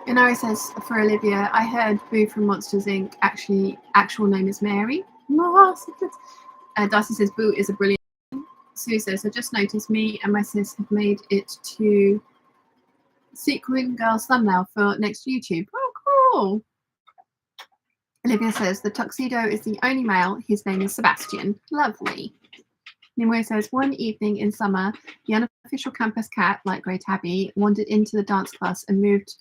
Inari says, for Olivia, I heard Boo from Monsters Inc. actual name is Mary. Darcy says, Boo is a brilliant name. Sue says, I just noticed me and my sis have made it to Sequin Girls thumbnail for next YouTube. Oh, cool. Olivia says, the tuxedo is the only male. His name is Sebastian. Lovely. Nimue says, one evening in summer, the unofficial campus cat, light grey tabby, wandered into the dance class and moved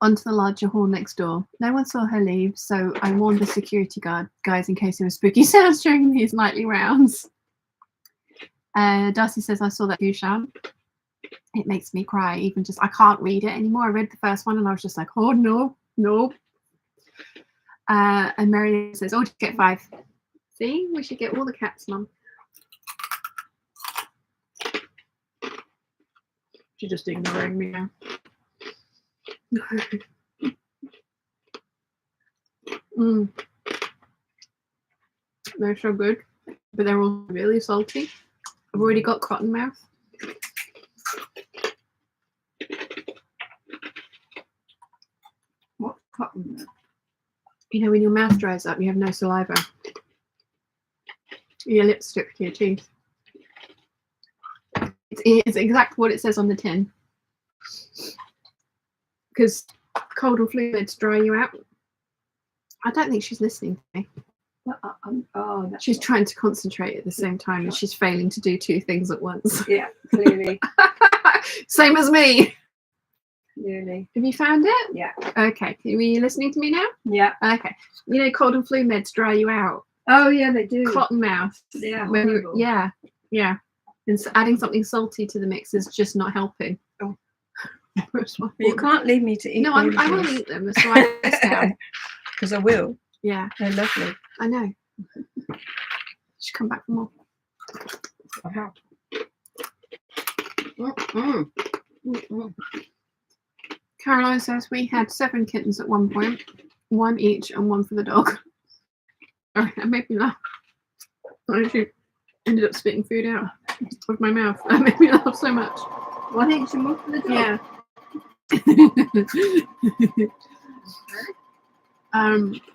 onto the larger hall next door. No one saw her leave, so I warned the security guys in case there were spooky sounds during these nightly rounds. Darcy says, I saw that Gushan. It makes me cry, even just, I can't read it anymore. I read the first one and I was just like, oh no, no. And Mary says, oh, just get 5. See, we should get all the cats, Mum. She's just ignoring me now. They're so good, but they're all really salty. I've already got cotton mouth. What cotton mouth? You know, when your mouth dries up, you have no saliva. Your lips stick to your teeth. It's exactly what it says on the tin. Because cold or fluids dry you out. I don't think she's listening to me. She's trying to concentrate at the same time and she's failing to do 2 things at once. Yeah, clearly. Same as me. Clearly. Have you found it? Yeah. Okay. Are you listening to me now? Yeah. Okay. You know, cold and flu meds dry you out. Oh, yeah, they do. Cotton mouth. Yeah. Yeah. Yeah. And so adding something salty to the mix is just not helping. Oh. You can't leave me to eat. No, I will eat them. That's why I down. Because I will. Yeah. They're lovely. I know. Should come back for more. Caroline says we had 7 kittens at one point, 1 each and 1 for the dog. Sorry, that made me laugh. I actually ended up spitting food out of my mouth. That made me laugh so much. 1 each and 1 for the dog. Yeah.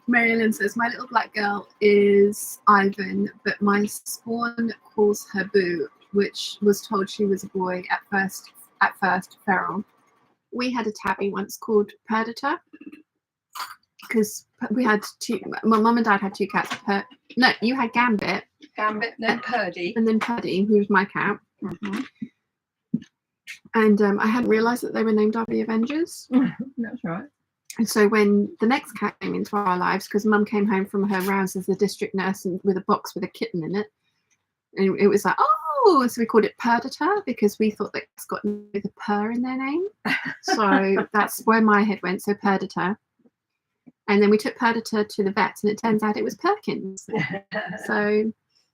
Mary Ellen says, my little black girl is Ivan, but my spawn calls her Boo, which was told she was a boy at first feral. We had a tabby once called Perdita because we had 2. My mum and dad had 2 cats. No, you had Gambit, then Purdy, and then Purdy, who was my cat. And I hadn't realised that they were named after the Avengers. That's right. And so when the next cat came into our lives, because Mum came home from her rounds as the district nurse and with a box with a kitten in it, and it was like, oh, so we called it Perdita because we thought that it's got with a purr in their name. So that's where my head went. So Perdita. And then we took Perdita to the vet, and it turns out it was Perkins. So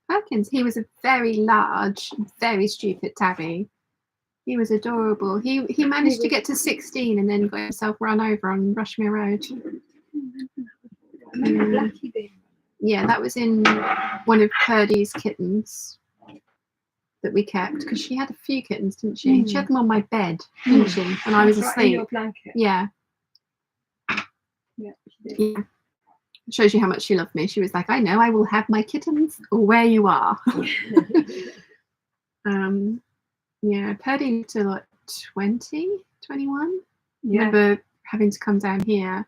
Perkins, he was a very large, very stupid tabby. He was adorable. He managed to get to 16 and then got himself run over on Rushmere Road. Yeah, that was in one of Purdy's kittens that we kept because she had a few kittens, didn't she? She had them on my bed, didn't she? When I was asleep. In your blanket. Yeah. Yeah, she did. Yeah. Shows you how much she loved me. She was like, I know, I will have my kittens where you are. Yeah, Purdy lived to like 20, 21. Yeah. I remember having to come down here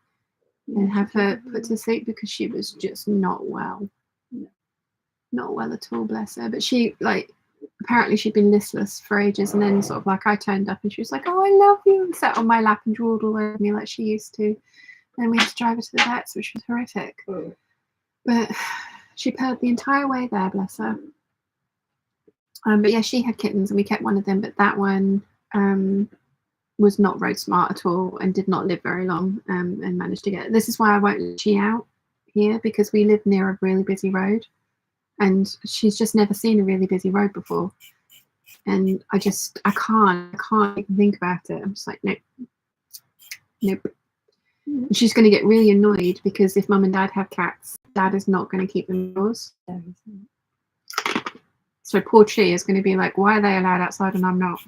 and have her put to sleep because she was just not well. Not well at all, bless her. But she, like, apparently she'd been listless for ages, and then sort of like I turned up and she was like, oh, I love you, and sat on my lap and drooled all over me like she used to. And we had to drive her to the vets, which was horrific. But she purred the entire way there, bless her. But yeah, she had kittens and we kept one of them, but that one was not road smart at all and did not live very long, and managed to get. This is why I won't let she out here, because we live near a really busy road, and she's just never seen a really busy road before. And I can't even think about it. I'm just like, nope. And she's going to get really annoyed because if mum and dad have cats, dad is not going to keep them indoors. So poor Chi is going to be like, why are they allowed outside and I'm not?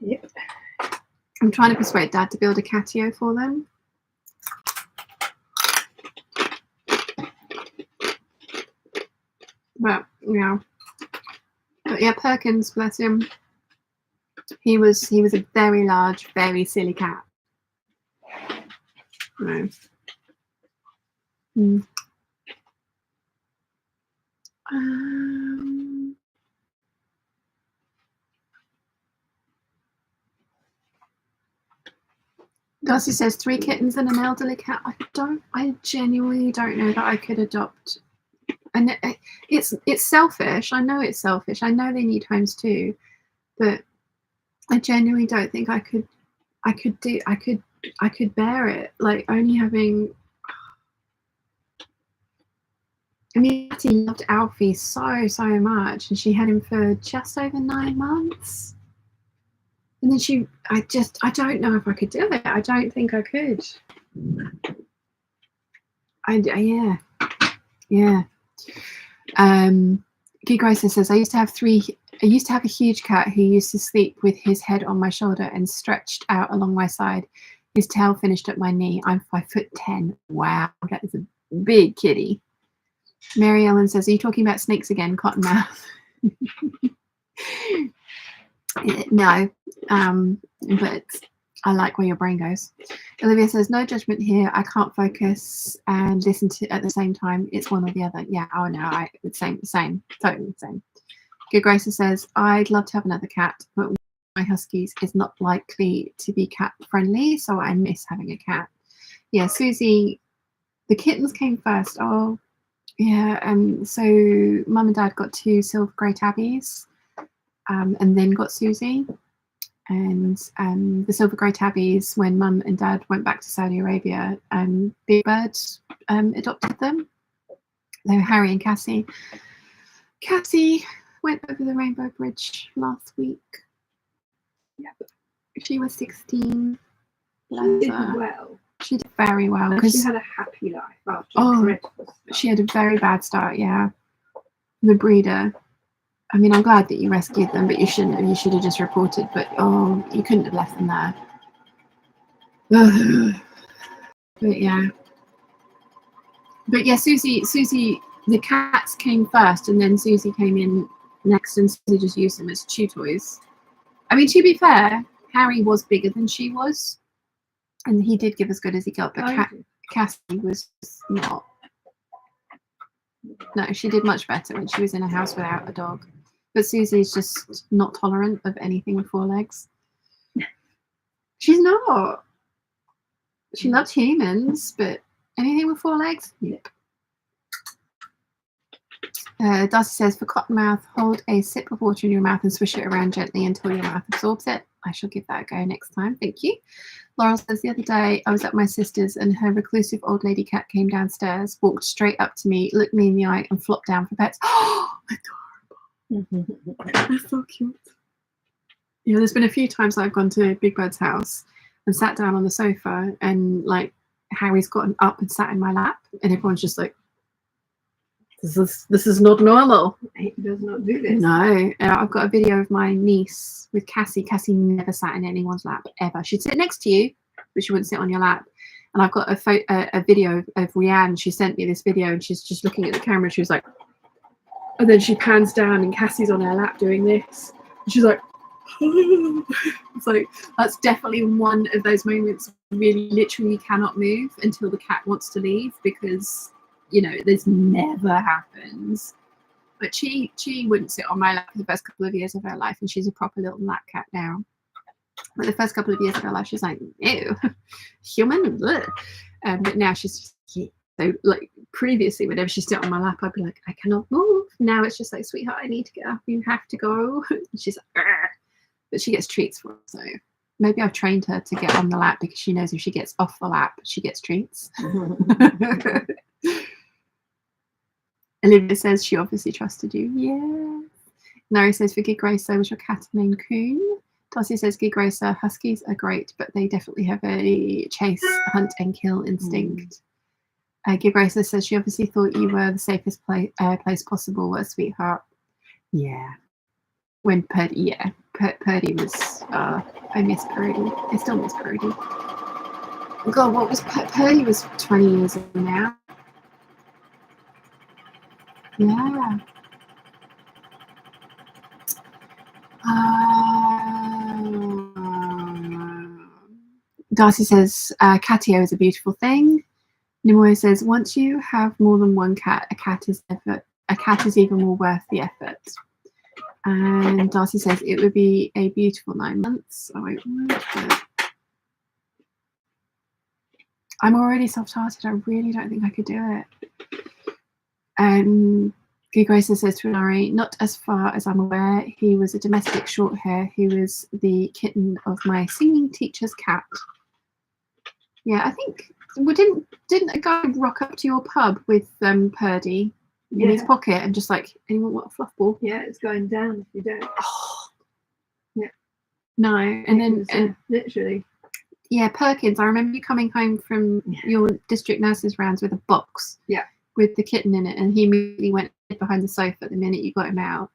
Yep. I'm trying to persuade dad to build a catio for them. But yeah, Perkins, bless him. He was a very large, very silly cat. No. Darcy says 3 kittens and an elderly cat. I genuinely don't know that I could adopt. And it's selfish. I know it's selfish. I know they need homes too, but I genuinely don't think I could bear it. Like only having. I mean, Hattie loved Alfie so much, and she had him for just over 9 months. And then I don't know if I could do it. I don't think I could. Yeah. Gig Racer says, I used to have a huge cat who used to sleep with his head on my shoulder and stretched out along my side. His tail finished at my knee. I'm 5'10". Wow, that is a big kitty. Mary Ellen says, are you talking about snakes again, Cottonmouth? No, but I like where your brain goes. Olivia says, no judgment here. I can't focus and listen to at the same time. It's one or the other. Yeah, oh no, same, totally the same. Good Gracer says, I'd love to have another cat, but my huskies is not likely to be cat friendly, so I miss having a cat. Yeah, Susie, the kittens came first. Oh, yeah, so mum and dad got 2 silver grey tabbies, and then got Susie. And the silver grey tabbies, when mum and dad went back to Saudi Arabia, Big Bird adopted them. They were Harry and Cassie. Cassie went over the Rainbow Bridge last week. Yep. She was 16. She did well. She did very well. And she had a happy life after a dreadful start. She had a very bad start, yeah. The breeder. I mean, I'm glad that you rescued them, but you shouldn't have. You should have just reported. But you couldn't have left them there. But yeah. But yeah, Susie, the cats came first, and then Susie came in next, and Susie just used them as chew toys. I mean, to be fair, Harry was bigger than she was, and he did give as good as he got. But Cassie was not. No, she did much better when she was in a house without a dog. But Susie's just not tolerant of anything with 4 legs. She's not. She loves humans, but anything with 4 legs? Yep. Darcy says, for Cottonmouth, hold a sip of water in your mouth and swish it around gently until your mouth absorbs it. I shall give that a go next time. Thank you. Laurel says, the other day I was at my sister's and her reclusive old lady cat came downstairs, walked straight up to me, looked me in the eye and flopped down for pets. Oh, adorable. That's so cute. Yeah, there's been a few times I've gone to Big Bird's house and sat down on the sofa, and like Harry's gotten up and sat in my lap, and everyone's just like, this is not normal. He does not do this. No. I've got a video of my niece with Cassie. Cassie never sat in anyone's lap, ever. She'd sit next to you, but she wouldn't sit on your lap. And I've got a video of Rianne. She sent me this video, and she's just looking at the camera. She was like, and then she pans down, and Cassie's on her lap doing this. And she's like, it's like, that's definitely one of those moments where you literally cannot move until the cat wants to leave, because you know, this never happens. But she wouldn't sit on my lap for the first couple of years of her life, and she's a proper little lap cat now. But the first couple of years of her life, she's like, ew, human. But now she's just, so like previously, whenever she sit on my lap, I'd be like, I cannot move. Now it's just like, sweetheart, I need to get up. You have to go. And she's like, "Argh." But she gets treats for it. So maybe I've trained her to get on the lap because she knows if she gets off the lap, she gets treats. Olivia says she obviously trusted you. Yeah. Larry says for Gig Racer, was your cat a Maine Coon? Darcy says Gig Racer, Huskies are great, but they definitely have a chase, hunt and kill instinct. Gig Racer says she obviously thought you were the safest place possible. What a sweetheart. Yeah. When Purdy, yeah. Purdy was, I miss Purdy. I still miss Purdy. God, what was Purdy was 20 years ago now. Yeah. Darcy says catio is a beautiful thing. Nimoy says once you have more than one cat, a cat is even more worth the effort. And Darcy says it would be a beautiful 9 months. Oh, wait, I'm already soft-hearted. I really don't think I could do it. Gig Racer says to Larry, not as far as I'm aware. He was a domestic short hair. He was the kitten of my singing teacher's cat. Yeah, I think didn't a guy rock up to your pub with Purdy in his pocket and just like, anyone want a fluff ball? Yeah, it's going down if you don't. Oh. Yeah. No, and then literally. Yeah, Perkins. I remember you coming home from your district nurse's rounds with a box. Yeah. With the kitten in it, and he immediately went behind the sofa the minute you got him out.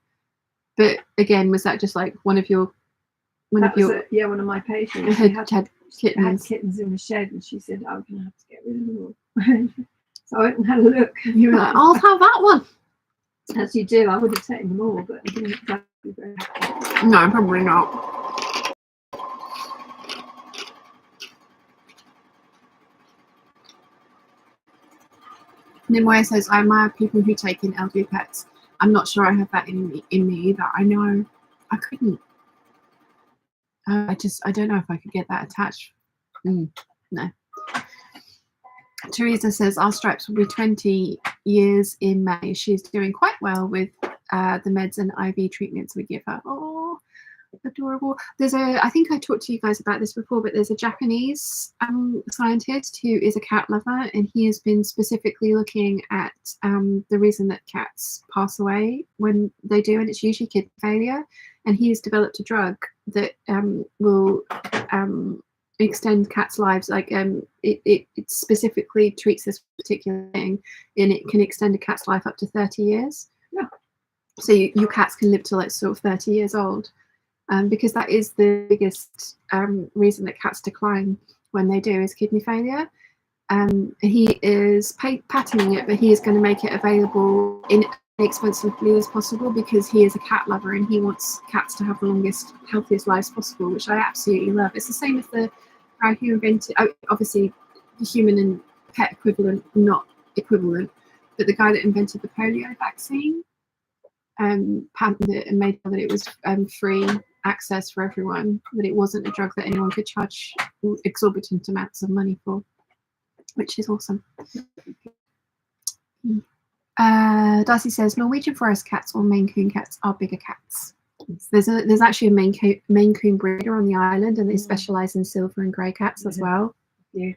But again, was that just like one of my patients had kittens in the shed, and she said, I'm gonna have to get rid of them all. So I went and had a look. You were like, I'll have that one. As you do. I would have taken them all, but I didn't exactly very happy. No, probably not. Nimue says, I admire people who take in elderly pets. I'm not sure I have that in me either. I know I couldn't. I don't know if I could get that attached. No. Teresa says, our Stripes will be 20 years in May. She's doing quite well with the meds and IV treatments we give her. Oh, adorable. I think I talked to you guys about this before, but there's a Japanese scientist who is a cat lover, and he has been specifically looking at the reason that cats pass away when they do, and it's usually kidney failure. And he has developed a drug that will extend cats' lives. Like it specifically treats this particular thing, and it can extend a cat's life up to 30 years. Yeah. So your cats can live to like sort of 30 years old. Because that is the biggest reason that cats decline when they do is kidney failure. He is patenting it, but he is going to make it available in inexpensively as possible because he is a cat lover and he wants cats to have the longest, healthiest lives possible, which I absolutely love. It's the same as the guy who invented, obviously, the human and pet equivalent, not equivalent, but the guy that invented the polio vaccine patented it and made sure that it was free access for everyone, that it wasn't a drug that anyone could charge exorbitant amounts of money for, which is awesome. Darcy says Norwegian forest cats or Maine Coon cats are bigger cats. There's actually a Maine Coon breeder on the island, and they specialize in silver and grey cats as well. Yeah.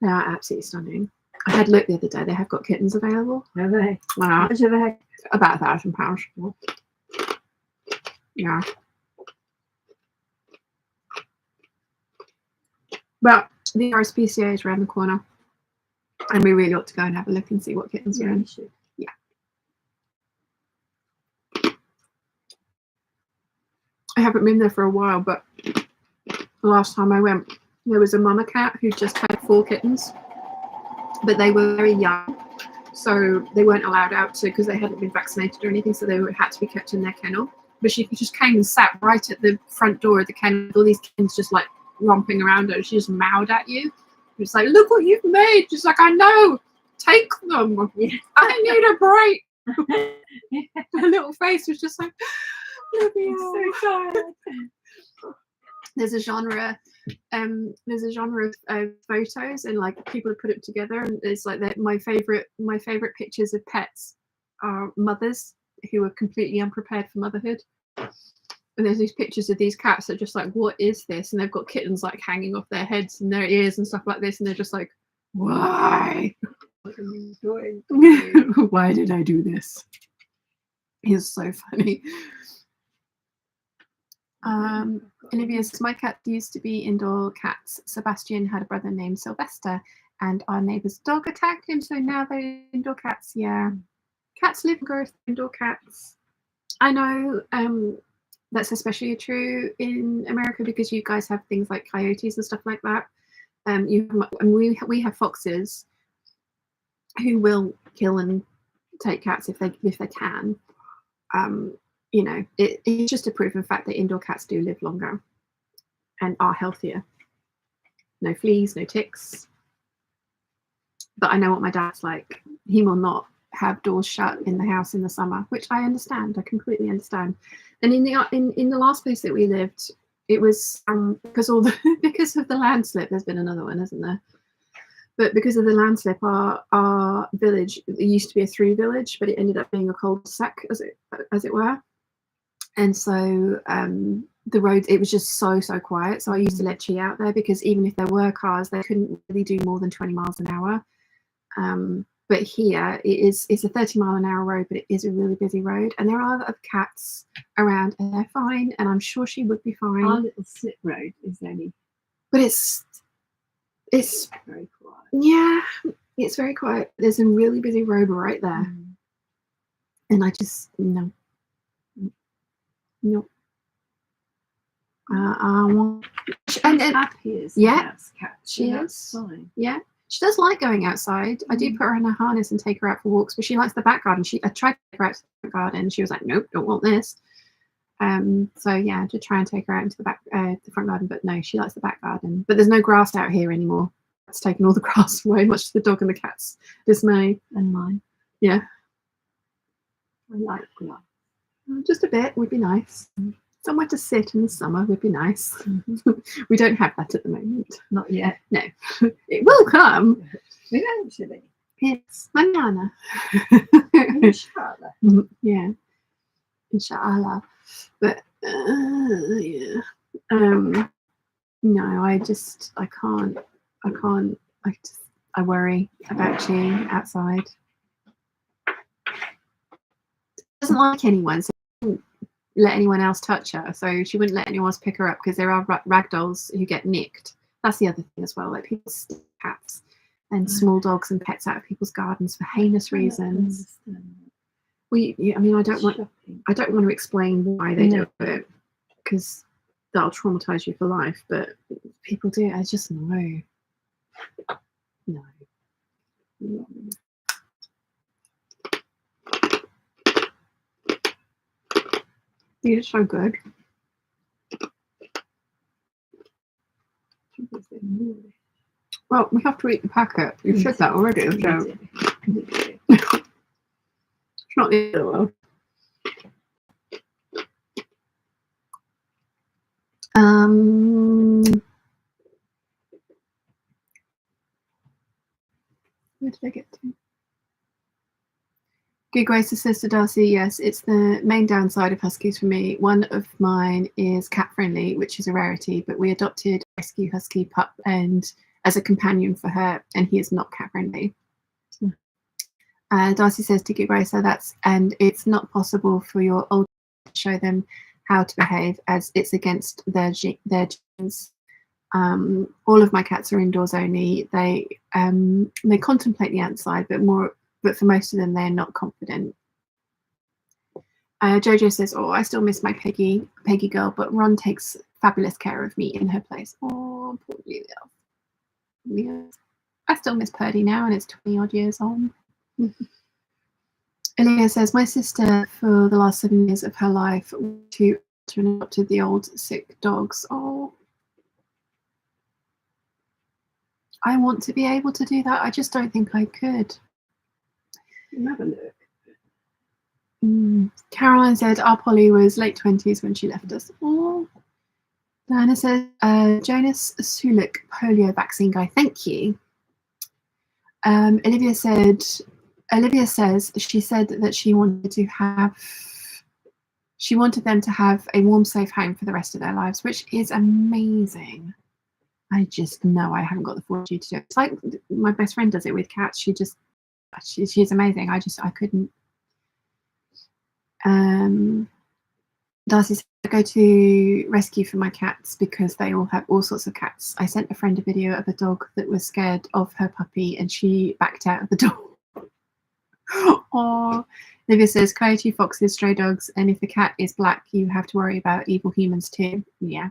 They are absolutely stunning. I had a look the other day. They have got kittens available. Are they? How much are they? About £1,000. Yeah. But the RSPCA is around the corner, and we really ought to go and have a look and see what kittens are in. Yeah. I haven't been there for a while, but the last time I went, there was a mama cat who just had 4 kittens, but they were very young, so they weren't allowed out because they hadn't been vaccinated or anything, so they had to be kept in their kennel. But she just came and sat right at the front door of the kennel, with all these kittens just like romping around her. She just mowed at you. It's like, look what you've made. She's like, I know, take them. I need a break. Her little face was just like, I'm so tired. There's a genre there's a genre of photos, and like people have put it together, and it's like that. My favorite pictures of pets are mothers who are completely unprepared for motherhood. And there's these pictures of these cats that are just like, what is this? And they've got kittens like hanging off their heads and their ears and stuff like this, and they're just like, why? What are you doing? Why did I do this? It's so funny. Olivia says, my cat used to be indoor cats. Sebastian had a brother named Sylvester, and our neighbour's dog attacked him, so now they're indoor cats. Yeah, cats live and grow with indoor cats. I know that's especially true in America because you guys have things like coyotes and stuff like that. We have foxes who will kill and take cats if they can. You know, it's just a proof of fact that indoor cats do live longer and are healthier. No fleas, no ticks. But I know what my dad's like. He will not have doors shut in the house in the summer, which I understand. I completely understand. And in the last place that we lived, it was because because of the landslip. There's been another one, hasn't there? But because of the landslip, our village, it used to be a through village, but it ended up being a cul-de-sac, as it were. And so the road, it was just so quiet. So I used to let Chi out there because even if there were cars, they couldn't really do more than 20 miles an hour. But here it's a 30-mile-an-hour road, but it is a really busy road, and there are other cats around, and they're fine, and I'm sure she would be fine. Our little slip road is only, but it's very quiet. Yeah, it's very quiet. There's a really busy road right there, and I just no. And happy as cat. She is fine. Yeah. She does like going outside. I do put her in a harness and take her out for walks, but she likes the back garden. I tried to take her out to the garden. She was like, nope, don't want this. So yeah, to try and take her out into the front garden, but no, she likes the back garden. But there's no grass out here anymore. It's taken all the grass away, much to the dog and the cat's dismay. And mine. Yeah. I like grass. Just a bit would be nice. Somewhere to sit in the summer would be nice. We don't have that at the moment. Not yet. No. It will come. Eventually. It's manana. Inshallah. Yeah. Inshallah. But yeah. No, I can't. I worry about Chi outside. She doesn't like anyone, so she wouldn't let anyone else touch her. So she wouldn't let anyone else pick her up because there are ragdolls who get nicked. That's the other thing as well. Like people steal cats and small dogs and pets out of people's gardens for heinous reasons. I mean, I don't want to explain why they do it because that'll traumatize you for life. But people do. I just know. No. You're so good. Well, we have to eat the packet. You said that already. So. It's not the other world. Where did I get to? Good Grace says to Darcy, yes, it's the main downside of huskies for me. One of mine is cat friendly, which is a rarity, but we adopted a rescue husky pup and as a companion for her, and he is not cat friendly. Darcy says to Good Grace, and it's not possible for your old to show them how to behave as it's against their genes. All of my cats are indoors only. They contemplate the outside, but for most of them, they're not confident. Jojo says, oh, I still miss my Peggy girl, but Ron takes fabulous care of me in her place. Oh, poor Julia. Yeah. I still miss Purdy now, and it's 20 odd years on. Elia says, my sister, for the last 7 years of her life, to adopted the old sick dogs. Oh, I want to be able to do that. I just don't think I could. Have a look. Caroline said our Polly was late 20s when she left us. Oh, Diana says, Jonas Sulik, polio vaccine guy, thank you. Olivia says she said that she wanted them to have a warm, safe home for the rest of their lives, which is amazing. I just know I haven't got the fortitude to do it. It's like my best friend does it with cats. She's amazing. I couldn't. Darcy said, I go to rescue for my cats because they all have all sorts of cats. I sent a friend a video of a dog that was scared of her puppy and she backed out of the door. Oh, Olivia says, coyote, foxes, stray dogs, and if the cat is black, you have to worry about evil humans too. Yeah.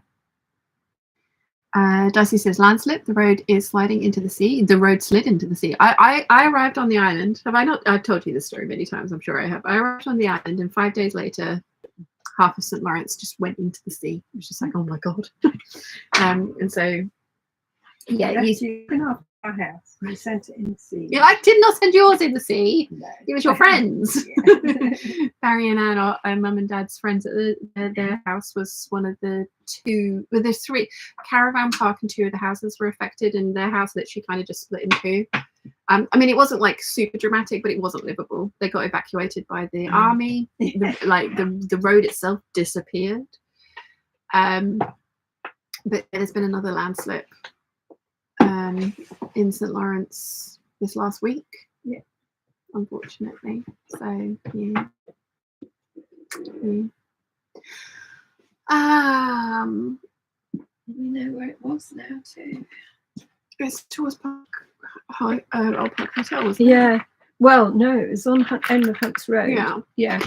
Darcy says, landslip, the road is sliding into the sea. The road slid into the sea. I arrived on the island. Have I not? I've told you this story many times, I'm sure I have. I arrived on the island and 5 days later, half of St. Lawrence just went into the sea. It was just like, oh my God. And so, yeah. You can have our house. We sent it in the sea. Yeah, I did not send yours in the sea. No. It was your friends. Barry and Anne are mum and dad's friends. Their house was one of the two. Well, there's three. Caravan park and two of the houses were affected, and their house literally kind of just split in two. I mean, it wasn't like super dramatic, but it wasn't livable. They got evacuated by the army. The road itself disappeared. But there's been another landslip in St. Lawrence this last week. Yeah, unfortunately. So yeah. We know where it was now too. It's towards Park Old Park Hotel, wasn't it? Yeah. Well, no, it was on end of Hunt's Road. Yeah. Yeah.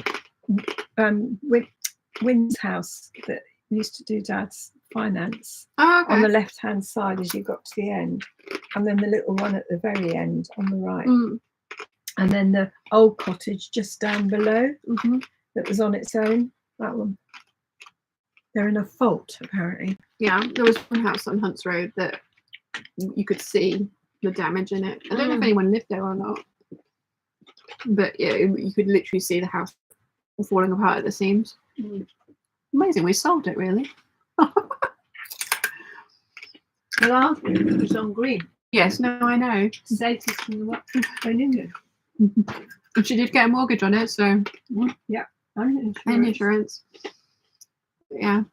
Wynn's house that used to do Dad's finance. Oh, okay. On the left-hand side as you got to the end, and then the little one at the very end on the right, and then the old cottage just down below that was on its own. That one. They're in a fault apparently. Yeah, there was one house on Hunt's Road that you could see the damage in it. I don't know if anyone lived there or not, but yeah, you could literally see the house falling apart at the seams. Amazing, we solved it really. Well, ours was on green. Yes, no, I know. Status from the Watford in England. And she did get a mortgage on it, so yeah, and insurance. Yeah.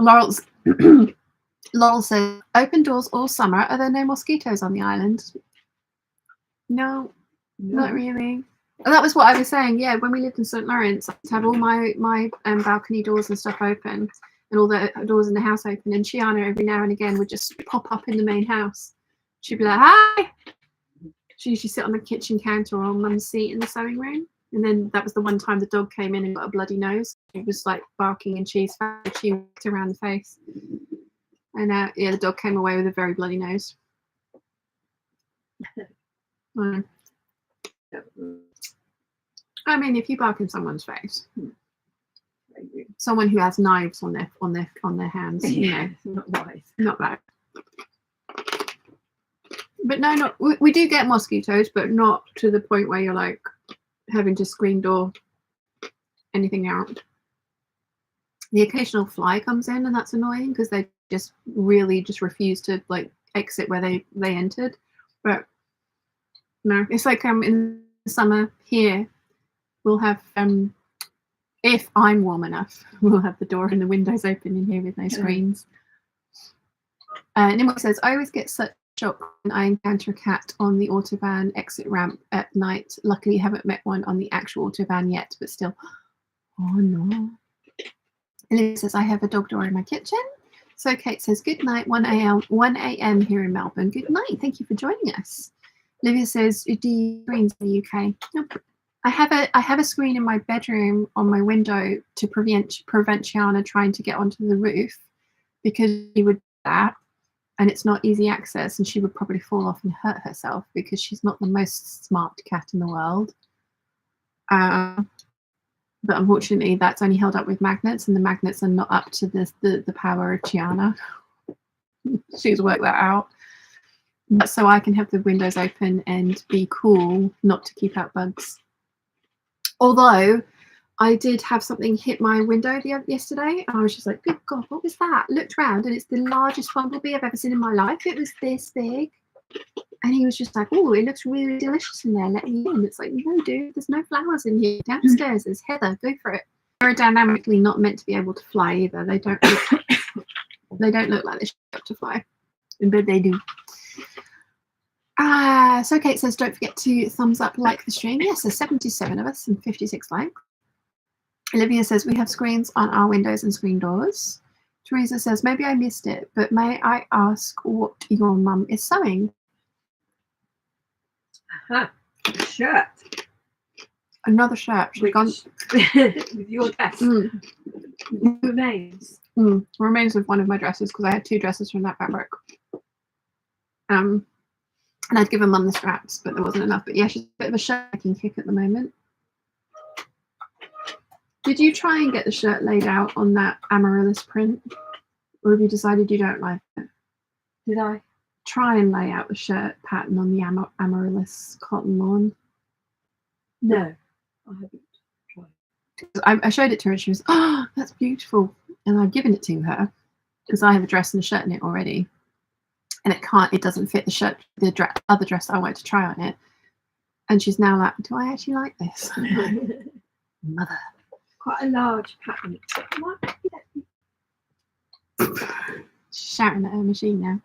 Laurel says, open doors all summer. Are there no mosquitoes on the island? No, not really. And that was what I was saying. Yeah, when we lived in St. Lawrence, I used to have all my balcony doors and stuff open, and all the doors in the house open. And Shiana every now and again would just pop up in the main house. She'd be like, "Hi." She usually sit on the kitchen counter or on Mum's seat in the sewing room. And then that was the one time the dog came in and got a bloody nose. It was like barking and she whacked around the face. And yeah, the dog came away with a very bloody nose. I mean, if you bark in someone's face, someone who has knives on their hands, you know, not bad. But no, we do get mosquitoes, but not to the point where you're like having to screen door anything out. The occasional fly comes in, and that's annoying because they just really just refuse to like exit where they entered. But no, it's like in the summer here, we'll have if I'm warm enough, we'll have the door and the windows open in here with no screens. Nimmo says, I always get such shock when I encounter a cat on the autobahn exit ramp at night. Luckily, haven't met one on the actual autobahn yet, but still. Oh no. Olivia says, I have a dog door in my kitchen. So Kate says, good night, 1 a.m. here in Melbourne. Good night. Thank you for joining us. Olivia says, do you screens in the UK? Nope. I have a screen in my bedroom on my window to prevent Shiana trying to get onto the roof, because she would do that and it's not easy access and she would probably fall off and hurt herself because she's not the most smart cat in the world. But unfortunately, that's only held up with magnets, and the magnets are not up to the power of Shiana. She's worked that out. So I can have the windows open and be cool, not to keep out bugs. Although I did have something hit my window yesterday. I was just like, good God, what was that? Looked around and it's the largest bumblebee I've ever seen in my life. It was this big. And he was just like, oh, it looks really delicious in there. Let me in. It's like, no, dude, there's no flowers in here. Downstairs, there's heather. Go for it. Aerodynamically not meant to be able to fly either. They don't look like they should be able to fly. But they do. So Kate says, don't forget to thumbs up, like the stream. Yes, there's 77 of us and 56 likes. Olivia says, we have screens on our windows and screen doors. Teresa says, maybe I missed it, but may I ask what your mum is sewing? Shirt. Another shirt. With your dress. Remains. Remains of one of my dresses, because I had 2 dresses from that fabric. And I'd given mum the straps, but there wasn't enough. But yeah, she's a bit of a shirt-making kick at the moment. Did you try and get the shirt laid out on that amaryllis print? Or have you decided you don't like it? Did I? Try and lay out the shirt pattern on the amaryllis cotton lawn. No, I haven't tried. I showed it to her and she was, oh, that's beautiful. And I've given it to her because I have a dress and a shirt in it already. And it doesn't fit the shirt, the other dress I wanted to try on it. And she's now like, do I actually like this? Mother. Quite a large pattern. Shouting at her machine now.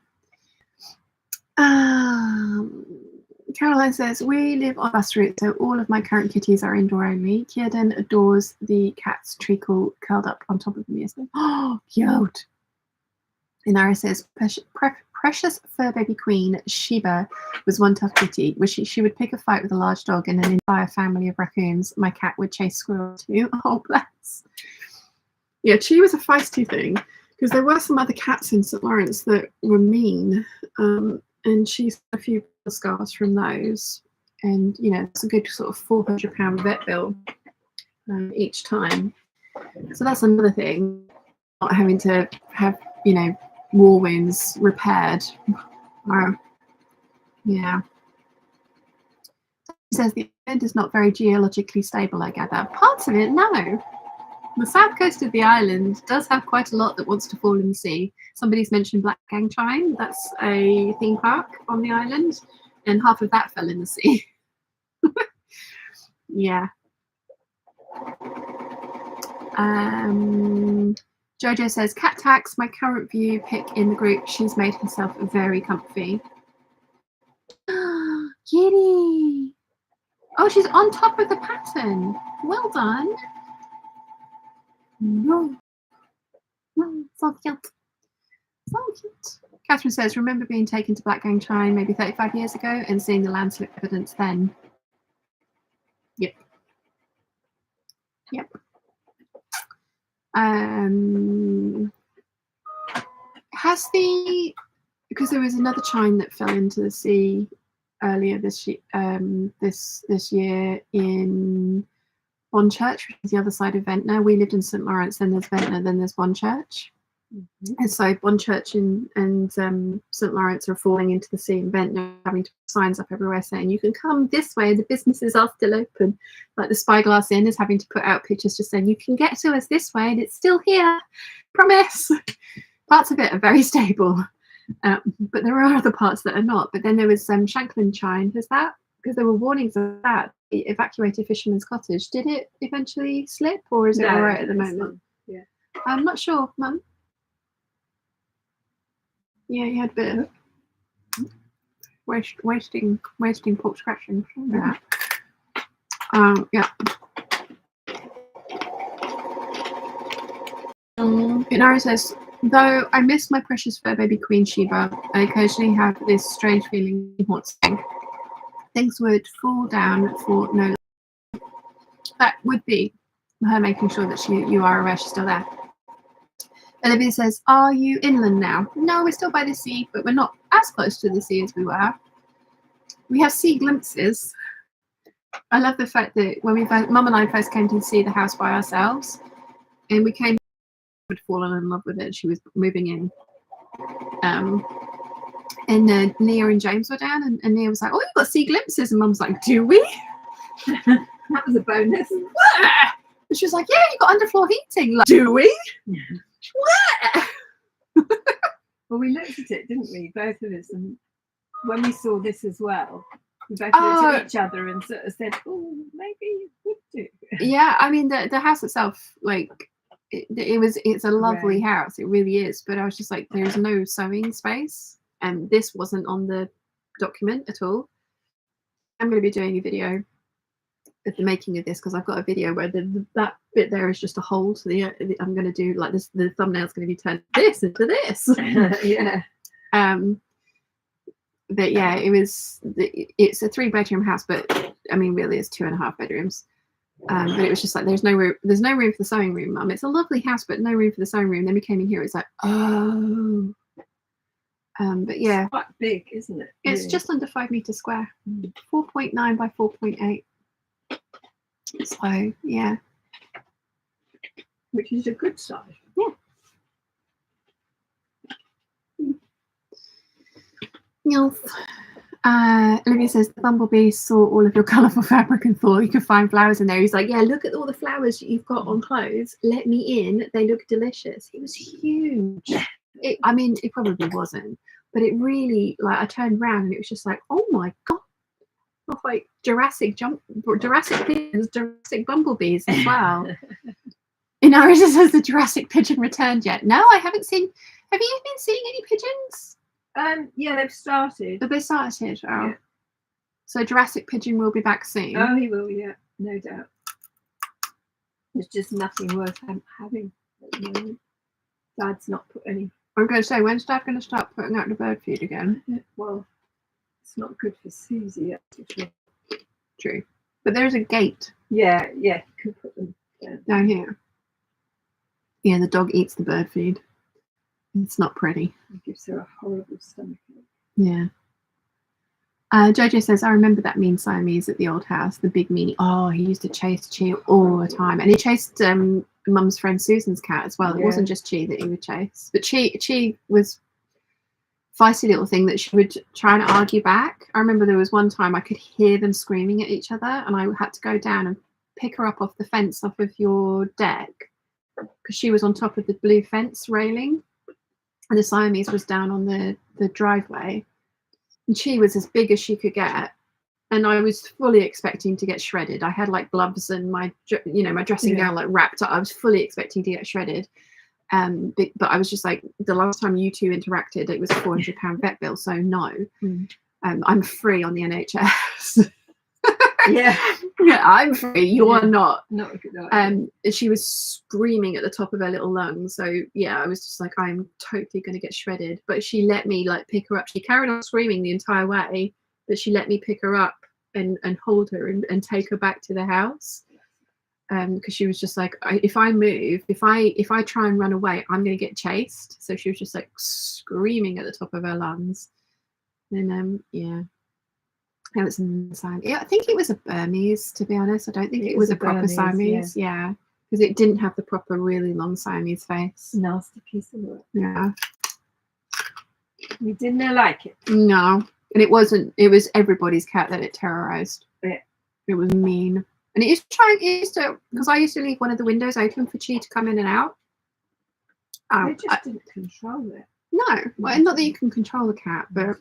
Caroline says, we live on bus route, so all of my current kitties are indoor only. Kierden adores the cat's treacle curled up on top of me yesterday. Oh, cute. Inara says, precious fur baby queen Sheba was one tough kitty. She would pick a fight with a large dog and an entire family of raccoons. My cat would chase squirrels too. Oh, bless. Yeah, she was a feisty thing, because there were some other cats in St. Lawrence that were mean, and she's got a few scars from those. And, you know, it's a good sort of £400 vet bill each time. So that's another thing, not having to have, you know, war wounds repaired. Yeah. It says the island is not very geologically stable, I gather. Parts of it, no. The south coast of the island does have quite a lot that wants to fall in the sea. Somebody's mentioned Black Gang Chine. That's a theme park on the island, and half of that fell in the sea. Yeah. Jojo says, cat tax, my current view pick in the group. She's made herself very comfy. Kitty. Oh, she's on top of the pattern. Well done. So cute. So cute. Catherine says, remember being taken to Black Gang Chine maybe 35 years ago and seeing the landslip evidence then. Yep. Yep. Because there was another chine that fell into the sea earlier this year, this year in Bonchurch, which is the other side of Ventnor. We lived in St. Lawrence, then there's Ventnor, then there's Bonchurch. And so Bonchurch and St. Lawrence are falling into the sea, and Ventnor having to put signs up everywhere saying you can come this way, the businesses are still open. Like the Spyglass Inn is having to put out pictures just saying you can get to us this way and it's still here, promise. Parts of it are very stable, but there are other parts that are not. But then there was Shanklin Chine. Was that because there were warnings of that? Evacuate a fisherman's cottage. Did it eventually slip, or is it all right at the moment? Yeah, I'm not sure, Mum. Yeah, you had a bit of wasting pork scratching. Yeah. Yeah. Inara says, though I miss my precious fur baby Queen Sheba, I occasionally have this strange feeling haunting. Things would fall down for no. That would be her making sure that you are aware she's still there. Olivia says, are you inland now? No, we're still by the sea, but we're not as close to the sea as we were. We have sea glimpses. I love the fact that when Mum and I first came to see the house by ourselves, and we came, had fallen in love with it. She was moving in. And Nia and James were down, and Nia was like, oh, you've got sea glimpses. And Mum's like, do we? That was a bonus. And she was like, yeah, you got underfloor heating. Like, do we? Where? Well, we looked at it, didn't we, both of us, and when we saw this as well, we both looked at each other and sort of said, oh, maybe you would do. Yeah, I mean, the house itself, like, it's a lovely house. It really is. But I was just like, there's no sewing space. And this wasn't on the document at all. I'm going to be doing a video of the making of this because I've got a video where that bit there is just a hole to the I'm going to do like this. The thumbnail's going to be turned this into this. Yeah. But yeah, it's a 3-bedroom house, but I mean, really, it's 2.5 bedrooms. But it was just like there's no room for the sewing room, Mum. It's a lovely house, but no room for the sewing room. Then we came in here, it's like, oh. But yeah, it's quite big, isn't it? It's just under 5 meters square, 4.9 by 4.8. So yeah, which is a good size. Yeah. Yes. Olivia says the bumblebee saw all of your colourful fabric and thought you could find flowers in there. He's like, yeah, look at all the flowers you've got on clothes. Let me in. They look delicious. It was huge. I mean, it probably wasn't, but it really, like, I turned around and it was just like, oh my god, like Jurassic pigeons, Jurassic bumblebees as well. In ours, it says the Jurassic pigeon returned yet. No, I haven't seen. Have you been seeing any pigeons? Yeah, they've started. Have they started? Oh. Yeah. So Jurassic pigeon will be back soon. Oh, he will, yeah, no doubt. There's just nothing worth having at the moment. Dad's not put any. I'm going to say, when's Dad going to start putting out the bird feed again? Well, it's not good for Susie, actually. True. But there's a gate. Yeah, you can put them down here. Yeah, the dog eats the bird feed. It's not pretty. It gives her a horrible stomach. Yeah. Jojo says, I remember that mean Siamese at the old house, the big meanie. Oh, he used to chase Chi all the time. And he chased Mum's friend Susan's cat as well. It wasn't just Chi that he would chase. But Chi was feisty little thing that she would try and argue back. I remember there was one time I could hear them screaming at each other and I had to go down and pick her up off the fence off of your deck because she was on top of the blue fence railing and the Siamese was down on the driveway. And she was as big as she could get. And I was fully expecting to get shredded. I had like gloves and my dressing gown like wrapped up. I was fully expecting to get shredded. But I was just like, the last time you two interacted, it was a £400 vet bill. So no, I'm free on the NHS. Yeah, I'm free. You're not. Not a good idea. She was screaming at the top of her little lungs. So yeah, I was just like, I'm totally going to get shredded. But she let me like pick her up. She carried on screaming the entire way, but she let me pick her up and hold her and take her back to the house. Because she was just like, if I move, if I try and run away, I'm going to get chased. So she was just like screaming at the top of her lungs. And yeah. It was insane. Yeah, I think it was a Burmese, to be honest. I don't think it was a proper Siamese. Yeah, because it didn't have the proper, really long Siamese face. Nasty piece of work. Yeah. We didn't like it. No, and it wasn't. It was everybody's cat that it terrorized. Yeah. It was mean, and it used to because I used to leave one of the windows open for Chi to come in and out. They just didn't control it. No, well, not that you can control the cat, but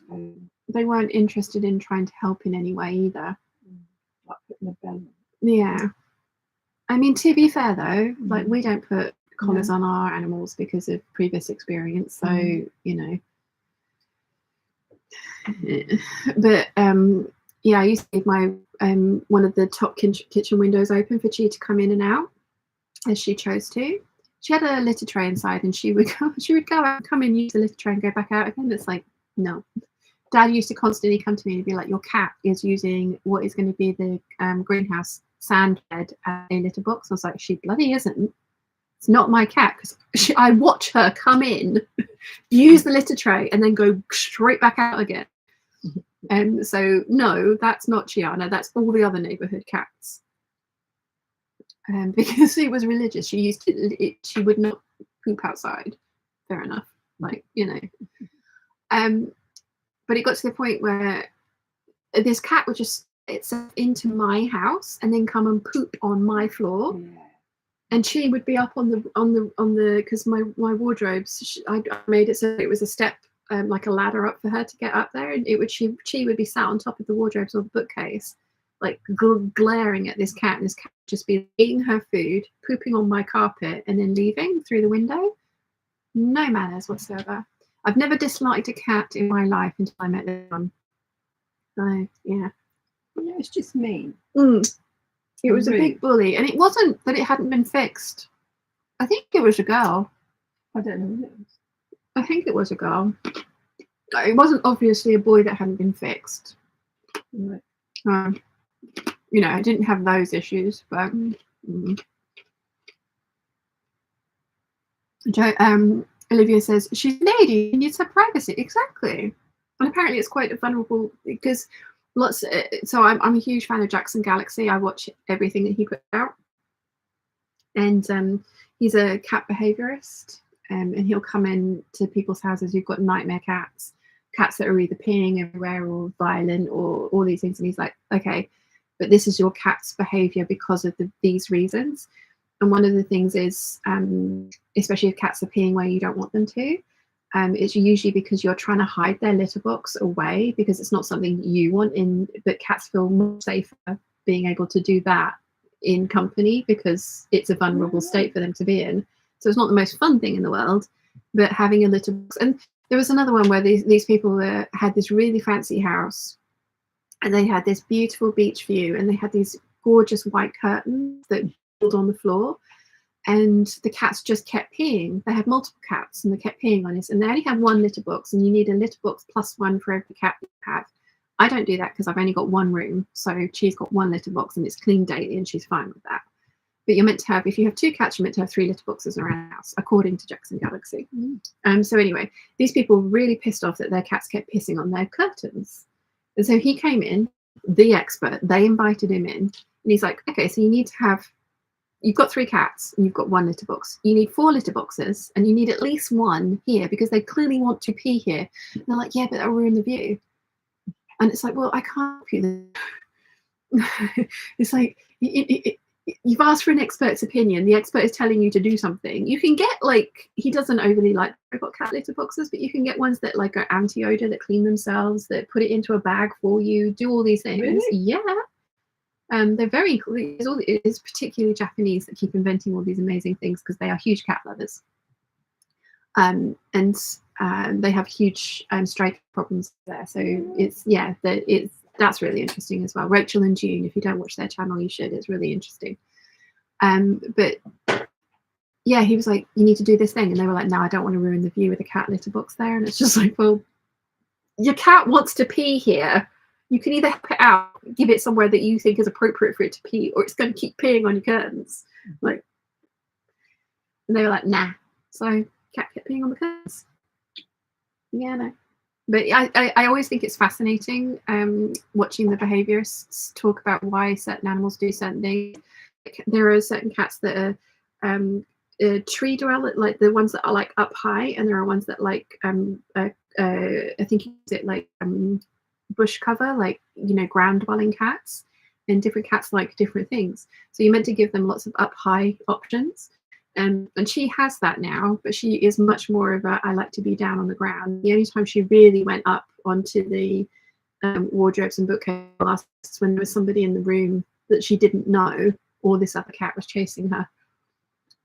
they weren't interested in trying to help in any way either. Like putting a bell. Yeah. I mean, to be fair though, like we don't put collars on our animals because of previous experience. So, you know. But yeah, I used to leave my one of the top kitchen windows open for Chi to come in and out as she chose to. She had a litter tray inside and she would go out, come in, use the litter tray and go back out again. It's like, no. Dad used to constantly come to me and be like, your cat is using what is going to be the greenhouse sand bed as a litter box. I was like, she bloody isn't. It's not my cat, because I watch her come in, use the litter tray and then go straight back out again. And so no, that's not Chiana, that's all the other neighborhood cats. Because she was religious, she used to she would not poop outside. Fair enough, like, you know. But it got to the point where this cat would just itself into my house and then come and poop on my floor. Yeah. And she would be up on the because my wardrobes, I made it so it was a step, like a ladder up for her to get up there, and she would be sat on top of the wardrobes or the bookcase, like glaring at this cat, and this cat would just be eating her food, pooping on my carpet, and then leaving through the window. No manners whatsoever. I've never disliked a cat in my life until I met this one. So yeah. Yeah, it's just mean. It was a big bully, and it wasn't that it hadn't been fixed. I think it was a girl. I don't know what it was. I think it was a girl. It wasn't obviously a boy that hadn't been fixed. Right. You know, I didn't have those issues, but Olivia says she's a lady and needs her privacy. Exactly, and apparently it's quite vulnerable because lots. So I'm a huge fan of Jackson Galaxy. I watch everything that he puts out, and he's a cat behaviorist, and he'll come in to people's houses who've got nightmare cats that are either peeing everywhere or violent or all these things, and he's like, okay, but this is your cat's behavior because of these reasons. And one of the things is, especially if cats are peeing where you don't want them to, it's usually because you're trying to hide their litter box away because it's not something you want in, but cats feel more safer being able to do that in company because it's a vulnerable state for them to be in. So it's not the most fun thing in the world, but having a litter box. And there was another one where these people had this really fancy house and they had this beautiful beach view and they had these gorgeous white curtains that built on the floor, and the cats just kept peeing. They had multiple cats and they kept peeing on it, and they only had one litter box, and you need a litter box plus one for every cat you have. I don't do that because I've only got one room, so she's got one litter box and it's cleaned daily and she's fine with that. But you're meant to have, if you have 2 cats, you're meant to have 3 litter boxes around the house, according to Jackson Galaxy. So anyway, these people were really pissed off that their cats kept pissing on their curtains. And so he came in, the expert, they invited him in, and he's like, okay, so you need to have, you've got 3 cats and you've got 1 litter box. You need 4 litter boxes and you need at least 1 here because they clearly want to pee here. And they're like, yeah, but that'll ruin the view. And it's like, well, I can't help you. It's like, you've asked for an expert's opinion. The expert is telling you to do something. You can get, like, he doesn't overly like robot cat litter boxes, but you can get ones that like are anti-odor, that clean themselves, that put it into a bag for you, do all these things. Really? Yeah. They're very cool. It is particularly Japanese that keep inventing all these amazing things because they are huge cat lovers. And they have huge stray problems there. So it's, yeah, that's really interesting as well. Rachel and June, if you don't watch their channel, you should. It's really interesting. But yeah, he was like, you need to do this thing. And they were like, no, I don't want to ruin the view with a cat litter box there. And it's just like, well, your cat wants to pee here. You can either help it out, give it somewhere that you think is appropriate for it to pee, or it's going to keep peeing on your curtains. Like, and they were like, nah. So cat kept peeing on the curtains. Yeah, no. But I always think it's fascinating watching the behaviorists talk about why certain animals do certain things. There are certain cats that are tree dweller, like the ones that are like up high, and there are ones that like I think is it like bush cover, like, you know, ground dwelling cats, and different cats like different things. So you're meant to give them lots of up high options. And she has that now, but she is much more of a, I like to be down on the ground. The only time she really went up onto the wardrobes and bookcases was when there was somebody in the room that she didn't know, or this other cat was chasing her.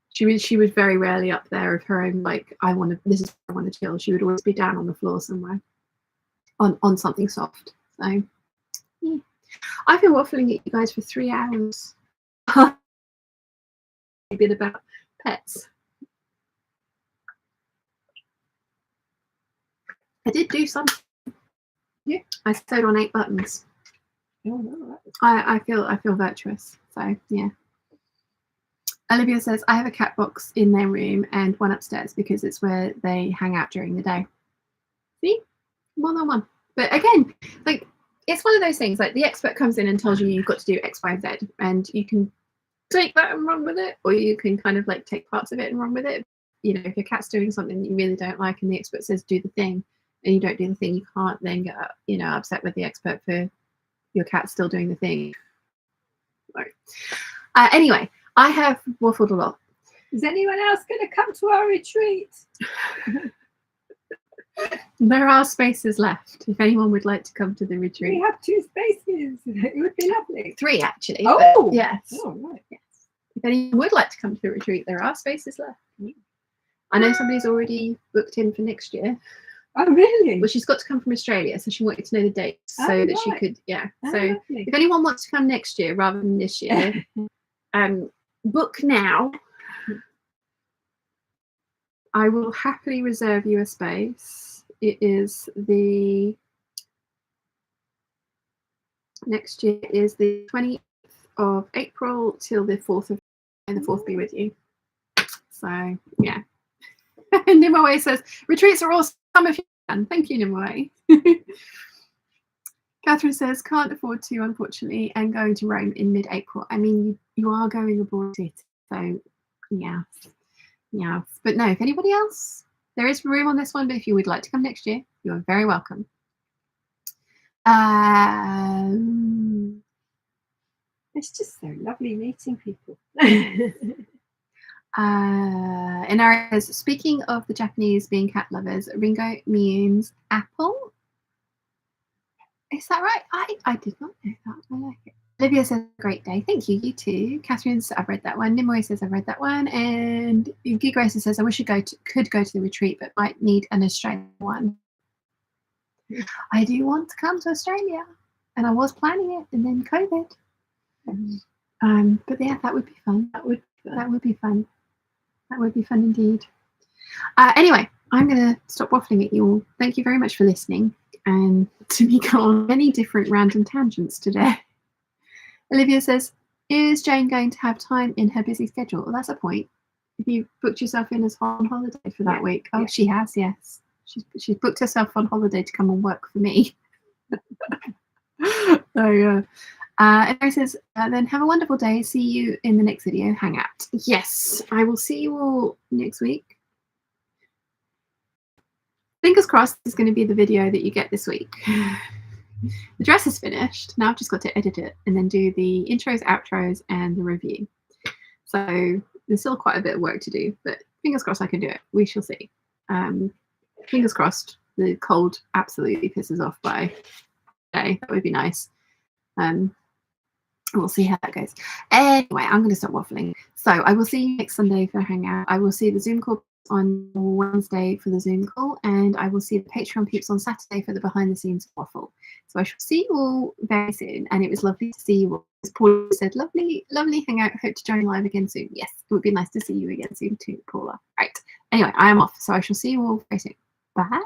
She was very rarely up there of her own, like, this is where I want to chill. She would always be down on the floor somewhere on something soft. So yeah. I've been waffling at you guys for 3 hours. A bit about pets. I did do something. Yeah, I sewed on 8 buttons. Oh, no. I feel virtuous. So yeah. Olivia says, I have a cat box in their room and one upstairs because it's where they hang out during the day. See? More than one. But again, like, it's one of those things, like the expert comes in and tells you you've got to do X, Y, Z, and you can take that and run with it, or you can kind of like take parts of it and run with it. You know, if your cat's doing something that you really don't like and the expert says do the thing and you don't do the thing, you can't then get, you know, upset with the expert for your cat's still doing the thing. Right. Anyway, I have waffled a lot. Is anyone else going to come to our retreat? There are spaces left if anyone would like to come to the retreat. We have 2 spaces. It would be lovely. 3 actually. Oh, yes. Oh, right. Yes. If anyone would like to come to the retreat, there are spaces left. I know somebody's already booked in for next year. Oh, really? Well, she's got to come from Australia, so she wanted to know the dates so that she could, yeah. So lovely. if anyone wants to come next year rather than this year, book now. I will happily reserve you a space. It is the next year is the 20th of April till the 4th of May. The 4th be with you. So yeah. Nimue says retreats are awesome if you can. Thank you, Nimue. Catherine says can't afford to, unfortunately, and going to Rome in mid-April. I mean, you are going abroad, so yeah. Yeah, but no, if anybody else, there is room on this one, but if you would like to come next year, you are very welcome. It's just so lovely meeting people. And Ari says, speaking of the Japanese being cat lovers, Ringo means apple. Is that right? I did not know that. I like it. Olivia says, great day. Thank you. You too. Catherine says, I've read that one. Nimue says, I've read that one. And Guy Grace says, I wish I could go to the retreat, but might need an Australian one. I do want to come to Australia, and I was planning it, and then COVID. But yeah, that would be fun. That would be fun. That would be fun indeed. Anyway, I'm going to stop waffling at you all. Thank you very much for listening and to me go on many different random tangents today. Olivia says, is Jane going to have time in her busy schedule? Well, that's a point. If you booked yourself in as on holiday for that week. Oh, she has, yes. She's booked herself on holiday to come and work for me. So yeah. And Mary says, then have a wonderful day. See you in the next video. Hang out. Yes, I will see you all next week. Fingers crossed this is going to be the video that you get this week. The dress is finished. Now I've just got to edit it and then do the intros, outros, and the review. So there's still quite a bit of work to do, but fingers crossed I can do it. We shall see. Fingers crossed the cold absolutely pisses off by today. That would be nice. We'll see how that goes. Anyway, I'm going to stop waffling. So I will see you next Sunday for Hangout. I will see the Zoom call on Wednesday for the Zoom call, and I will see the Patreon peeps on Saturday for the behind the scenes waffle. So I shall see you all very soon, and it was lovely to see you all. As Paula said, lovely hangout. Hope to join live again soon. Yes, it would be nice to see you again soon too, Paula. Right. Anyway, I am off, so I shall see you all very soon. Bye.